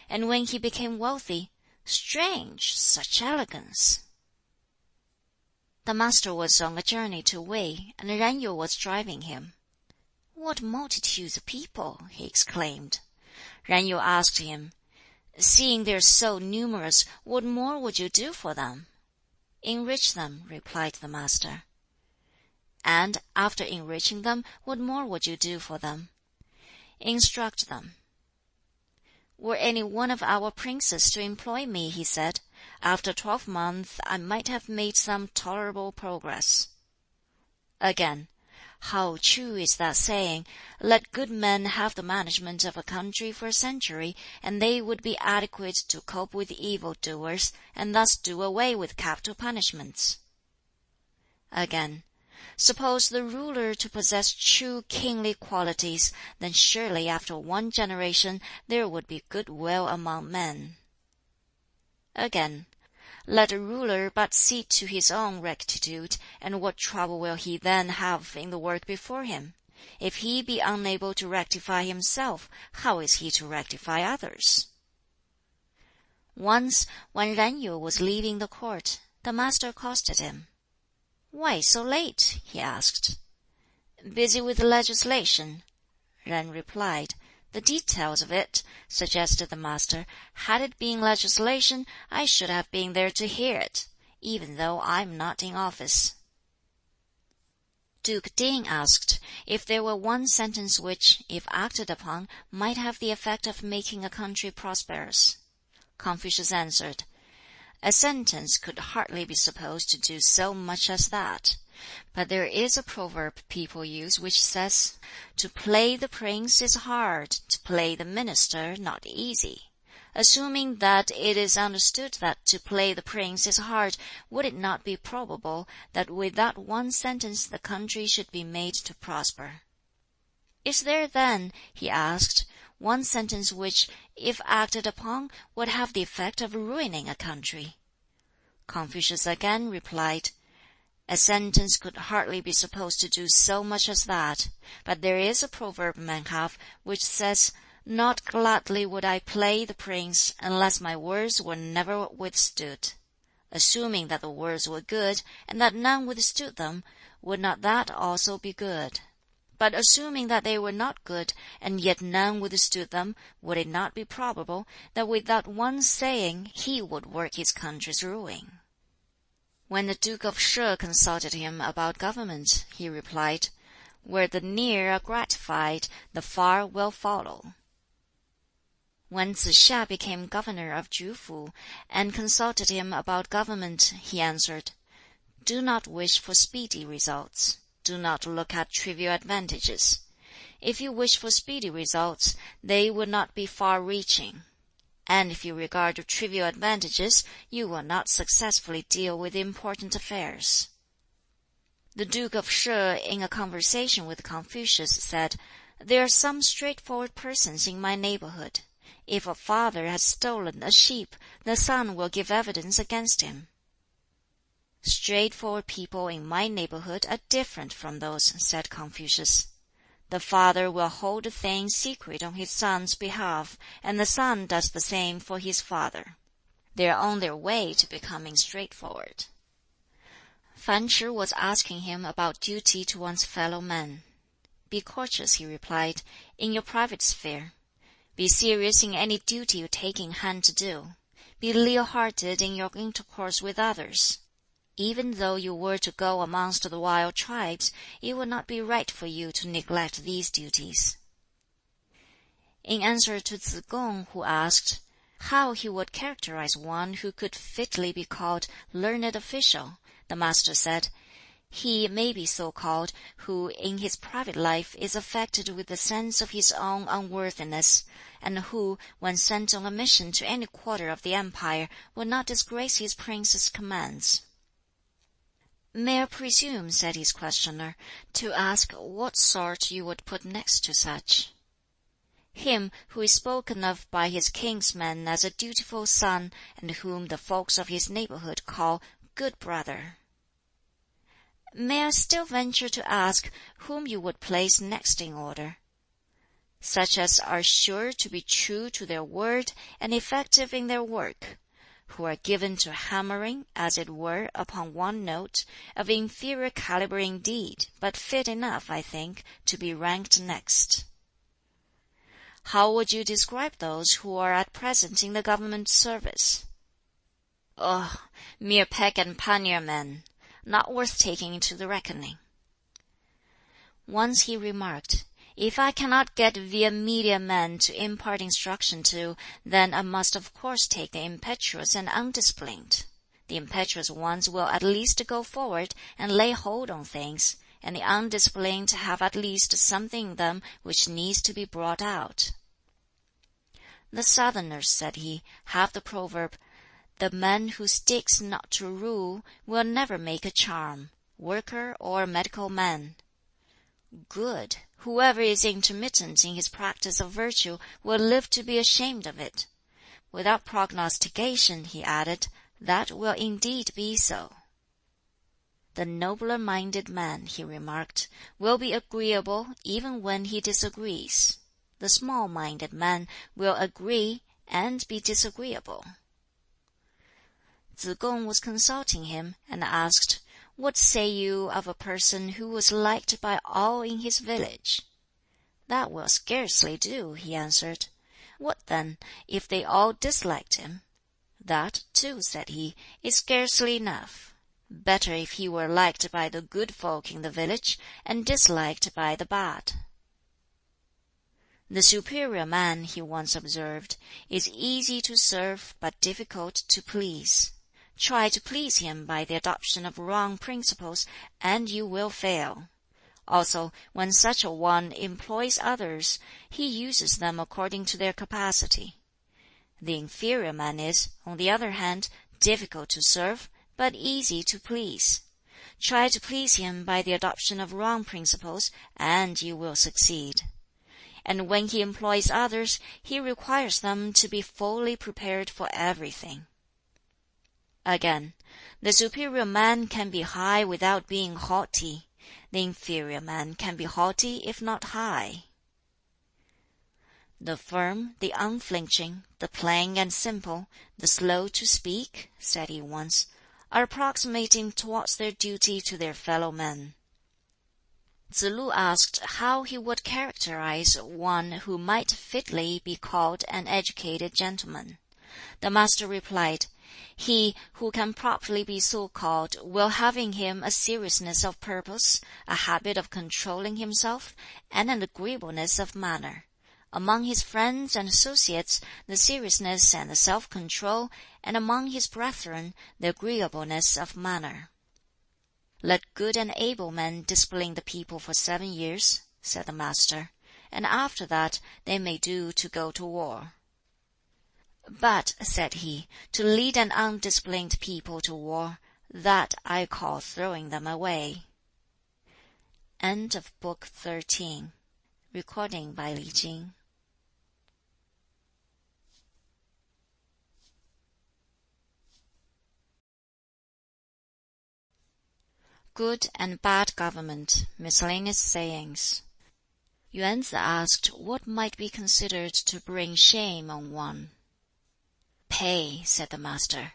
And when he became wealthy, "Strange, such elegance!" The Master was on a journey to Wei, and Yen Yu was driving him. "What multitudes of people!" he exclaimed. Yen Yu asked him, "Seeing they are so numerous, what more would you do for them?" "Enrich them," replied the Master. "And, after enriching them, what more would you do for them?" "Instruct them." "Were any one of our princes to employ me," he said, "after 12 months I might have made some tolerable progress." Again, "How true is that saying, 'Let good men have the management of a country for a century, and they would be adequate to cope with evil doers, and thus do away with capital punishments.'" Again, "Suppose the ruler to possess true kingly qualities, then surely after 1 generation there would be good will among men." Again, "Let a ruler but see to his own rectitude, and what trouble will he then have in the work before him? If he be unable to rectify himself, how is he to rectify others?" Once, when Yen Yu was leaving the court, the Master accosted him. "Why so late?" he asked. "Busy with legislation," Yen replied. "The details of it," suggested the Master, "had it been legislation, I should have been there to hear it, even though I am not in office." Duke Ting asked if there were one sentence which, if acted upon, might have the effect of making a country prosperous. Confucius answered, "A sentence could hardly be supposed to do so much as that. But there is a proverb people use which says, 'To play the prince is hard, to play the minister not easy.' Assuming that it is understood that to play the prince is hard, would it not be probable that with that one sentence the country should be made to prosper? Is there then," he asked, "one sentence which, if acted upon, would have the effect of ruining a country?" Confucius again replied, "A sentence could hardly be supposed to do so much as that. But there is a proverb men have, which says, 'Not gladly would I play the prince, unless my words were never withstood.' Assuming that the words were good, and that none withstood them, would not that also be good? But assuming that they were not good, and yet none withstood them, would it not be probable that with that one saying he would work his country's ruin?" When the Duke of Sheh consulted him about government, he replied, "Where the near are gratified, the far will follow." When Tsze hsia became governor of Jufu, and consulted him about government, he answered, "Do not wish for speedy results. Do not look at trivial advantages. If you wish for speedy results, they will not be far-reaching. And if you regard trivial advantages, you will not successfully deal with important affairs." The Duke of Sheh, in a conversation with Confucius, said, "There are some straightforward persons in my neighborhood. If a father has stolen a sheep, the son will give evidence against him." "Straightforward people in my neighborhood are different from those," said Confucius. "The father will hold a thing secret on his son's behalf, and the son does the same for his father. They are on their way to becoming straightforward." Fan Ch'i was asking him about duty to one's fellow men. "Be courteous," he replied, "in your private sphere. Be serious in any duty you take in hand to do. Be leal-hearted in your intercourse with others. Even though you were to go amongst the wild tribes, it would not be right for you to neglect these duties." In answer to Tsze kung, who asked how he would characterize one who could fitly be called learned official, the Master said, "He may be so called who in his private life is affected with the sense of his own unworthiness, and who, when sent on a mission to any quarter of the empire, will not disgrace his prince's commands." "May I presume," said his questioner, "to ask what sort you would put next to such?" "Him who is spoken of by his kinsmen as a dutiful son, and whom the folks of his neighborhood call 'good brother.'" "May I still venture to ask whom you would place next in order?" "Such as are sure to be true to their word and effective in their work, who are given to hammering, as it were, upon one note, of inferior caliber indeed, but fit enough, I think, to be ranked next." "How would you describe those who are at present in the government service?" "Oh, mere peck and panier men, not worth taking into the reckoning." Once he remarked, "If I cannot get via media men to impart instruction to, then I must of course take the impetuous and undisciplined. The impetuous ones will at least go forward and lay hold on things, and the undisciplined have at least something in them which needs to be brought out." "The Southerners," said he, "have the proverb, 'The man who sticks not to rule will never make a charm, worker or medical man.' Good! Whoever is intermittent in his practice of virtue will live to be ashamed of it. Without prognostication," he added, "that will indeed be so." "The nobler-minded man," he remarked, "will be agreeable even when he disagrees. The small-minded man will agree and be disagreeable." Tsze kung was consulting him, and asked, "What say you of a person who was liked by all in his village?" "That will scarcely do," he answered. "What then, if they all disliked him?" "That, too," said he, "is scarcely enough. Better if he were liked by the good folk in the village, and disliked by the bad." "The superior man," he once observed, "is easy to serve but difficult to please. Try to please him by the adoption of wrong principles, and you will fail. Also, when such a one employs others, he uses them according to their capacity. The inferior man is, on the other hand, difficult to serve, but easy to please. Try to please him by the adoption of wrong principles, and you will succeed. And when he employs others, he requires them to be fully prepared for everything. Again, the superior man can be high without being haughty. The inferior man can be haughty if not high. The firm, the unflinching, the plain and simple, the slow to speak, said he once, are approximating towards their duty to their fellow men. Tsz-lu asked how he would characterize one who might fitly be called an educated gentleman. The master replied, "He who can properly be so called will have in him a seriousness of purpose, a habit of controlling himself, and an agreeableness of manner. Among his friends and associates, the seriousness and the self-control, and among his brethren, the agreeableness of manner." "Let good and able men discipline the people for 7 years," said the master, "and after that they may do to go to war." "But," said he, "to lead an undisciplined people to war, that I call throwing them away." End of Book 13. Recording by Li Jing. Good and bad government. Miscellaneous sayings. Yuan Tzu asked what might be considered to bring shame on one. "Pay," said the master.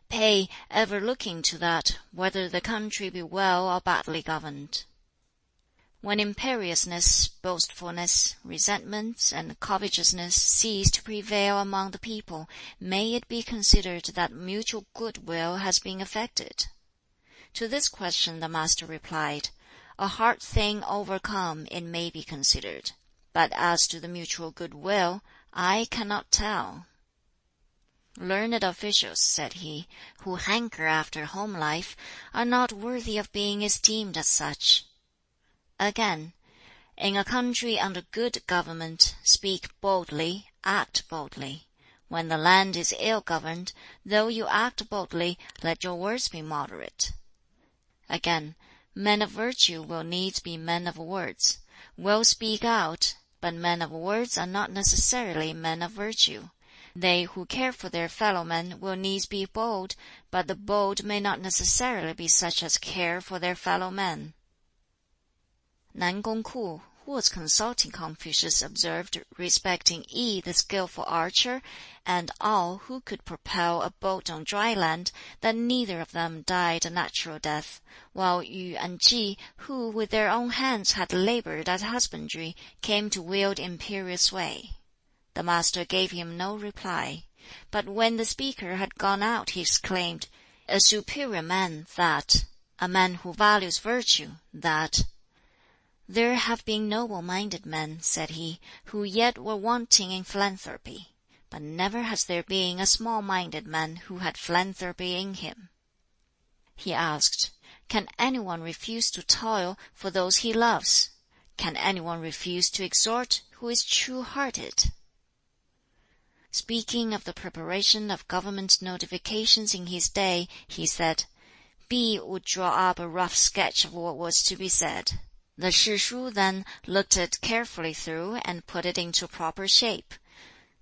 "Pay, ever looking to that, whether the country be well or badly governed." When imperiousness, boastfulness, resentment, and covetousness cease to prevail among the people, may it be considered that mutual goodwill has been effected? To this question the master replied, "A hard thing overcome it may be considered, but as to the mutual goodwill, I cannot tell." "Learned officials," said he, "who hanker after home life, are not worthy of being esteemed as such." Again, "In a country under good government, speak boldly, act boldly. When the land is ill governed, though you act boldly, let your words be moderate." Again, "Men of virtue will needs be men of words, will speak out, but men of words are not necessarily men of virtue. They who care for their fellow men will needs be bold, but the bold may not necessarily be such as care for their fellow men." Nan Gong Ku, who was consulting Confucius, observed respecting Yi the skillful archer, and Ao who could propel a boat on dry land, that neither of them died a natural death, while Yu and Chi, who with their own hands had labored at husbandry, came to wield imperial sway. The master gave him no reply, but when the speaker had gone out he exclaimed, "A superior man, that! A man who values virtue, that!" "There have been noble-minded men," said he, "who yet were wanting in philanthropy, but never has there been a small-minded man who had philanthropy in him." He asked, "Can anyone refuse to toil for those he loves? Can anyone refuse to exhort who is true-hearted?" Speaking of the preparation of government notifications in his day, he said, "Bi would draw up a rough sketch of what was to be said. The Shi Shu then looked it carefully through and put it into proper shape.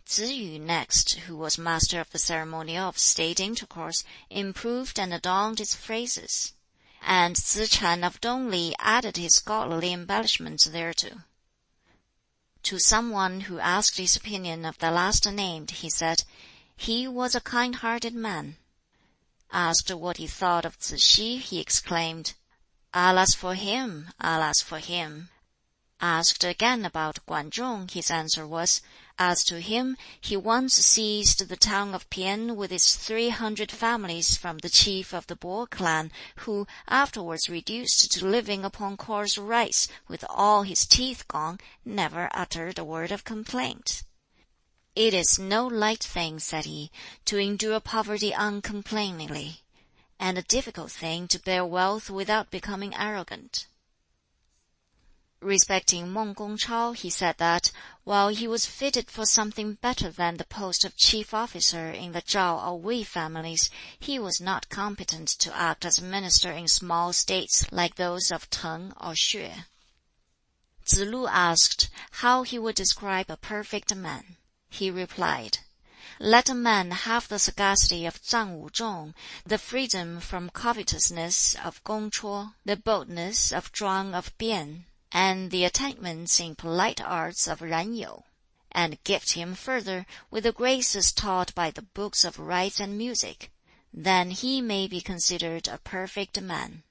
Tsz yu next, who was master of the ceremonial of state intercourse, improved and adorned its phrases. And Tsz ch'an of Dongli added his scholarly embellishments thereto." To some one who asked his opinion of the last named, he said, "He was a kind-hearted man." Asked what he thought of Tsz hsi, he exclaimed, "Alas for him! Alas for him!" Asked again about Guan Zhong, his answer was, "As to him, he once seized the town of Pian with its 300 families from the chief of the Bo clan, who, afterwards reduced to living upon coarse rice, with all his teeth gone, never uttered a word of complaint." "It is no light thing," said he, "to endure poverty uncomplainingly. and a difficult thing to bear wealth without becoming arrogant. Respecting Meng Gongchao, he said that, while he was fitted for something better than the post of chief officer in the Zhao or Wei families, he was not competent to act as minister in small states like those of Tang or Xue. Tsz-lu asked how he would describe a perfect man. He replied, "Let a man have the sagacity of Zhang Wuzhong, the freedom from covetousness of Gong Chuo, the boldness of Zhuang of Bian, and the attainments in polite arts of Ran You, and gift him further with the graces taught by the books of rites and music. Then he may be considered a perfect man.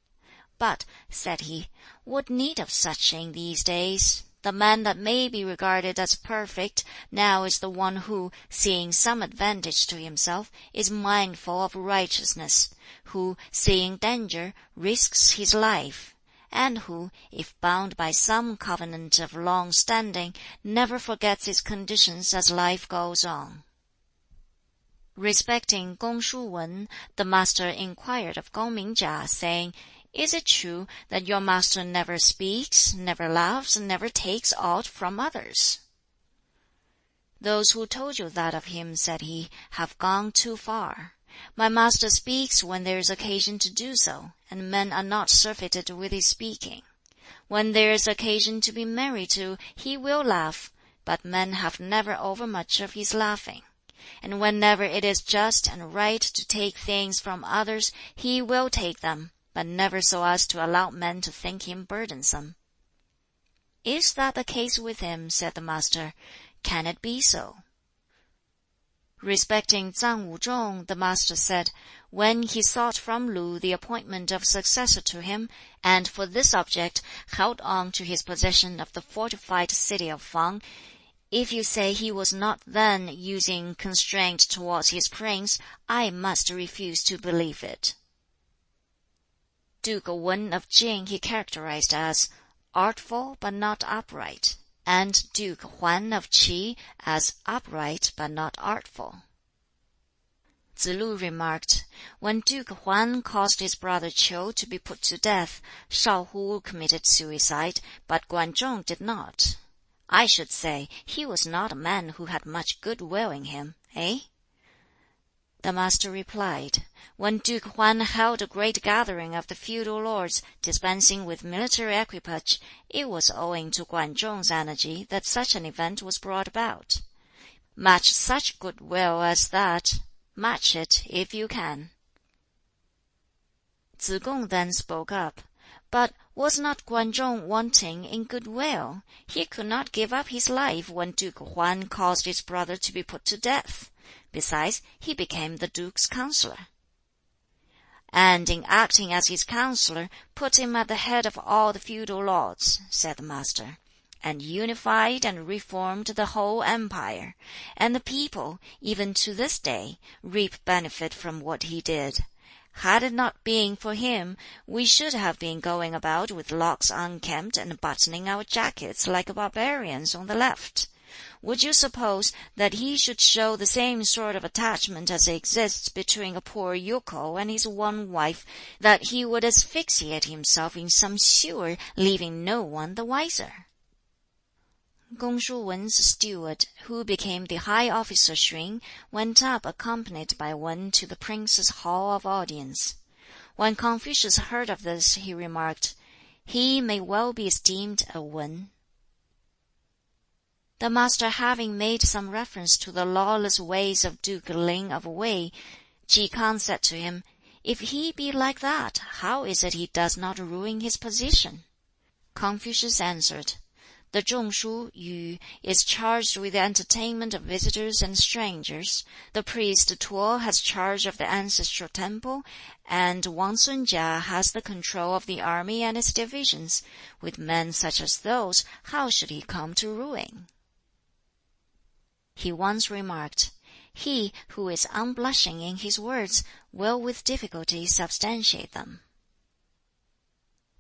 But," said he, "what need of such in these days? The man that may be regarded as perfect now is the one who, seeing some advantage to himself, is mindful of righteousness, who, seeing danger, risks his life, and who, if bound by some covenant of long standing, never forgets its conditions as life goes on." Respecting Gong Shu-wen, the master inquired of Gong Mingjia, saying, "Is it true that your master never speaks, never laughs, never takes aught from others?" "Those who told you that of him," said he, "have gone too far. My master speaks when there is occasion to do so, and men are not surfeited with his speaking. When there is occasion to be merry too, he will laugh, but men have never overmuch of his laughing. And whenever it is just and right to take things from others, he will take them, but never so as to allow men to think him burdensome." "Is that the case with him?" said the master. "Can it be so?" Respecting Zhang Wuzhong, the master said, when he sought from Lu the appointment of successor to him, and for this object held on to his possession of the fortified city of Fang, "If you say he was not then using constraint towards his prince, I must refuse to believe it." Duke Wen of Jing he characterized as artful but not upright, and Duke Huan of Qi as upright but not artful. Tsz-lu remarked, "When Duke Huan caused his brother Qiu to be put to death, Shao-hu committed suicide, but Guan-zhong did not. I should say he was not a man who had much good will in him, eh?" The master replied, "When Duke Huan held a great gathering of the feudal lords, dispensing with military equipage, it was owing to Guan-zhong's energy that such an event was brought about. Match such good will as that, match it if you can." Tsz-kung then spoke up, "But was not Guan-zhong wanting in good will? He could not give up his life when Duke Huan caused his brother to be put to death. Besides, he became the duke's counselor." "And in acting as his counselor, put him at the head of all the feudal lords," said the master, "and unified and reformed the whole empire, and the people, even to this day, reap benefit from what he did. Had it not been for him, we should have been going about with locks unkempt and buttoning our jackets like barbarians on the left. Would you suppose that he should show the same sort of attachment as exists between a poor yokel and his one wife, that he would asphyxiate himself in some sewer, leaving no one the wiser?" Gong Shu-wen's steward, who became the high officer Xun, went up accompanied by Wen to the prince's hall of audience. When Confucius heard of this, he remarked, "He may well be esteemed a Wen." The master having made some reference to the lawless ways of Duke Ling of Wei, Chi K'ang said to him, "If he be like that, how is it he does not ruin his position?" Confucius answered, "The Zhongshu Yu is charged with the entertainment of visitors and strangers, the priest Tuo has charge of the ancestral temple, and Wang Sun-Jia has the control of the army and its divisions. With men such as those, how should he come to ruin?" He once remarked, "He who is unblushing in his words will with difficulty substantiate them."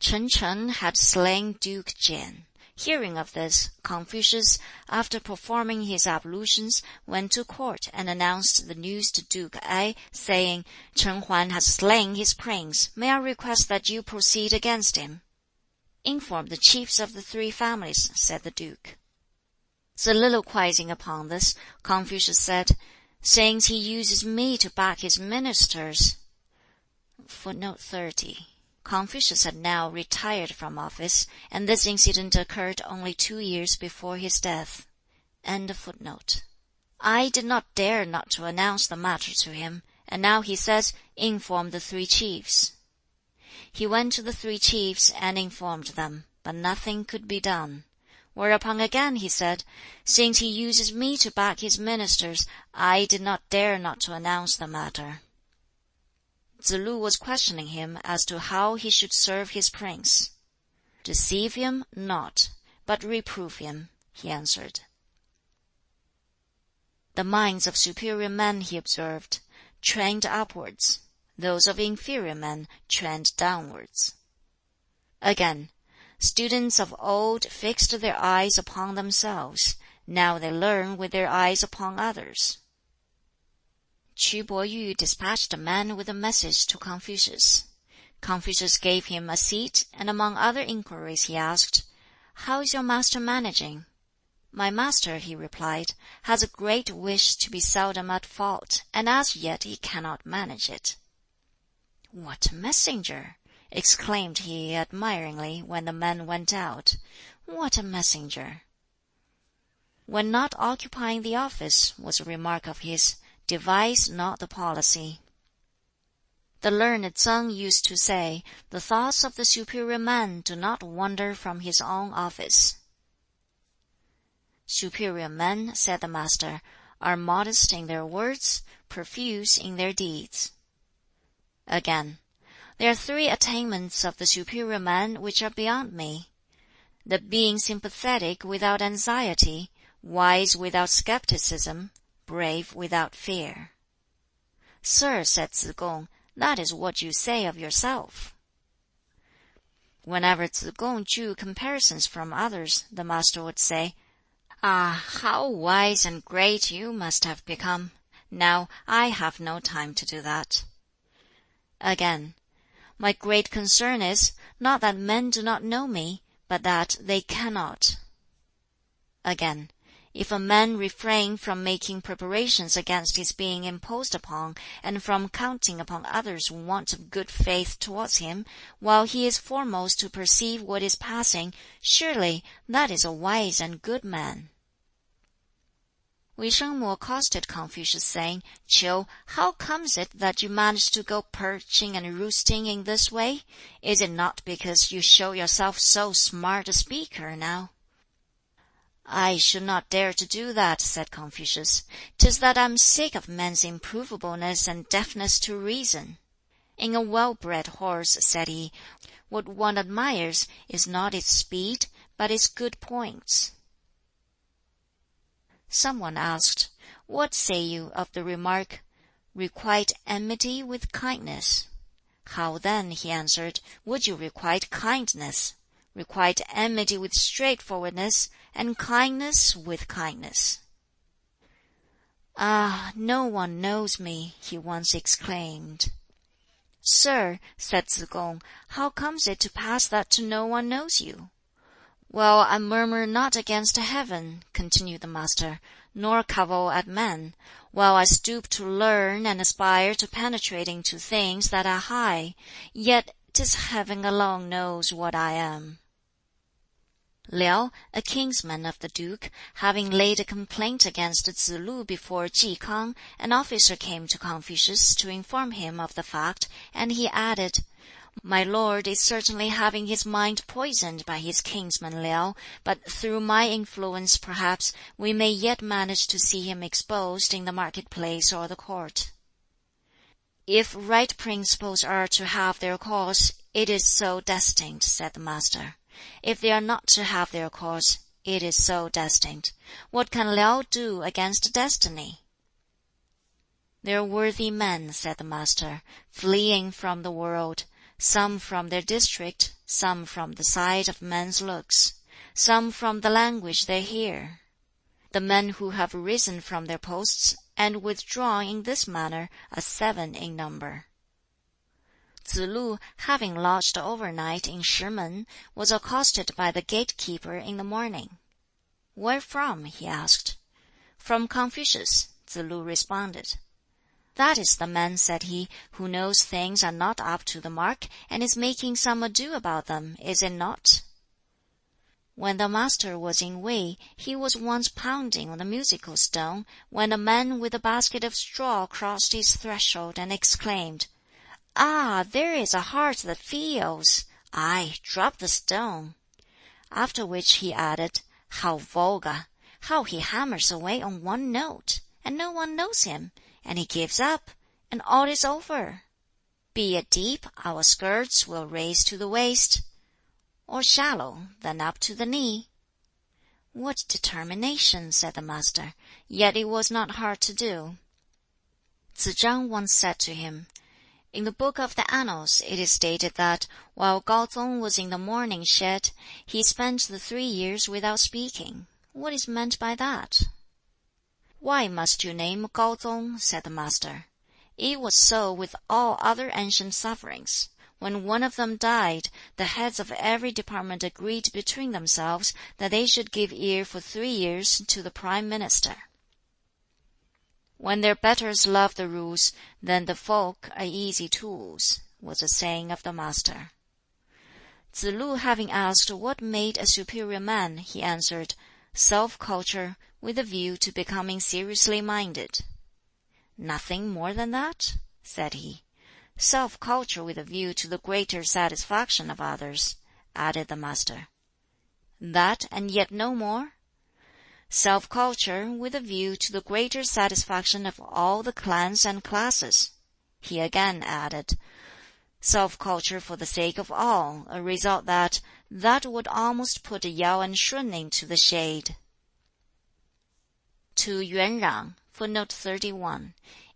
Chen Cheng had slain Duke Jian. Hearing of this, Confucius, after performing his ablutions, went to court and announced the news to Duke Ai, saying, "Chen Huan has slain his prince. May I request that you proceed against him?" "Inform the chiefs of the 3 families," said the duke. Soliloquizing upon this, Confucius said, "Since he uses me to back his ministers." Footnote 30. Confucius had now retired from office, and this incident occurred only 2 years before his death. End of footnote. I did not dare not to announce the matter to him, and now he says, "Inform the 3 chiefs." He went to the 3 chiefs and informed them, but nothing could be done. Whereupon again he said, "Since he uses me to back his ministers, I did not dare not to announce the matter." Tsz-lu was questioning him as to how he should serve his prince. "Deceive him not, but reprove him," he answered. The minds of superior men, he observed, trend upwards; those of inferior men trend downwards. Again, students of old fixed their eyes upon themselves; now they learn with their eyes upon others. Qu Bo-yu dispatched a man with a message to Confucius. Confucius gave him a seat, and among other inquiries he asked, "How is your master managing?" "My master," he replied, "has a great wish to be seldom at fault, and as yet he cannot manage it." "What a messenger!" exclaimed he admiringly when the man went out. "What a messenger!" "When not occupying the office," was a remark of his, "devise not the policy." The learned Tsang used to say, "The thoughts of the superior man do not wander from his own office." "Superior men," said the Master, "are modest in their words, profuse in their deeds." Again, "There are 3 attainments of the superior man which are beyond me: the being sympathetic without anxiety, wise without skepticism, brave without fear." "Sir," said Tsz-kung, "that is what you say of yourself." Whenever Tsz-kung drew comparisons from others, the Master would say, "Ah, how wise and great you must have become! Now I have no time to do that." Again, "My great concern is, not that men do not know me, but that they cannot." Again, "If a man refrain from making preparations against his being imposed upon, and from counting upon others' want of good faith towards him, while he is foremost to perceive what is passing, surely that is a wise and good man." Wei Shengmu accosted Confucius, saying, "Qiu, how comes it that you manage to go perching and roosting in this way? Is it not because you show yourself so smart a speaker now?" "I should not dare to do that," said Confucius. "'Tis that I am sick of men's improvableness and deafness to reason. In a well-bred horse," said he, "what one admires is not its speed, but its good points." Some one asked, "What say you of the remark, 'Requite enmity with kindness'?" "How then," he answered, "would you requite kindness? Requite enmity with straightforwardness, and kindness with kindness." "Ah, no one knows me!" he once exclaimed. "Sir," said Tsz-kung, "how comes it to pass that no one knows you?" "Well, I murmur not against heaven," continued the Master, "nor cavil at men, while I stoop to learn and aspire to penetrate into things that are high, yet 'tis heaven alone knows what I am." Liao, a kinsman of the duke, having laid a complaint against Tsz-lu before Ki K'ang, an officer came to Confucius to inform him of the fact, and he added, "My lord is certainly having his mind poisoned by his kinsman Liao, but through my influence perhaps we may yet manage to see him exposed in the market-place or the court." "If right principles are to have their course, it is so destined," said the Master. "If they are not to have their course, it is so destined. What can Liao do against destiny?" "There are worthy men," said the Master, "fleeing from the world, some from their district, some from the sight of men's looks. some from the language they hear. The men who have risen from their posts and withdrawn in this manner are 7 in number. Tsz-lu, having lodged overnight in Shimen, was accosted by the gatekeeper in the morning. "Where from?" he asked. "From Confucius," Tsz-lu responded. "That is the man," said he, "who knows things are not up to the mark, and is making some ado about them, is it not?" When the master was in Wei, he was once pounding on the musical stone, when a man with a basket of straw crossed his threshold and exclaimed, "Ah, there is a heart that feels! Ay, drop the stone." After which he added, "How vulgar! How he hammers away on one note, and no one knows him, and he gives up, and all is over. Be it deep, our skirts will raise to the waist, or shallow, then up to the knee." "What determination!" said the master. Yet it was not hard to do. Tsz chang once said to him, "In the book of the Annals it is stated that, while Kau tsung was in the mourning shed, he spent the 3 years without speaking. What is meant by that?" "Why must you name Kau tsung?" said the master. "It was so with all other ancient sovereigns. When one of them died, the heads of every department agreed between themselves that they should give ear for 3 years to the prime minister. When their betters love the rules, then the folk are easy tools," was a saying of the master. Tsz-lu having asked what made a superior man, he answered, "Self-culture, with a view to becoming seriously minded." "Nothing more than that?" said he. "Self-culture with a view to the greater satisfaction of others," added the master. "That, and yet no more?" "Self-culture with a view to the greater satisfaction of all the clans and classes." He again added, "Self-culture for the sake of all, a result that would almost put Yao and Shun into the shade." To Yuan Rang, footnote 31.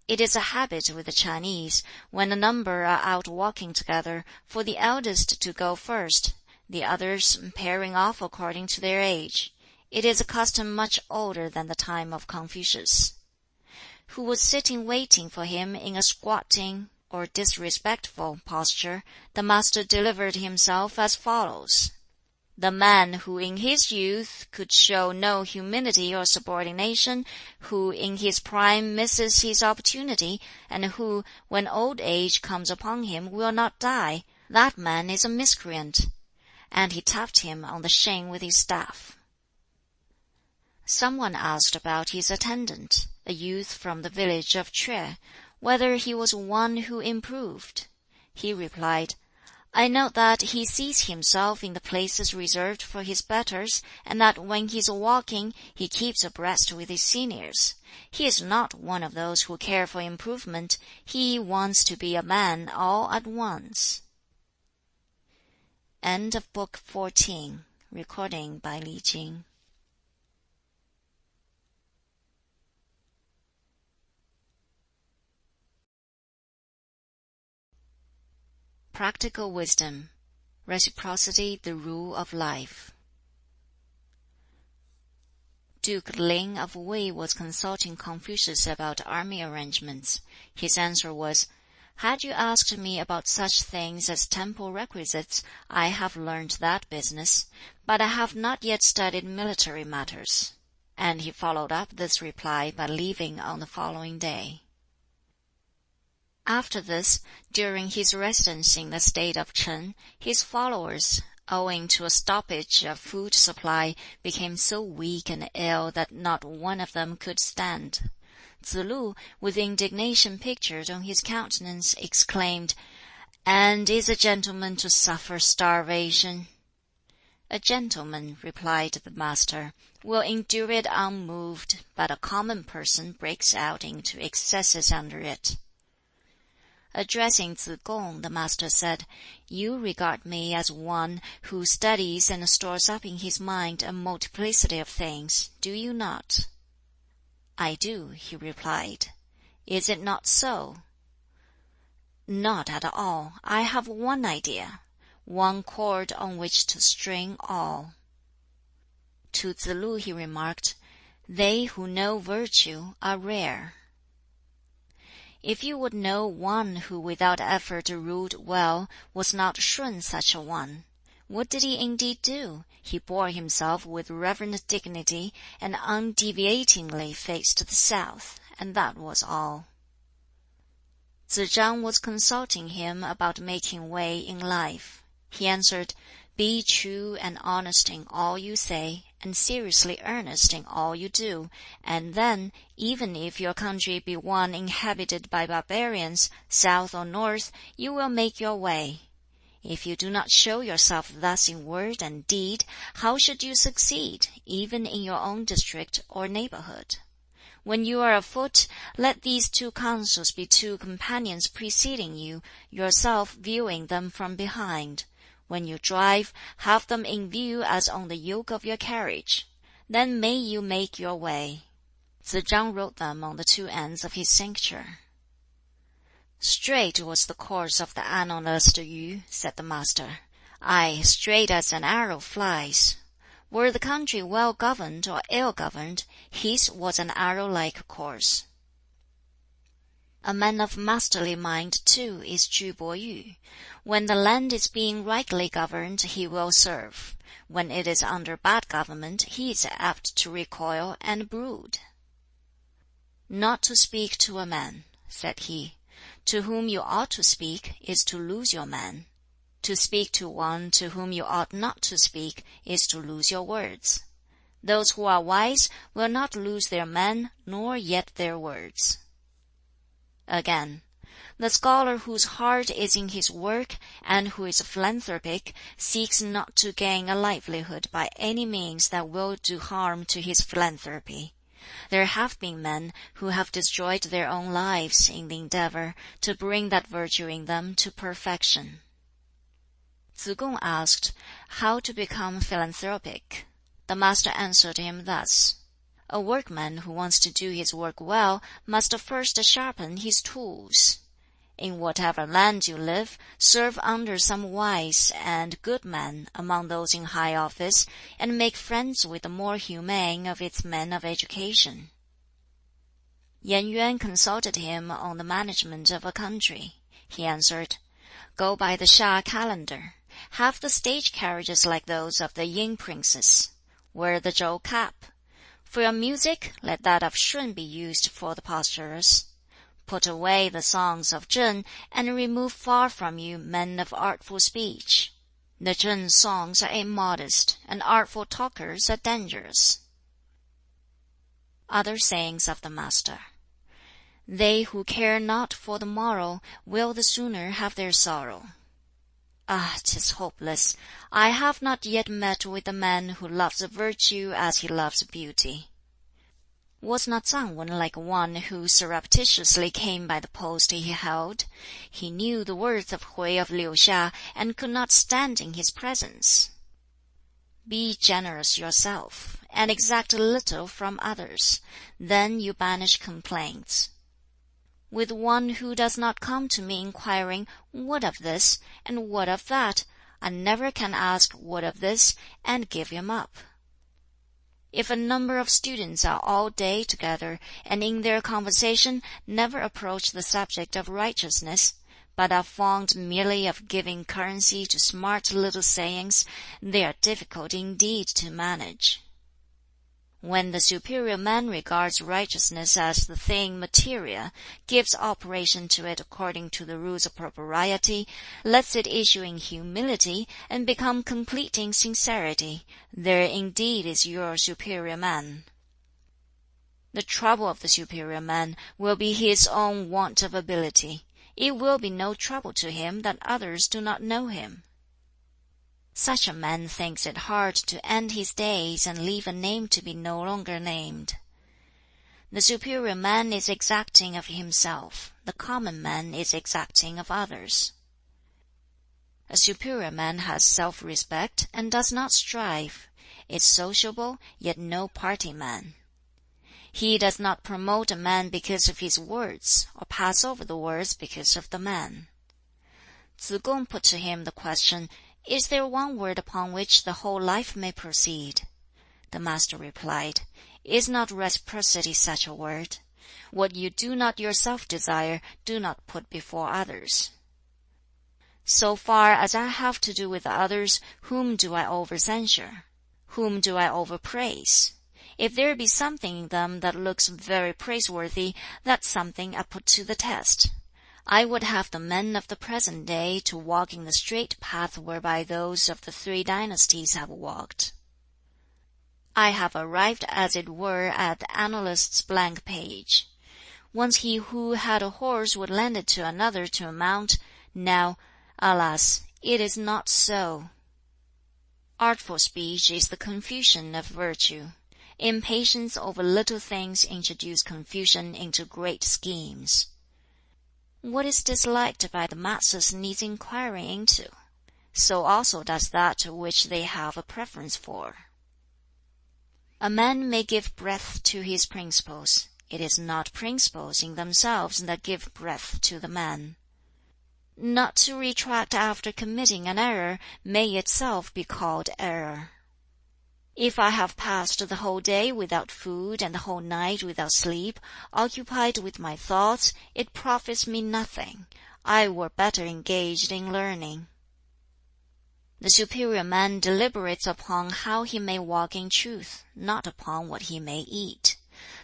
It is a habit with the Chinese, when a number are out walking together, for the eldest to go first, the others pairing off according to their age. It is a custom much older than the time of Confucius. Who was sitting waiting for him in a squatting or disrespectful posture, the master delivered himself as follows: "The man who in his youth could show no humility or subordination, who in his prime misses his opportunity, and who, when old age comes upon him, will not die, that man is a miscreant." And he tapped him on the shin with his staff. Some one asked about his attendant, a youth from the village of Chue, whether he was one who improved. He replied, "I know that he seats himself in the places reserved for his betters, and that when he is walking, he keeps abreast with his seniors. He is not one of those who care for improvement. He wants to be a man all at once." End of Book 14. Recording by Li Jing. Practical wisdom. Reciprocity the rule of life. Duke Ling of Wei was consulting Confucius about army arrangements. His answer was, "Had you asked me about such things as temple requisites, I have learned that business, but I have not yet studied military matters." And he followed up this reply by leaving on the following day. After this, during his residence in the state of Ch'in, his followers, owing to a stoppage of food supply, became so weak and ill that not one of them could stand. Tsz-lu, with indignation pictured on his countenance, exclaimed, "And is a gentleman to suffer starvation?" "A gentleman," replied the master, "will endure it unmoved, but a common person breaks out into excesses under it." Addressing Tsz-kung, the master said, "You regard me as one who studies and stores up in his mind a multiplicity of things, do you not?" "I do," he replied. "Is it not so?" "Not at all. I have one idea, one chord on which to string all." To Tsz-lu he remarked, "They who know virtue are rare." If you would know one who without effort ruled well, was not Shun such a one? What did he indeed do? He bore himself with reverent dignity, and undeviatingly faced the south, and that was all. Tsz chang was consulting him about making way in life. He answered, "Be true and honest in all you say, and seriously earnest in all you do, and then, even if your country be one inhabited by barbarians, south or north, you will make your way. If you do not show yourself thus in word and deed, how should you succeed, even in your own district or neighborhood? When you are afoot, let these two counsels be two companions preceding you, yourself viewing them from behind. When you drive, have them in view as on the yoke of your carriage. Then may you make your way." Tsz chang wrote them on the two ends of his cincture. "Straight was the course of the analyst Yu," said the Master. "Aye, straight as an arrow flies. Were the country well governed or ill governed, his was an arrow-like course." A man of masterly mind too is Ju Bo Yu. When the land is being rightly governed, he will serve. When it is under bad government, he is apt to recoil and brood. "Not to speak to a man," said he, "to whom you ought to speak, is to lose your man. To speak to one to whom you ought not to speak, is to lose your words. Those who are wise will not lose their men, nor yet their words." Again, "The scholar whose heart is in his work, and who is philanthropic, seeks not to gain a livelihood by any means that will do harm to his philanthropy. There have been men who have destroyed their own lives in the endeavor to bring that virtue in them to perfection." Tsz-kung asked, "How to become philanthropic?" The Master answered him thus: "A workman who wants to do his work well must first sharpen his tools. In whatever land you live, serve under some wise and good man among those in high office, and make friends with the more humane of its men of education." Yen Yuan consulted him on the management of a country. He answered, "Go by the Sha calendar. Have the stage carriages like those of the Yin princes. Wear the Zhou cap. For your music, let that of Shun be used for the posturers. Put away the songs of Ch'en, and remove far from you men of artful speech. The Ch'en songs are immodest, and artful talkers are dangerous." Other sayings of the Master: "They who care not for the morrow will the sooner have their sorrow." Ah, 'tis hopeless! I have not yet met with a man who loves virtue as he loves beauty. Was not Tsang Wan like one who surreptitiously came by the post he held? He knew the worth of Hui of Liu Xia, and could not stand in his presence. Be generous yourself, and exact little from others. Then you banish complaints. With one who does not come to me inquiring, 'What of this?' and 'What of that?' I never can ask 'What of this?' and give him up. If a number of students are all day together, and in their conversation never approach the subject of righteousness, but are fond merely of giving currency to smart little sayings, they are difficult indeed to manage. When the superior man regards righteousness as the thing material, gives operation to it according to the rules of propriety, lets it issue in humility, and become complete in sincerity, there indeed is your superior man. The trouble of the superior man will be his own want of ability. It will be no trouble to him that others do not know him. Such a man thinks it hard to end his days and leave a name to be no longer named. The superior man is exacting of himself, the common man is exacting of others. A superior man has self-respect and does not strive, is sociable, yet no party man. He does not promote a man because of his words, or pass over the words because of the man. Tsz-kung put to him the question, "Is there one word upon which the whole life may proceed?" the master replied. Is not reciprocity such a word? What you do not yourself desire, do not put before others. So far as I have to do with others, whom do I over-censure? Whom do I over-praise? If there be something in them that looks very praiseworthy, that something I put to the test. I would have the men of the present day to walk in the straight path whereby those of the 3 dynasties have walked. I have arrived as it were at the analyst's blank page. Once he who had a horse would lend it to another to mount. Now, alas, it is not so. Artful speech is the confusion of virtue. Impatience over little things introduce confusion into great schemes. What is disliked by the masses needs inquiring into. So also does that which they have a preference for. A man may give breadth to his principles. It is not principles in themselves that give breadth to the man. Not to retract after committing an error may itself be called error. If I have passed the whole day without food and the whole night without sleep, occupied with my thoughts, it profits me nothing. I were better engaged in learning. The superior man deliberates upon how he may walk in truth, not upon what he may eat.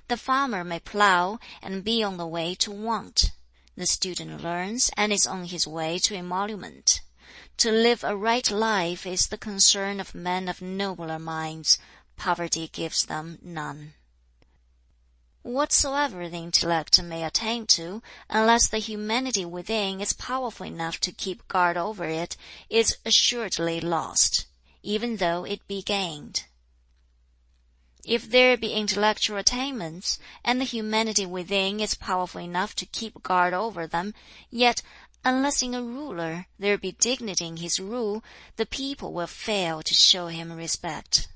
The farmer may plow and be on the way to want. The student learns and is on his way to emolument. To live a right life is the concern of men of nobler minds. Poverty gives them none. Whatsoever the intellect may attain to, unless the humanity within is powerful enough to keep guard over it, is assuredly lost, even though it be gained. If there be intellectual attainments, and the humanity within is powerful enough to keep guard over them, yet, unless in a ruler there be dignity in his rule, the people will fail to show him respect.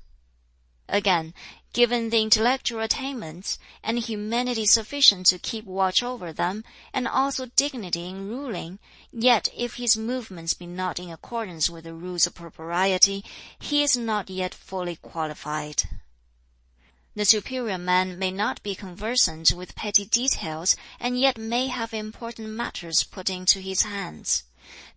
Again, given the intellectual attainments, and humanity sufficient to keep watch over them, and also dignity in ruling, yet if his movements be not in accordance with the rules of propriety, he is not yet fully qualified. The superior man may not be conversant with petty details, and yet may have important matters put into his hands.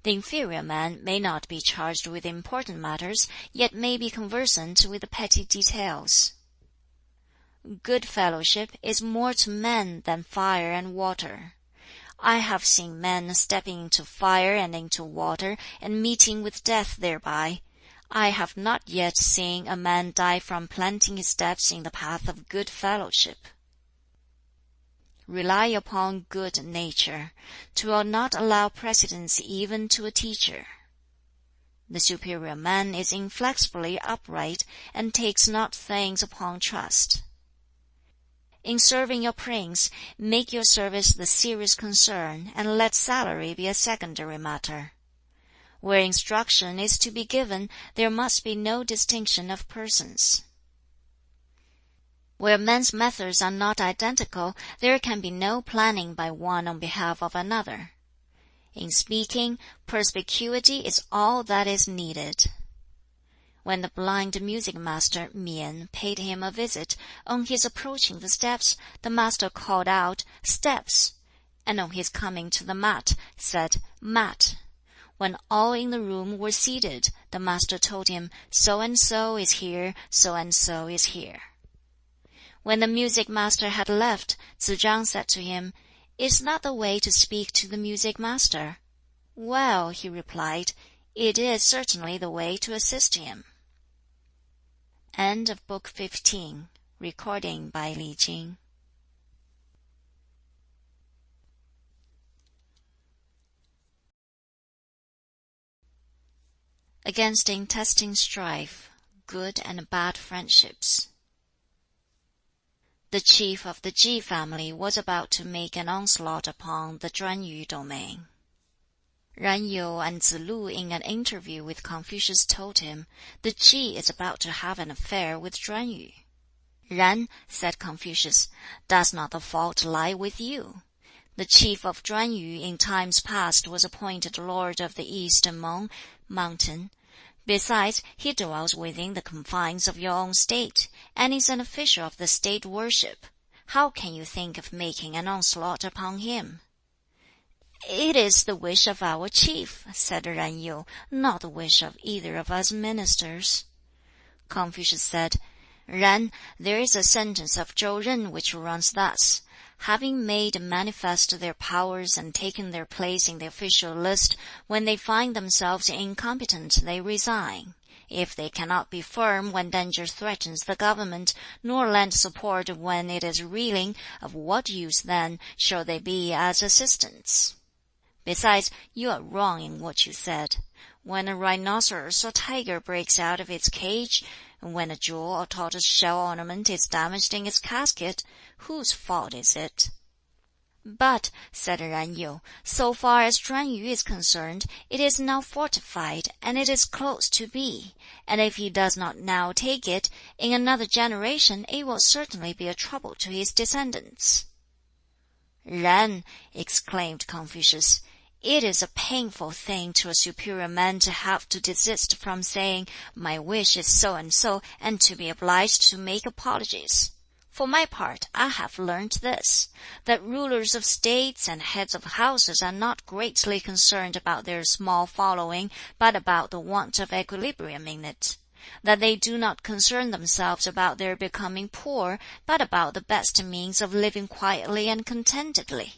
The inferior man may not be charged with important matters, yet may be conversant with the petty details. Good fellowship is more to men than fire and water. I have seen men stepping into fire and into water, and meeting with death thereby. I have not yet seen a man die from planting his steps in the path of good fellowship. Rely upon good nature. 'Twill not allow precedence even to a teacher. The superior man is inflexibly upright, and takes not things upon trust. In serving your prince, make your service the serious concern, and let salary be a secondary matter. Where instruction is to be given, there must be no distinction of persons. Where men's methods are not identical, there can be no planning by one on behalf of another. In speaking, perspicuity is all that is needed. When the blind music master, Mian, paid him a visit, on his approaching the steps, the master called out, "Steps!" and on his coming to the mat, said, "Mat." When all in the room were seated, the master told him, "So and so is here, so and so is here." When the music master had left, Tsz chang said to him, "Is that the way to speak to the music master?" "Well," he replied, "it is certainly the way to assist him." End of Book 15. Recording by Li Jing. Against intestine strife, good and bad friendships. The chief of the Ji family was about to make an onslaught upon the Zhuanyu domain. Ran Yu and Tsz lu in an interview with Confucius told him, "The Ji is about to have an affair with Zhuanyu." "Ran," said Confucius, "does not the fault lie with you? The chief of Zhuanyu in times past was appointed lord of the East Mong mountain. Besides, he dwells within the confines of your own state, and is an official of the state worship. How can you think of making an onslaught upon him?" "It is the wish of our chief," said Yen Yu, "not the wish of either of us ministers." Confucius said, "Yen, there is a sentence of Chou Ren which runs thus: 'Having made manifest their powers and taken their place in the official list, when they find themselves incompetent they resign. If they cannot be firm when danger threatens the government, nor lend support when it is reeling, of what use then shall they be as assistants?' Besides, you are wrong in what you said. When a rhinoceros or tiger breaks out of its cage, when a jewel or tortoise shell ornament is damaged in its casket, whose fault is it?" "But," said Yen Yu, "so far as Chuen Yu is concerned, it is now fortified, and it is close to be; and if he does not now take it, in another generation it will certainly be a trouble to his descendants." "Yen," exclaimed Confucius, "it is a painful thing to a superior man to have to desist from saying, 'My wish is so and so,' and to be obliged to make apologies. For my part, I have learnt this: that rulers of states and heads of houses are not greatly concerned about their small following, but about the want of equilibrium in it; that they do not concern themselves about their becoming poor, but about the best means of living quietly and contentedly.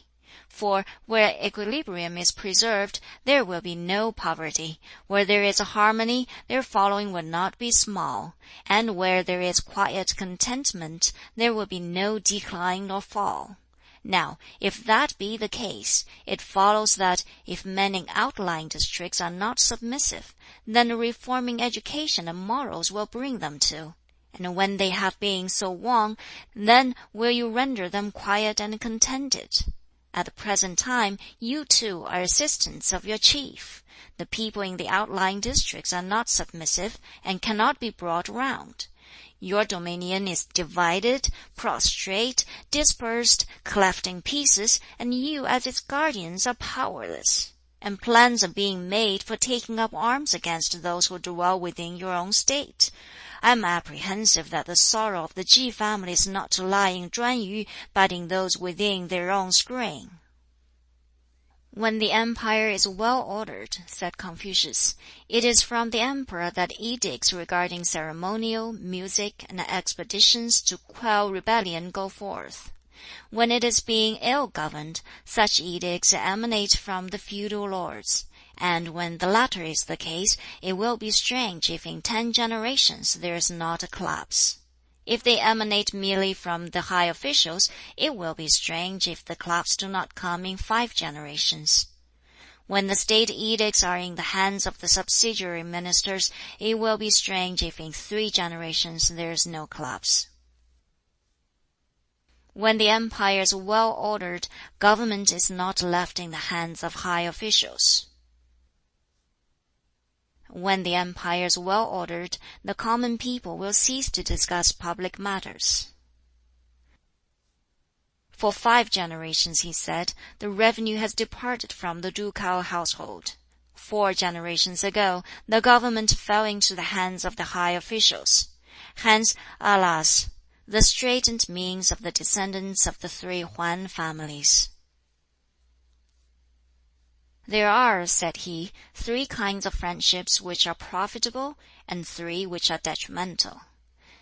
For where equilibrium is preserved, there will be no poverty; where there is harmony, their following will not be small; and where there is quiet contentment, there will be no decline or fall. Now, if that be the case, it follows that, if men in outlying districts are not submissive, then a reform in education and morals will bring them to. And when they have been so won, then will you render them quiet and contented. At the present time, you too are assistants of your chief. The people in the outlying districts are not submissive, and cannot be brought round. Your dominion is divided, prostrate, dispersed, cleft in pieces, and you as its guardians are powerless. And plans are being made for taking up arms against those who dwell within your own state. I am apprehensive that the sorrow of the Chi family is not to lie in Chuen Yu, but in those within their own screen." "When the empire is well ordered," said Confucius, "it is from the emperor that edicts regarding ceremonial, music, and expeditions to quell rebellion go forth. When it is being ill governed, such edicts emanate from the feudal lords. And when the latter is the case, it will be strange if in 10 generations there is not a collapse. If they emanate merely from the high officials, it will be strange if the collapse do not come in 5 generations. When the state edicts are in the hands of the subsidiary ministers, it will be strange if in 3 generations there is no collapse. When the empire is well ordered, government is not left in the hands of high officials. When the empire is well ordered, the common people will cease to discuss public matters. For 5 generations, he said, the revenue has departed from the ducal household. 4 generations ago, the government fell into the hands of the high officials. Hence, alas, the straitened means of the descendants of the 3 Huan families. "There are," said he, "3 kinds of friendships which are profitable, and 3 which are detrimental.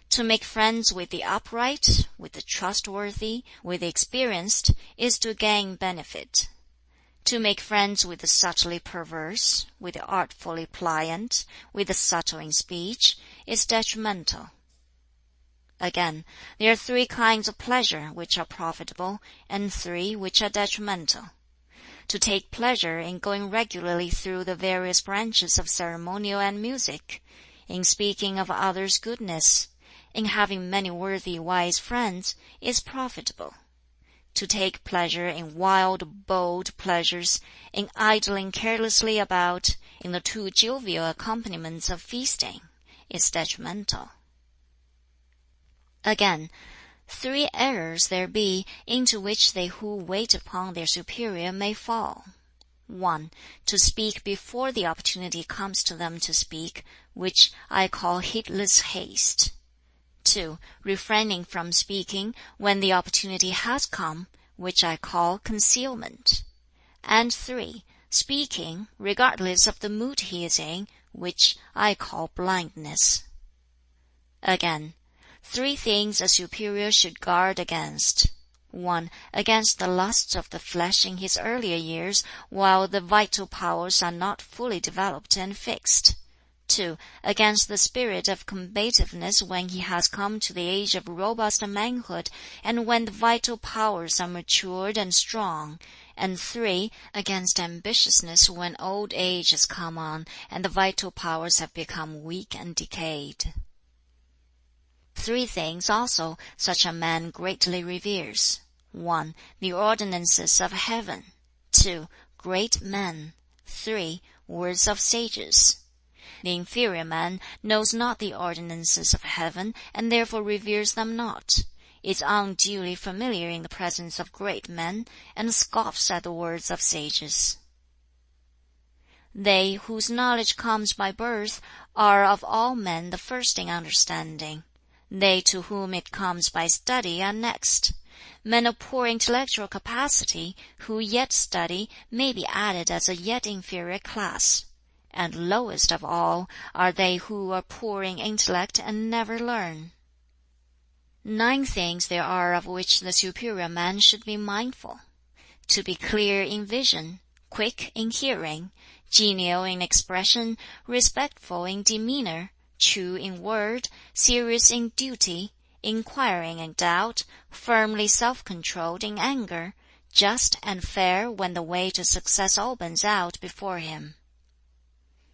To make friends with the upright, with the trustworthy, with the experienced, is to gain benefit. To make friends with the subtly perverse, with the artfully pliant, with the subtle in speech, is detrimental. Again, there are 3 kinds of pleasure which are profitable, and 3 which are detrimental. To take pleasure in going regularly through the various branches of ceremonial and music, in speaking of others' goodness, in having many worthy wise friends, is profitable. To take pleasure in wild, bold pleasures, in idling carelessly about, in the too jovial accompaniments of feasting, is detrimental. Again, 3 errors there be into which they who wait upon their superior may fall. 1. To speak before the opportunity comes to them to speak, which I call heedless haste. 2. Refraining from speaking when the opportunity has come, which I call concealment. And 3. Speaking regardless of the mood he is in, which I call blindness. Again, 3 things a superior should guard against. 1. Against the lusts of the flesh in his earlier years, while the vital powers are not fully developed and fixed. 2. Against the spirit of combativeness when he has come to the age of robust manhood, and when the vital powers are matured and strong. And 3. Against ambitiousness when old age has come on, and the vital powers have become weak and decayed. 3 things also such a man greatly reveres. 1. The ordinances of heaven. 2. Great men. 3. Words of sages. The inferior man knows not the ordinances of heaven, and therefore reveres them not, is unduly familiar in the presence of great men, and scoffs at the words of sages. They whose knowledge comes by birth are of all men the first in understanding. They to whom it comes by study are next. Men of poor intellectual capacity, who yet study, may be added as a yet inferior class. And lowest of all are they who are poor in intellect and never learn. 9 things there are of which the superior man should be mindful: to be clear in vision, quick in hearing, genial in expression, respectful in demeanor, true in word, serious in duty, inquiring in doubt, firmly self-controlled in anger, just and fair when the way to success opens out before him.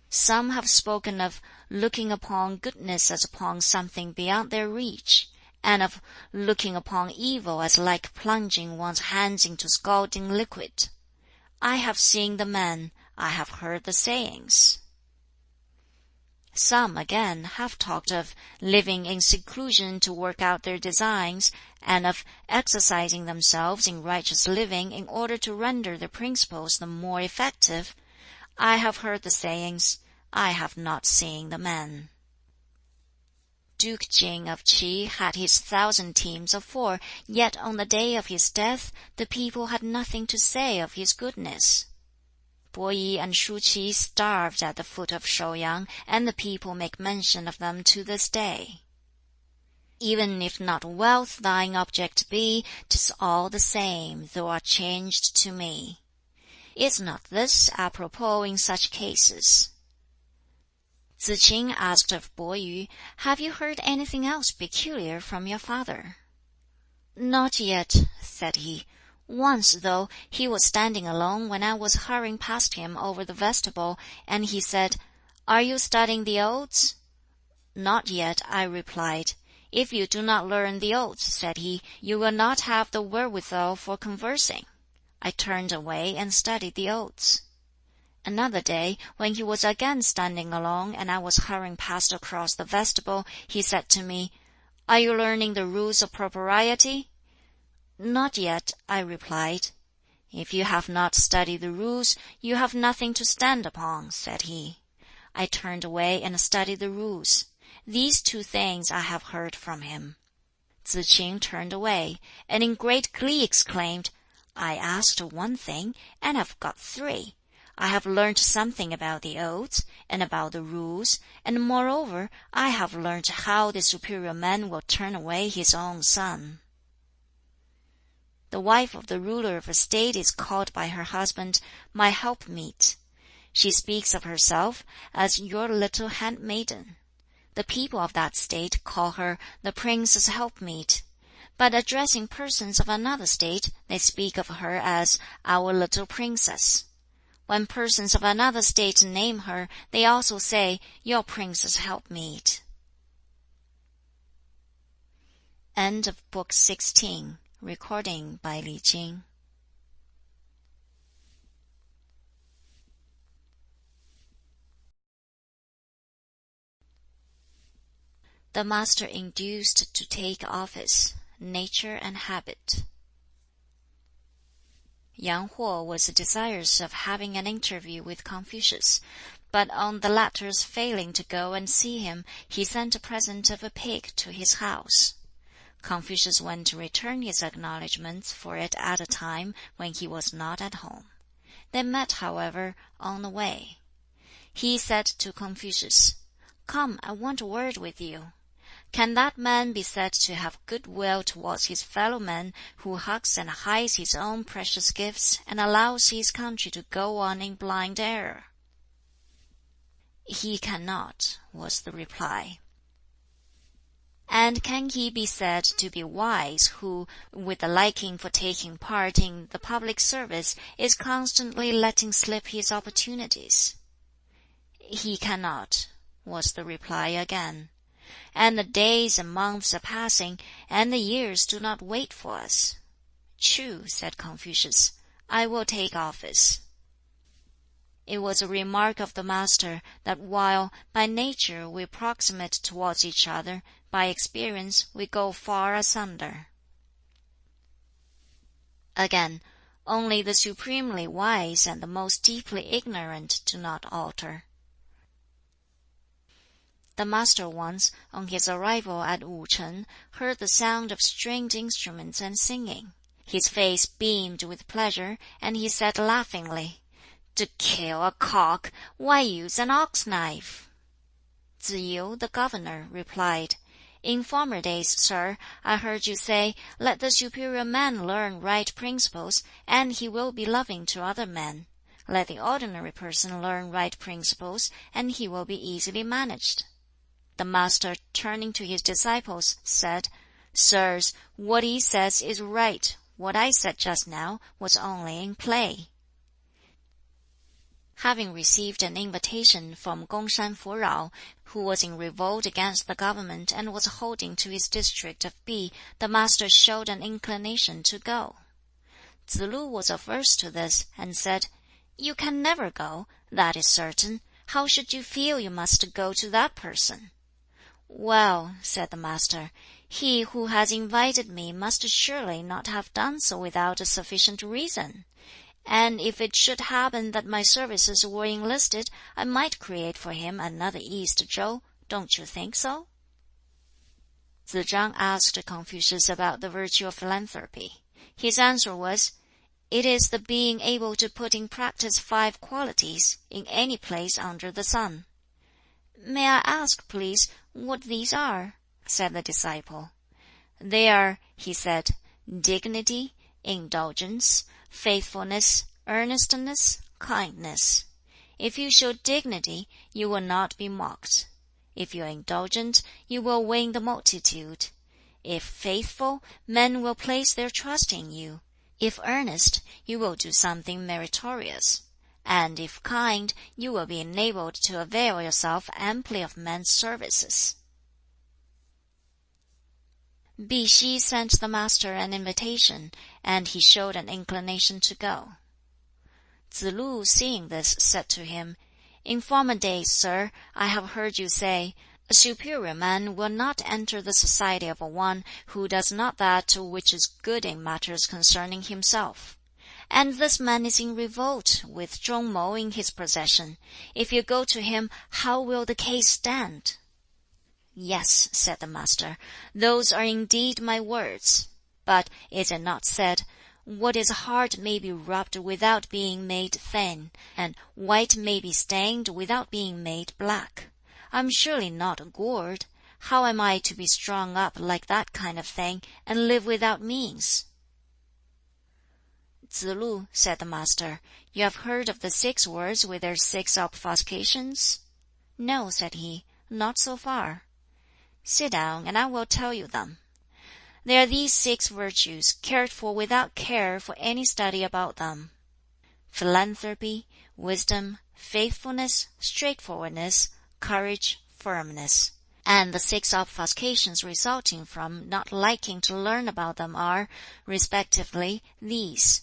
Some have spoken of looking upon goodness as upon something beyond their reach, and of looking upon evil as like plunging one's hands into scalding liquid. I have seen the man, I have heard the sayings. Some again have talked of living in seclusion to work out their designs, and of exercising themselves in righteous living in order to render their principles the more effective. I have heard the sayings, I have not seen the man. Duke Jing of Qi had his 1,000 teams of 4, yet on the day of his death the people had nothing to say of his goodness. Bo Yi and Shu Qi starved at the foot of Shouyang, and the people make mention of them to this day. Even if not wealth thine object be, 'tis all the same, thou art changed to me. Is not this apropos in such cases? Tsz k'in asked of Bo Yu, "Have you heard anything else peculiar from your father?" "Not yet," said he. "Once, though, he was standing alone when I was hurrying past him over the vestibule, and he said, 'Are you studying the Odes?' 'Not yet,' I replied. 'If you do not learn the Odes,' said he, 'you will not have the wherewithal for conversing.' I turned away and studied the Odes. Another day, when he was again standing alone, and I was hurrying past across the vestibule, he said to me, 'Are you learning the rules of propriety?' 'Not yet,' I replied. 'If you have not studied the rules, you have nothing to stand upon,' said he. I turned away and studied the rules. These 2 things I have heard from him." Tsz k'in turned away, and in great glee exclaimed, "I asked 1 thing, and have got 3. I have learnt something about the Odes, and about the rules, and moreover I have learnt how the superior man will turn away his own son." The wife of the ruler of a state is called by her husband, "my helpmeet." She speaks of herself as "your little handmaiden." The people of that state call her "the prince's helpmeet." But addressing persons of another state, they speak of her as "our little princess." When persons of another state name her, they also say, "your prince's helpmeet." End of Book 16. Recording by Li Jing. The Master induced to take office. Nature and habit. Yang Huo was desirous of having an interview with Confucius, but on the latter's failing to go and see him, he sent a present of a pig to his house. Confucius went to return his acknowledgments for it at a time when he was not at home. They met, however, on the way. He said to Confucius, "Come, I want a word with you. Can that man be said to have good will towards his fellow men who hugs and hides his own precious gifts and allows his country to go on in blind error?" "He cannot," was the reply. "And can he be said to be wise who, with a liking for taking part in the public service, is constantly letting slip his opportunities?" "He cannot," was the reply again. "And the days and months are passing, and the years do not wait for us." "True," said Confucius. "I will take office." It was a remark of the Master that while by nature we approximate towards each other, by experience we go far asunder. Again, only the supremely wise and the most deeply ignorant do not alter. The Master once, on his arrival at Wucheng, heard the sound of stringed instruments and singing. His face beamed with pleasure, and he said laughingly, "To kill a cock, why use an ox knife?" Tsz yu, the governor, replied, "In former days, sir, I heard you say, 'Let the superior man learn right principles, and he will be loving to other men. Let the ordinary person learn right principles, and he will be easily managed.'" The Master, turning to his disciples, said, "Sirs, what he says is right. What I said just now was only in play." Having received an invitation from Gongshan Furao, who was in revolt against the government and was holding to his district of Bi, the Master showed an inclination to go. Tsz lu was averse to this, and said, "You can never go, that is certain. How should you feel you must go to that person?" "Well," said the Master, "he who has invited me must surely not have done so without a sufficient reason. And if it should happen that my services were enlisted, I might create for him another East Chow. Don't you think so?" Tsz chang asked Confucius about the virtue of philanthropy. His answer was, "It is the being able to put in practice 5 qualities, in any place under the sun." "May I ask, please, what these are?" said the disciple. "They are," he said, "dignity, indulgence, faithfulness, earnestness, kindness. If you show dignity, you will not be mocked. If you are indulgent, you will win the multitude. If faithful, men will place their trust in you. If earnest, you will do something meritorious. And if kind, you will be enabled to avail yourself amply of men's services." Bi Xi sent the Master an invitation, and he showed an inclination to go. Tsz lu, seeing this, said to him, "In former days, sir, I have heard you say, 'A superior man will not enter the society of one who does not that which is good in matters concerning himself.' And this man is in revolt, with Chung Mo in his possession. If you go to him, how will the case stand?" "Yes," said the Master, "those are indeed my words. But is it not said, 'What is hard may be rubbed without being made thin, and white may be stained without being made black'? I am surely not a gourd. How am I to be strung up like that kind of thing, and live without means?" "Tsz lu," said the Master, "you have heard of the 6 words with their 6 obfuscations?" "No," said he, "not so far." "Sit down, and I will tell you them. They are these 6 virtues, cared for without care for any study about them: philanthropy, wisdom, faithfulness, straightforwardness, courage, firmness. And the 6 obfuscations resulting from not liking to learn about them are, respectively, these: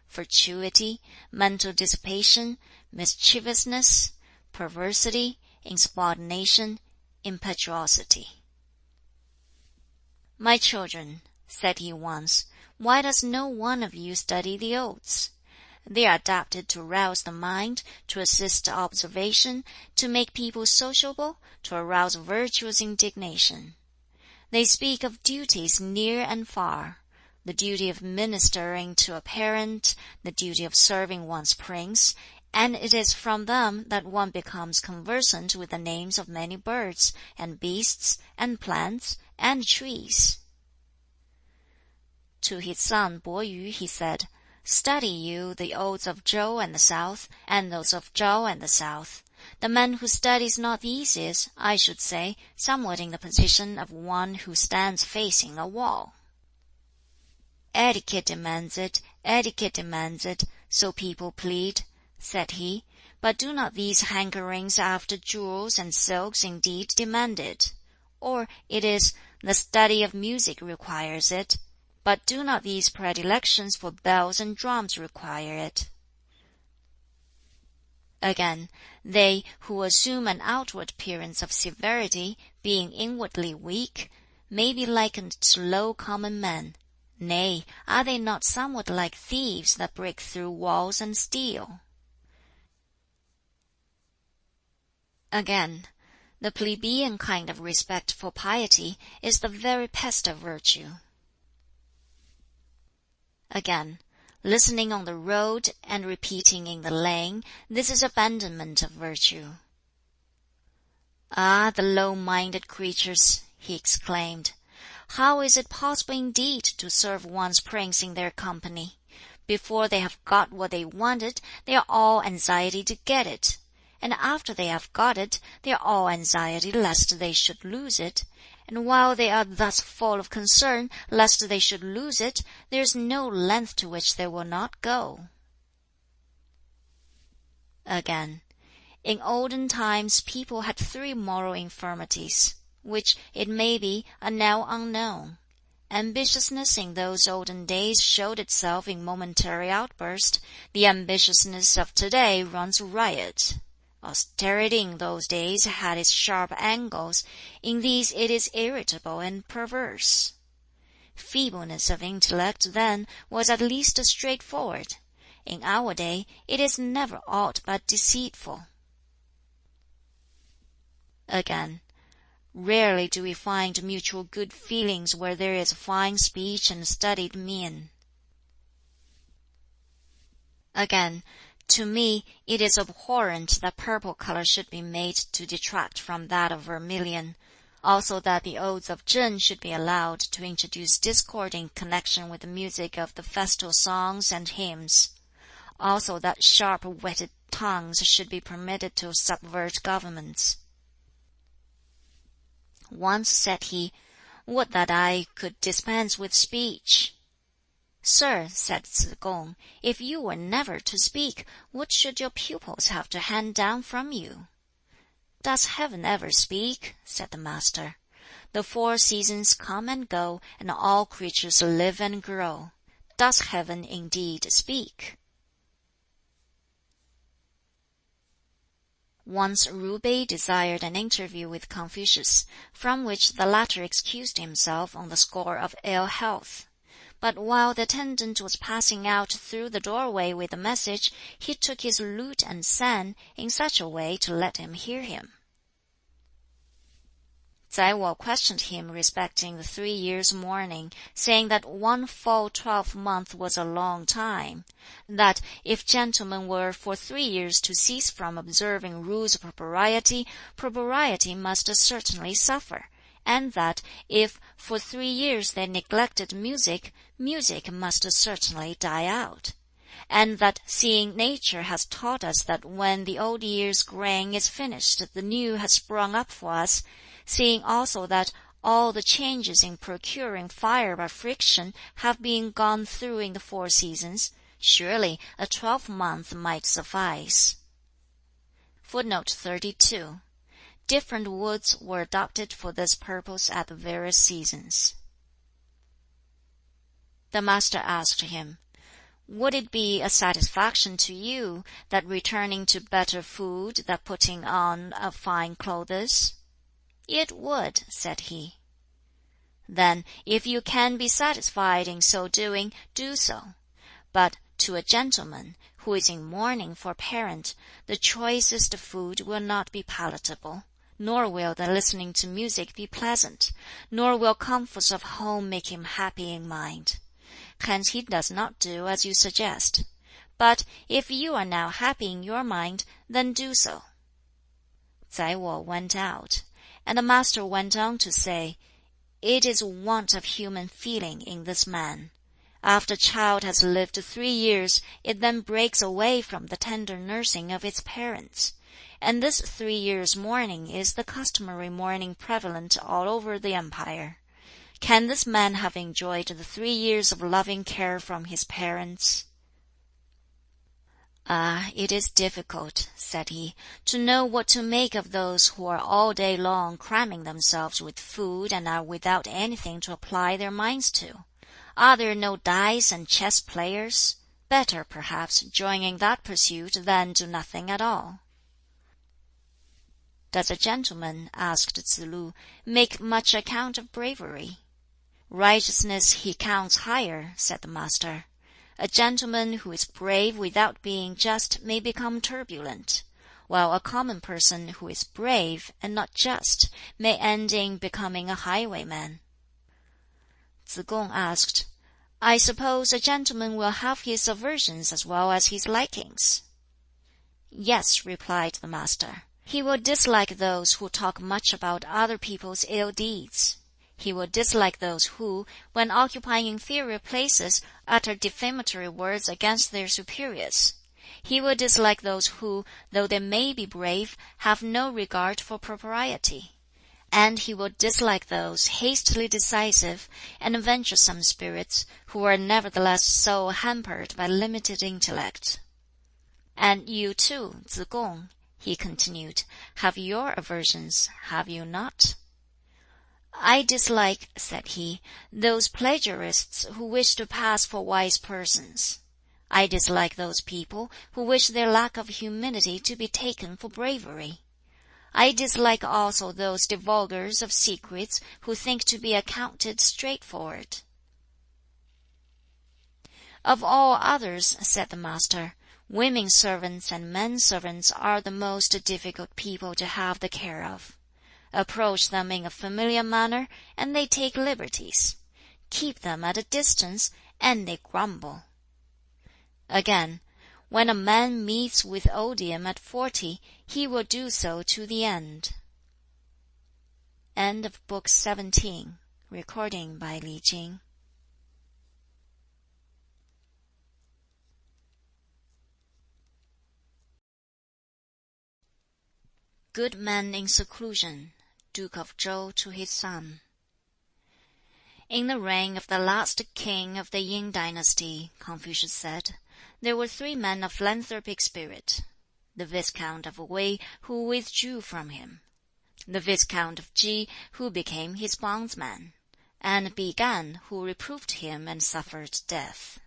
fatuity, mental dissipation, mischievousness, perversity, insubordination, impetuosity. "My children," said he once, "why does no one of you study the odes? They are adapted to rouse the mind, to assist observation, to make people sociable, to arouse virtuous indignation. They speak of duties near and far, the duty of ministering to a parent, the duty of serving one's prince, and it is from them that one becomes conversant with the names of many birds, and beasts, and plants, and trees. To his son Bo Yu he said, "Study you the odes of Zhou and the south, and those of Zhao and the south. The man who studies not these is, I should say, somewhat in the position of one who stands facing a wall." "Etiquette demands it, so people plead," said he, "but do not these hankerings after jewels and silks indeed demand it? Or it is, the study of music requires it, but do not these predilections for bells and drums require it?" Again, they who assume an outward appearance of severity, being inwardly weak, may be likened to low common men. Nay, are they not somewhat like thieves that break through walls and steal? Again, the plebeian kind of respect for piety is the very pest of virtue. Again, listening on the road and repeating in the lane, this is abandonment of virtue. "Ah, the low-minded creatures!" he exclaimed. "How is it possible indeed to serve one's prince in their company? Before they have got what they wanted, they are all anxiety to get it; and after they have got it, they are all anxiety lest they should lose it; and while they are thus full of concern lest they should lose it, there is no length to which they will not go." Again, in olden times people had 3 moral infirmities, which, it may be, are now unknown. Ambitiousness in those olden days showed itself in momentary outburst; the ambitiousness of to-day runs riot. Austerity in those days had its sharp angles; in these it is irritable and perverse. Feebleness of intellect then was at least straightforward; in our day it is never aught but deceitful. Again, rarely do we find mutual good feelings where there is fine speech and studied mien. Again, to me it is abhorrent that purple color should be made to detract from that of vermilion; also that the odes of Ch'ing should be allowed to introduce discord in connection with the music of the festal songs and hymns; also that sharp-witted tongues should be permitted to subvert governments. Once said he, "Would that I could dispense with speech!" "Sir," said Tsze kung, "if you were never to speak, what should your pupils have to hand down from you?" "Does heaven ever speak?" said the Master. "The 4 seasons come and go, and all creatures live and grow. Does heaven indeed speak?" Once Ju Bei desired an interview with Confucius, from which the latter excused himself on the score of ill health. But while the attendant was passing out through the doorway with the message, he took his lute and sang, in such a way to let him hear him. Tsai Wo questioned him respecting the 3 years' mourning, saying that 1 full 12-month was a long time; that if gentlemen were for 3 years to cease from observing rules of propriety, propriety must certainly suffer; and that if for 3 years they neglected music, music must certainly die out; and that seeing nature has taught us that when the old year's grain is finished the new has sprung up for us, seeing also that all the changes in procuring fire by friction have been gone through in the 4 seasons, surely a 12-month might suffice. Footnote 32. Different woods were adopted for this purpose at the various seasons. The Master asked him, "Would it be a satisfaction to you that returning to better food, that putting on of fine clothes?" "It would," said he. "Then, if you can be satisfied in so doing, do so. But to a gentleman, who is in mourning for a parent, the choicest food will not be palatable, nor will the listening to music be pleasant, nor will comforts of home make him happy in mind. Hence he does not do as you suggest. But if you are now happy in your mind, then do so." Tsai Wo went out, and the master went on to say, "It is want of human feeling in this man. After a child has lived 3 years, it then breaks away from the tender nursing of its parents. And this 3 years' mourning is the customary mourning prevalent all over the empire. Can this man have enjoyed the 3 years of loving care from his parents?" "Ah, it is difficult," said he, "to know what to make of those who are all day long cramming themselves with food and are without anything to apply their minds to. Are there no dice and chess players? Better, perhaps, join in that pursuit than do nothing at all." "Does a gentleman," asked Tsz lu, "make much account of bravery?" "Righteousness he counts higher," said the master. "A gentleman who is brave without being just may become turbulent, while a common person who is brave and not just may end in becoming a highwayman." Tsz kung asked, "I suppose a gentleman will have his aversions as well as his likings?" "Yes," replied the master. "He will dislike those who talk much about other people's ill deeds. He will dislike those who, when occupying inferior places, utter defamatory words against their superiors. He will dislike those who, though they may be brave, have no regard for propriety. And he will dislike those hastily decisive and venturesome spirits, who are nevertheless so hampered by limited intellect. And you too, Tsz kung," he continued, "have your aversions, have you not?" "I dislike," said he, "those plagiarists who wish to pass for wise persons. I dislike those people who wish their lack of humility to be taken for bravery. I dislike also those divulgers of secrets who think to be accounted straightforward." "Of all others," said the master, "women servants and men servants are the most difficult people to have the care of. Approach them in a familiar manner, and they take liberties. Keep them at a distance, and they grumble. Again, when a man meets with odium at 40, he will do so to the end." End of Book 17. Recording by Li Jing. Good men in seclusion. Duke of Chou to his son. In the reign of the last king of the Yin dynasty, Confucius said, there were 3 men of philanthropic spirit: the Viscount of Wei, who withdrew from him; the Viscount of Chi, who became his bondsman; and Bi Gan, who reproved him and suffered death.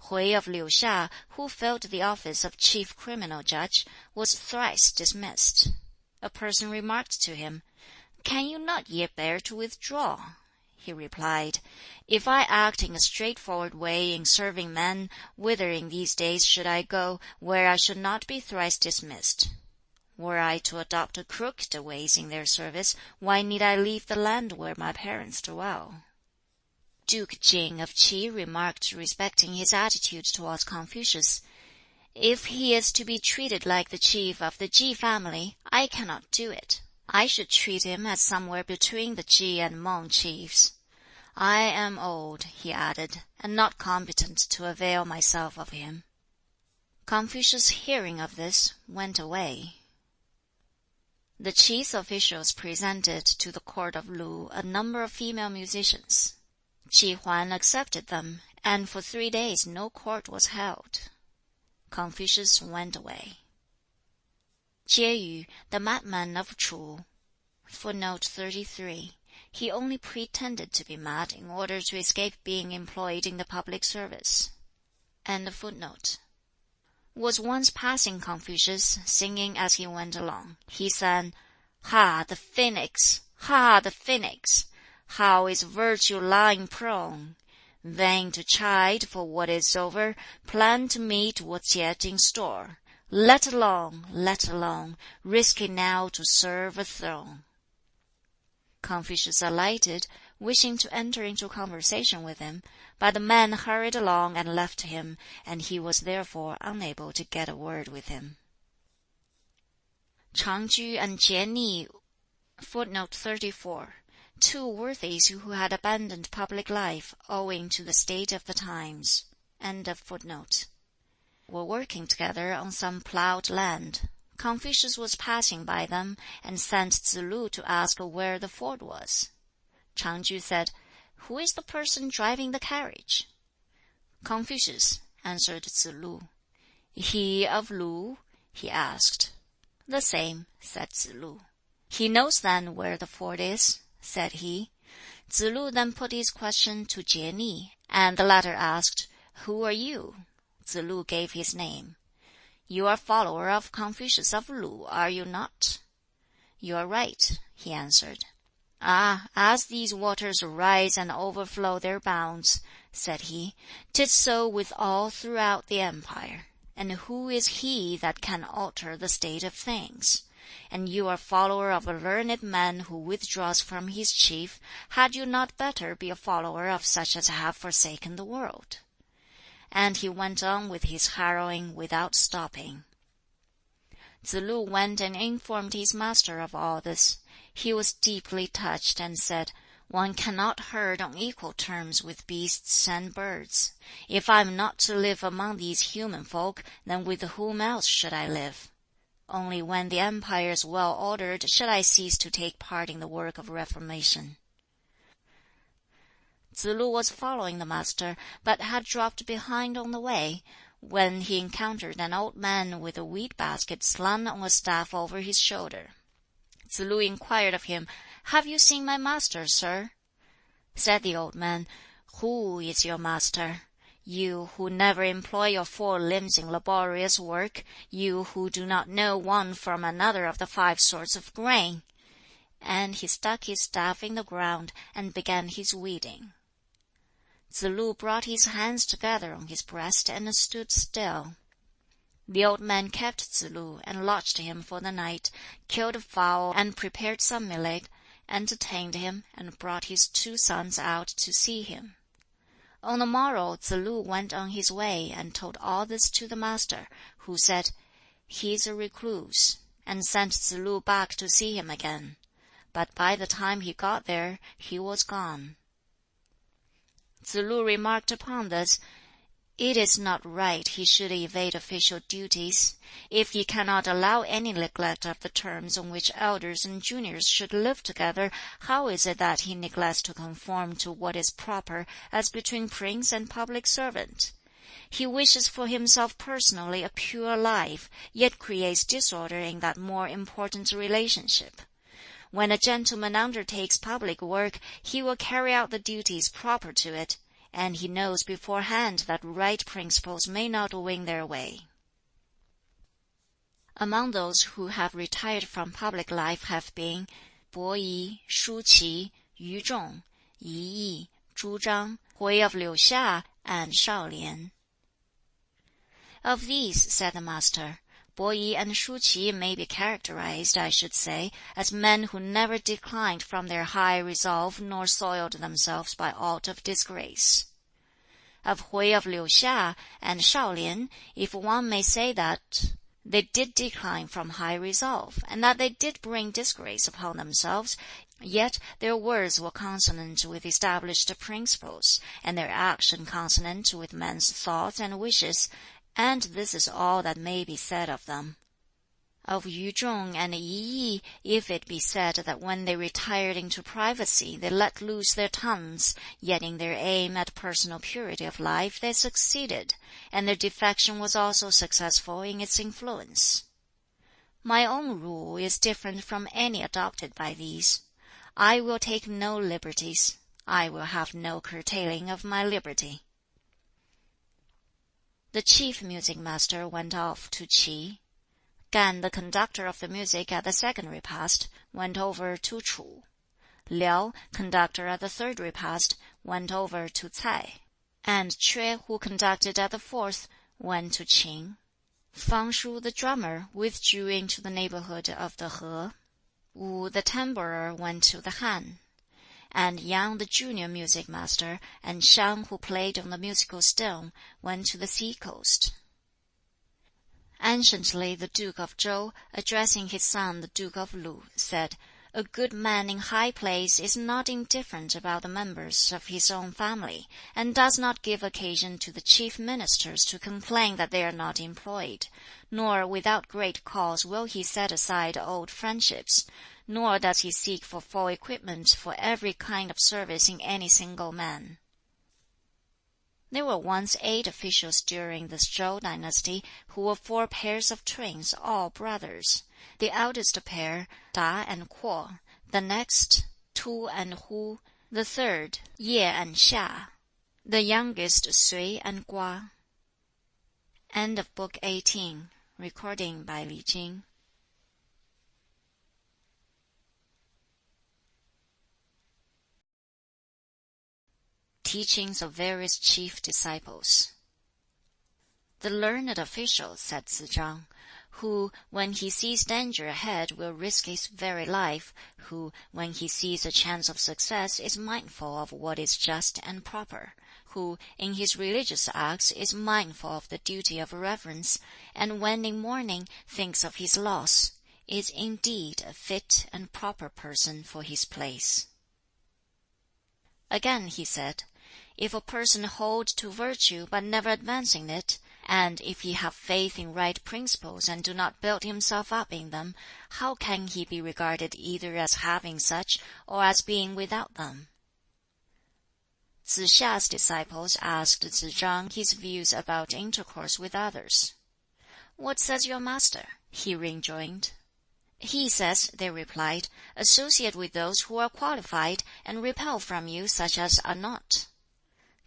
Hui of Liu Xia, who filled the office of chief criminal judge, was thrice dismissed. A person remarked to him, "Can you not yet bear to withdraw?" He replied, "If I act in a straightforward way in serving men, whither in these days should I go, where I should not be thrice dismissed? Were I to adopt crooked ways in their service, why need I leave the land where my parents dwell?" Duke Jing of Qi remarked respecting his attitude towards Confucius, "If he is to be treated like the chief of the Ji family, I cannot do it. I should treat him as somewhere between the Ji and Meng chiefs. I am old," he added, "and not competent to avail myself of him." Confucius, hearing of this, went away. The chief officials presented to the court of Lu a number of female musicians. Chi Huan accepted them, and for 3 days no court was held. Confucius went away. Jie Yu, the madman of Chu. Footnote 33. He only pretended to be mad in order to escape being employed in the public service. End of footnote. Was once passing Confucius, singing as he went along. He sang, "Ha, the phoenix! Ha, the phoenix! How is virtue lying prone? Vain to chide for what is over, plan to meet what's yet in store. Let alone, risky now to serve a throne. Confucius alighted, wishing to enter into conversation with him, but the man hurried along and left him, and he was therefore unable to get a word with him. Changju and Jieni, footnote 34. Two worthies who had abandoned public life owing to the state of the times. End of footnote. Were working together on some plowed land. Confucius was passing by them, and sent Tsz-lu to ask where the ford was. Changju said, "Who is the person driving the carriage?" "Confucius," answered Tsz-lu. "He of Lu?" he asked. "The same," said Tsz-lu. "He knows then where the ford is?" said he. Tsz-lu then put his question to Jieni, and the latter asked, "Who are you?" Tsz-lu gave his name. "You are a follower of Confucius of Lu, are you not?" "You are right," he answered. "Ah, as these waters rise and overflow their bounds," said he, "'tis so with all throughout the empire. And who is he that can alter the state of things? And you are a follower of a learned man who withdraws from his chief, had you not better be a follower of such as have forsaken the world?" And he went on with his harrowing without stopping. Tsz-lu went and informed his master of all this. He was deeply touched, and said, "One cannot herd on equal terms with beasts and birds. If I am not to live among these human folk, then with whom else should I live? Only when the empire is well ordered shall I cease to take part in the work of reformation." Tsz-lu was following the master, but had dropped behind on the way, when he encountered an old man with a wheat basket slung on a staff over his shoulder. Tsz-lu inquired of him, "Have you seen my master, sir?" Said the old man, "Who is your master? You who never employ your 4 limbs in laborious work, you who do not know one from another of the 5 sorts of grain." And he stuck his staff in the ground, and began his weeding. Tsz-lu brought his hands together on his breast, and stood still. The old man kept Tsz-lu, and lodged him for the night, killed a fowl, and prepared some millet, entertained him, and brought his 2 sons out to see him. On the morrow Tsz-lu went on his way, and told all this to the master, who said, "He is a recluse," and sent Tsz-lu back to see him again. But by the time he got there, he was gone. Tsz-lu remarked upon this, "It is not right he should evade official duties. If he cannot allow any neglect of the terms on which elders and juniors should live together, how is it that he neglects to conform to what is proper as between prince and public servant? He wishes for himself personally a pure life, yet creates disorder in that more important relationship. When a gentleman undertakes public work, he will carry out the duties proper to it, and he knows beforehand that right principles may not win their way." Among those who have retired from public life have been Bo Yi, Shu Qi, Yu Zhong, Yi Yi, Zhu Zhang, Hui of Liu Xia, and Shao Lian. "Of these," said the master, "Bo Yi and Shu Qi may be characterized, I should say, as men who never declined from their high resolve nor soiled themselves by aught of disgrace. Of Hui of Liu Xia and Shao Lian, if one may say that they did decline from high resolve, and that they did bring disgrace upon themselves, yet their words were consonant with established principles, and their action consonant with men's thoughts and wishes, and this is all that may be said of them. Of Yu Zhong and Yi Yi, if it be said that when they retired into privacy they let loose their tongues, yet in their aim at personal purity of life they succeeded, and their defection was also successful in its influence. My own rule is different from any adopted by these. I will take no liberties. I will have no curtailing of my liberty." The chief music master went off to Qi. Gan, the conductor of the music at the second repast, went over to Chu. Liao, conductor at the third repast, went over to Tsai. and Chue, who conducted at the fourth, went to Qing. Fang Shu the drummer withdrew into the neighborhood of the He. Wu the tambourer went to the Han. And Yang the junior music master, and Shang, who played on the musical stone, went to the sea-coast. Anciently the Duke of Zhou, addressing his son the Duke of Lu, said, "A good man in high place is not indifferent about the members of his own family, and does not give occasion to the chief ministers to complain that they are not employed, nor without great cause will he set aside old friendships, nor does he seek for full equipment for every kind of service in any single man." There were once 8 officials during the Song Dynasty, who were 4 pairs of twins, all brothers. The eldest pair, Da and Kuo; the next, Tu and Hu; the third, Ye and Xia; the youngest, Sui and Gua. End of Book 18. Recording by Li Jing. Teachings of various chief disciples. The learned official, said Tsz chang, who, when he sees danger ahead, will risk his very life, who, when he sees a chance of success, is mindful of what is just and proper, who, in his religious acts, is mindful of the duty of reverence, and when in mourning thinks of his loss, is indeed a fit and proper person for his place. Again he said, if a person hold to virtue but never advance in it, and if he have faith in right principles and do not build himself up in them, how can he be regarded either as having such or as being without them? Tsz Xia's disciples asked Tsz chang his views about intercourse with others. "What says your master?" he rejoined. "He says," they replied, "associate with those who are qualified, and repel from you such as are not."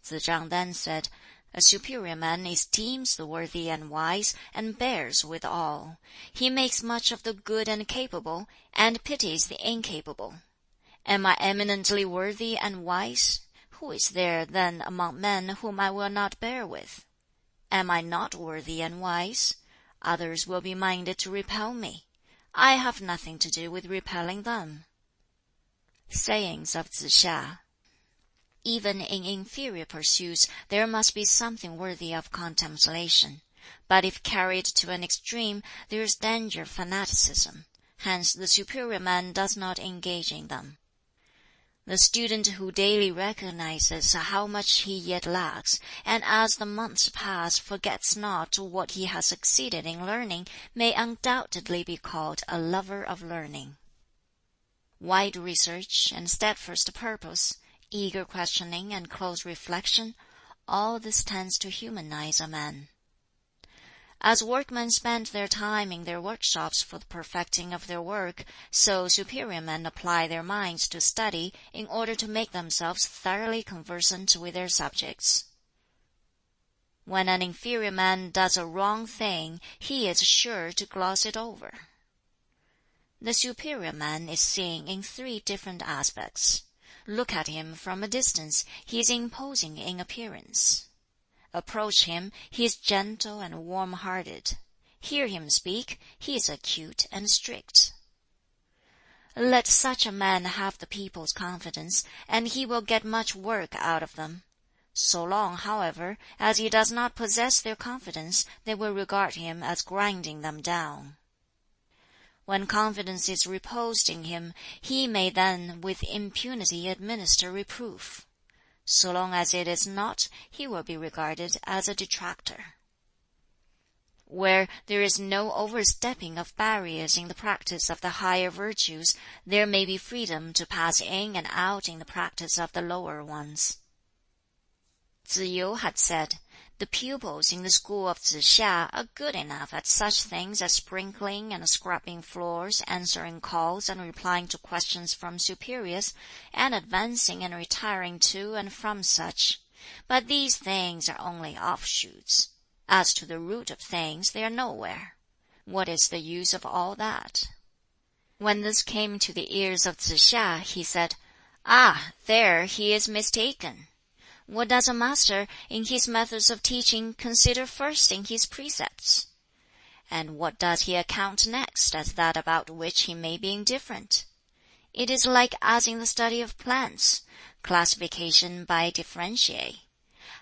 Tsz chang then said, "A superior man esteems the worthy and wise, and bears with all. He makes much of the good and capable, and pities the incapable. Am I eminently worthy and wise? Who is there then among men whom I will not bear with? Am I not worthy and wise? Others will be minded to repel me. I have nothing to do with repelling them." Sayings of Tsz Hsia. Even in inferior pursuits there must be something worthy of contemplation. But if carried to an extreme, there is danger of fanaticism. Hence the superior man does not engage in them. The student who daily recognizes how much he yet lacks, and as the months pass forgets not what he has succeeded in learning, may undoubtedly be called a lover of learning. Wide research and steadfast purpose, eager questioning and close reflection, all this tends to humanize a man. As workmen spend their time in their workshops for the perfecting of their work, so superior men apply their minds to study in order to make themselves thoroughly conversant with their subjects. When an inferior man does a wrong thing, he is sure to gloss it over. The superior man is seen in 3 different aspects. Look at him from a distance, he is imposing in appearance. Approach him, he is gentle and warm-hearted. Hear him speak, he is acute and strict. Let such a man have the people's confidence, and he will get much work out of them. So long, however, as he does not possess their confidence, they will regard him as grinding them down. When confidence is reposed in him, he may then with impunity administer reproof. So long as it is not, he will be regarded as a detractor. Where there is no overstepping of barriers in the practice of the higher virtues, there may be freedom to pass in and out in the practice of the lower ones. Tsz yu had said, "The pupils in the school of Tsz Hsia are good enough at such things as sprinkling and scrubbing floors, answering calls and replying to questions from superiors, and advancing and retiring to and from such. But these things are only offshoots. As to the root of things, they are nowhere. What is the use of all that?" When this came to the ears of Tsz Hsia, he said, "Ah, there he is mistaken. What does a master, in his methods of teaching, consider first in his precepts? And what does he account next as that about which he may be indifferent? It is like as in the study of plants, classification by differentiae.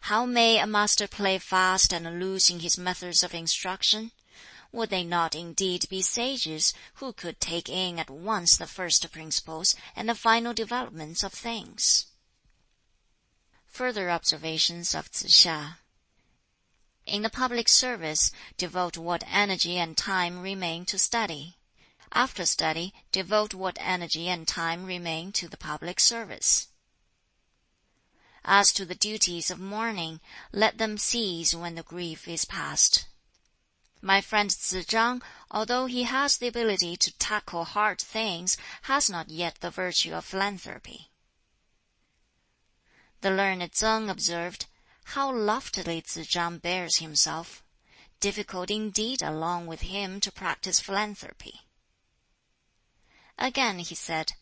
How may a master play fast and loose in his methods of instruction? Would they not indeed be sages who could take in at once the first principles and the final developments of things? Further observations of Tsze hsia. In the public service, devote what energy and time remain to study. After study, devote what energy and time remain to the public service. As to the duties of mourning, let them cease when the grief is past. My friend Tsz chang, although he has the ability to tackle hard things, has not yet the virtue of philanthropy. The learned Tsang observed, "How loftily Tsz chang bears himself! Difficult indeed along with him to practice philanthropy." Again he said,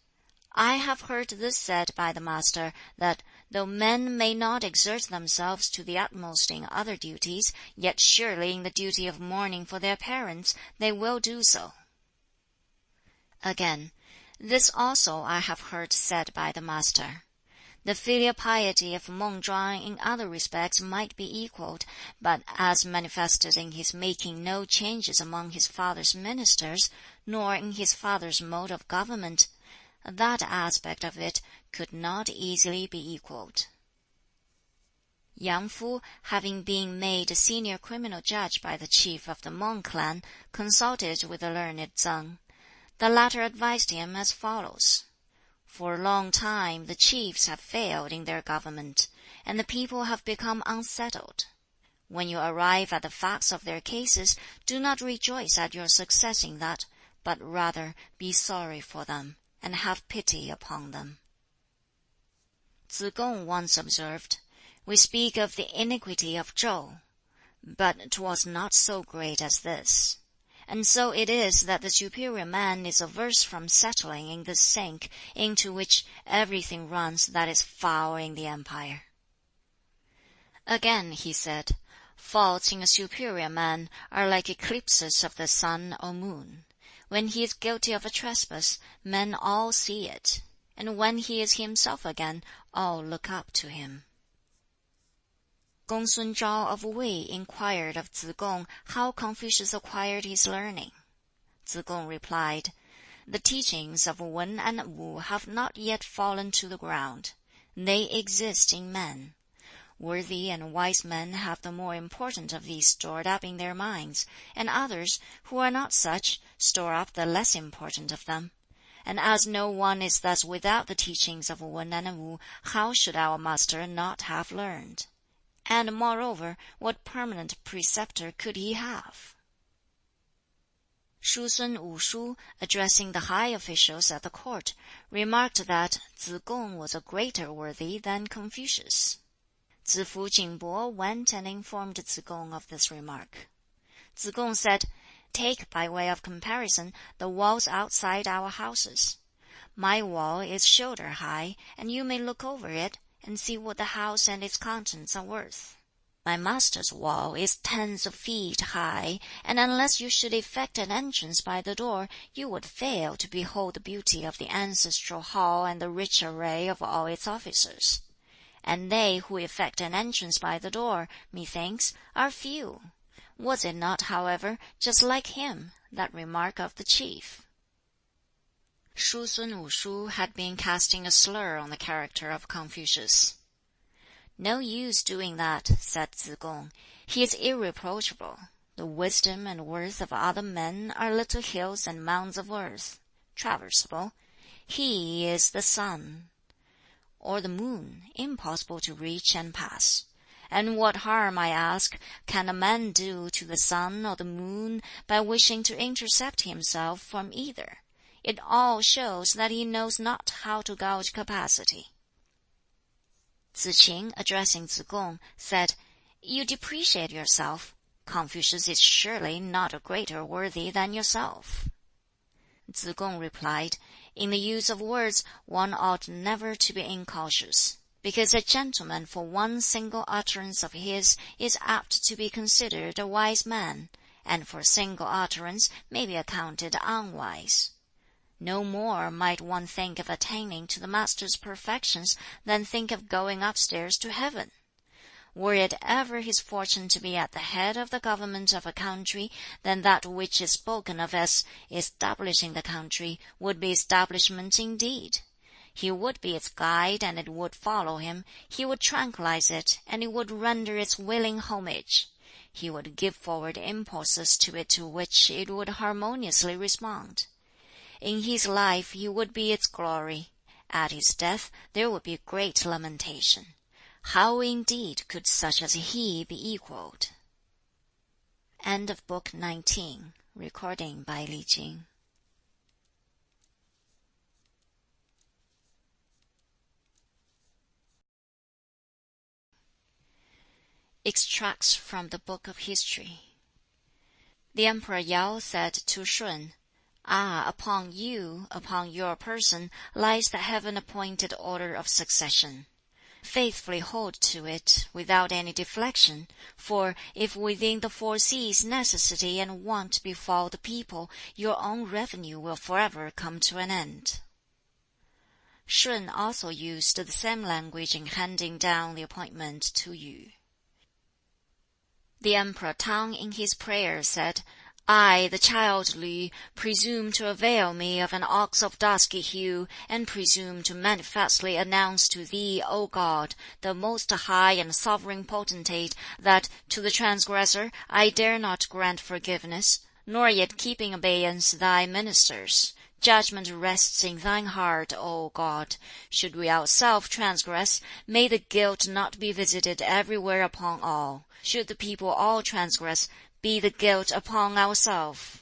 "I have heard this said by the Master, that though men may not exert themselves to the utmost in other duties, yet surely in the duty of mourning for their parents they will do so." Again, "This also I have heard said by the Master. The filial piety of Mang Zhuang in other respects might be equaled, but as manifested in his making no changes among his father's ministers, nor in his father's mode of government, that aspect of it could not easily be equaled." Yang Fu, having been made senior criminal judge by the chief of the Mang clan, consulted with the learned Tsang. The latter advised him as follows: "For a long time the chiefs have failed in their government, and the people have become unsettled. When you arrive at the facts of their cases, do not rejoice at your success in that, but rather be sorry for them, and have pity upon them." Tsz kung once observed, "We speak of the iniquity of Chou, but 'twas not so great as this. And so it is that the superior man is averse from settling in this sink, into which everything runs that is foul in the empire." Again he said, "Faults in a superior man are like eclipses of the sun or moon. When he is guilty of a trespass, men all see it, and when he is himself again, all look up to him." Gong Sun Zhao of Wei inquired of Tsz kung how Confucius acquired his learning. Tsz kung replied, "The teachings of Wen and Wu have not yet fallen to the ground. They exist in men. Worthy and wise men have the more important of these stored up in their minds, and others, who are not such, store up the less important of them. And as no one is thus without the teachings of Wen and Wu, how should our master not have learned? And moreover, what permanent preceptor could he have?" Shu Sun Wu Shu, addressing the high officials at the court, remarked that Tsz kung was a greater worthy than Confucius. Tsz fu Jing bo went and informed Tsz kung of this remark. Tsz kung said, "Take by way of comparison the walls outside our houses. My wall is shoulder high, and you may look over it, and see what the house and its contents are worth. My master's wall is tens of feet high, and unless you should effect an entrance by the door, you would fail to behold the beauty of the ancestral hall and the rich array of all its officers. And they who effect an entrance by the door, methinks, are few. Was it not, however, just like him, that remark of the chief?" Shu Sun Wu Shu had been casting a slur on the character of Confucius. "No use doing that," said Tsz kung. "He is irreproachable. The wisdom and worth of other men are little hills and mounds of earth, traversable. He is the sun or the moon, impossible to reach and pass. And what harm, I ask, can a man do to the sun or the moon by wishing to intercept himself from either? It all shows that he knows not how to gauge capacity." Tsz ch'in, addressing Tsz kung, said, "You depreciate yourself. Confucius is surely not a greater worthy than yourself." Tsz kung replied, "In the use of words, one ought never to be incautious. because a gentleman for one single utterance of his is apt to be considered a wise man, and for a single utterance may be accounted unwise. No more might one think of attaining to the Master's perfections than think of going upstairs to heaven. Were it ever his fortune to be at the head of the government of a country, then that which is spoken of as establishing the country would be establishment indeed. He would be its guide, and it would follow him. He would tranquilize it, and it would render its willing homage. He would give forward impulses to it to which it would harmoniously respond. In his life he would be its glory. At his death there would be great lamentation. How indeed could such as he be equaled? End of Book 19. Recording by Li Jing. Extracts from the Book of History. The Emperor Yao said to Shun, "Ah, upon you, upon your person, lies the heaven-appointed order of succession. Faithfully hold to it, without any deflection, for if within the 4 seas necessity and want befall the people, your own revenue will forever come to an end." Shun also used the same language in handing down the appointment to Yu. The Emperor Tang in his prayer said, "I, the child Lü, presume to avail me of an ox of dusky hue, and presume to manifestly announce to thee, O God, the most high and sovereign potentate, that to the transgressor I dare not grant forgiveness, nor yet keep in abeyance thy ministers. Judgment rests in thine heart, O God. Should we ourselves transgress, may the guilt not be visited everywhere upon all. Should the people all transgress, be the guilt upon ourselves."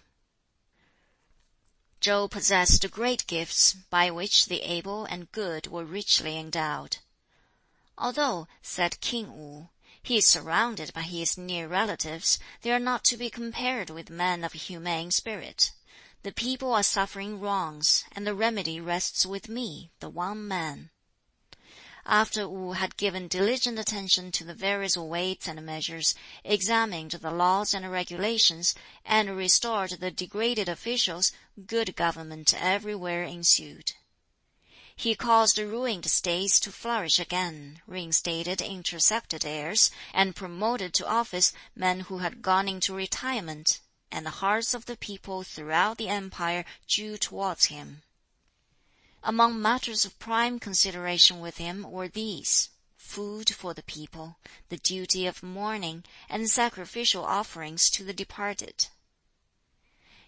Chou possessed great gifts, by which the able and good were richly endowed. "Although," said King Wu, "he is surrounded by his near relatives, they are not to be compared with men of humane spirit. The people are suffering wrongs, and the remedy rests with me, the one man." After Wu had given diligent attention to the various weights and measures, examined the laws and regulations, and restored the degraded officials, good government everywhere ensued. He caused ruined states to flourish again, reinstated intercepted heirs, and promoted to office men who had gone into retirement, and the hearts of the people throughout the empire drew towards him. Among matters of prime consideration with him were these: food for the people, the duty of mourning, and sacrificial offerings to the departed.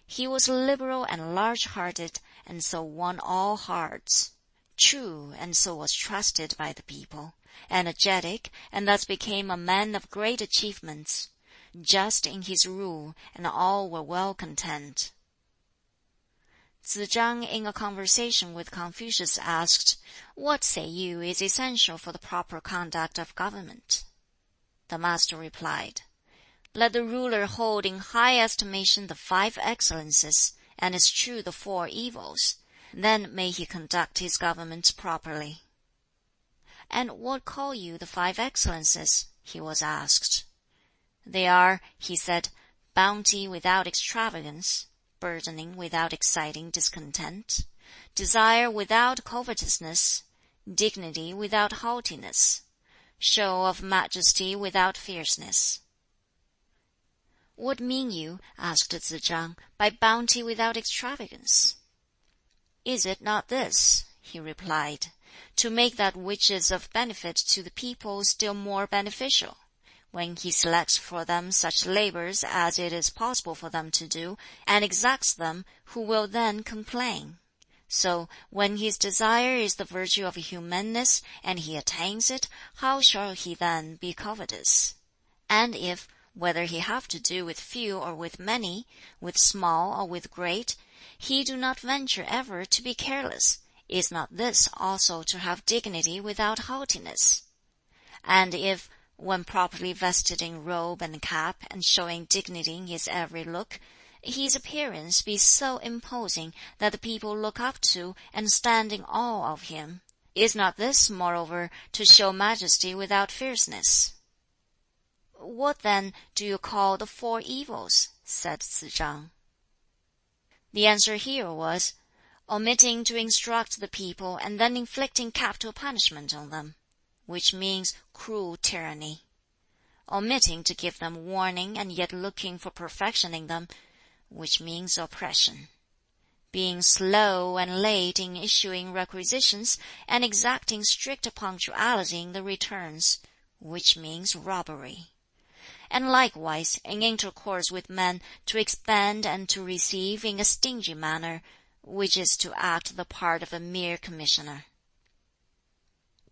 He was liberal and large-hearted, and so won all hearts; true, and so was trusted by the people; energetic, and thus became a man of great achievements; just in his rule, and all were well content. Tsz chang in a conversation with Confucius asked, "What say you is essential for the proper conduct of government?" The Master replied, "Let the ruler hold in high estimation the 5 excellences, and eschew the 4 evils. Then may he conduct his government properly." "And what call you the 5 excellences?" he was asked. "They are," he said, "bounty without extravagance, burdening without exciting discontent, desire without covetousness, dignity without haughtiness, show of majesty without fierceness." "What mean you," asked Tsz chang, "by bounty without extravagance?" "Is it not this," he replied, "to make that which is of benefit to the people still more beneficial? When he selects for them such labors as it is possible for them to do, and exacts them, who will then complain? So, when his desire is the virtue of humaneness, and he attains it, how shall he then be covetous? And if, whether he have to do with few or with many, with small or with great, he do not venture ever to be careless, is not this also to have dignity without haughtiness? And if, when properly vested in robe and cap, and showing dignity in his every look, his appearance be so imposing that the people look up to and stand in awe of him, Is not this, moreover, to show majesty without fierceness?" "What then do you call the four evils?" said Tsz chang. The answer here was, "Omitting to instruct the people and then inflicting capital punishment on them, which means cruel tyranny; omitting to give them warning and yet looking for perfection in them, which means oppression; being slow and late in issuing requisitions, and exacting strict punctuality in the returns, which means robbery; and likewise in intercourse with men to expend and to receive in a stingy manner, which is to act the part of a mere commissioner."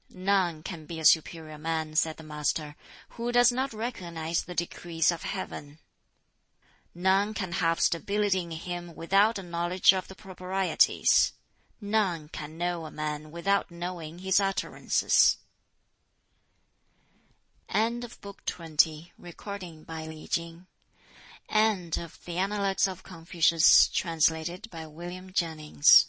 "None can be a superior man," said the Master, "who does not recognize the decrees of heaven. None can have stability in him without a knowledge of the proprieties. None can know a man without knowing his utterances." End of Book 20. Recording by Li Jing. End of the Analects of Confucius, translated by William Jennings.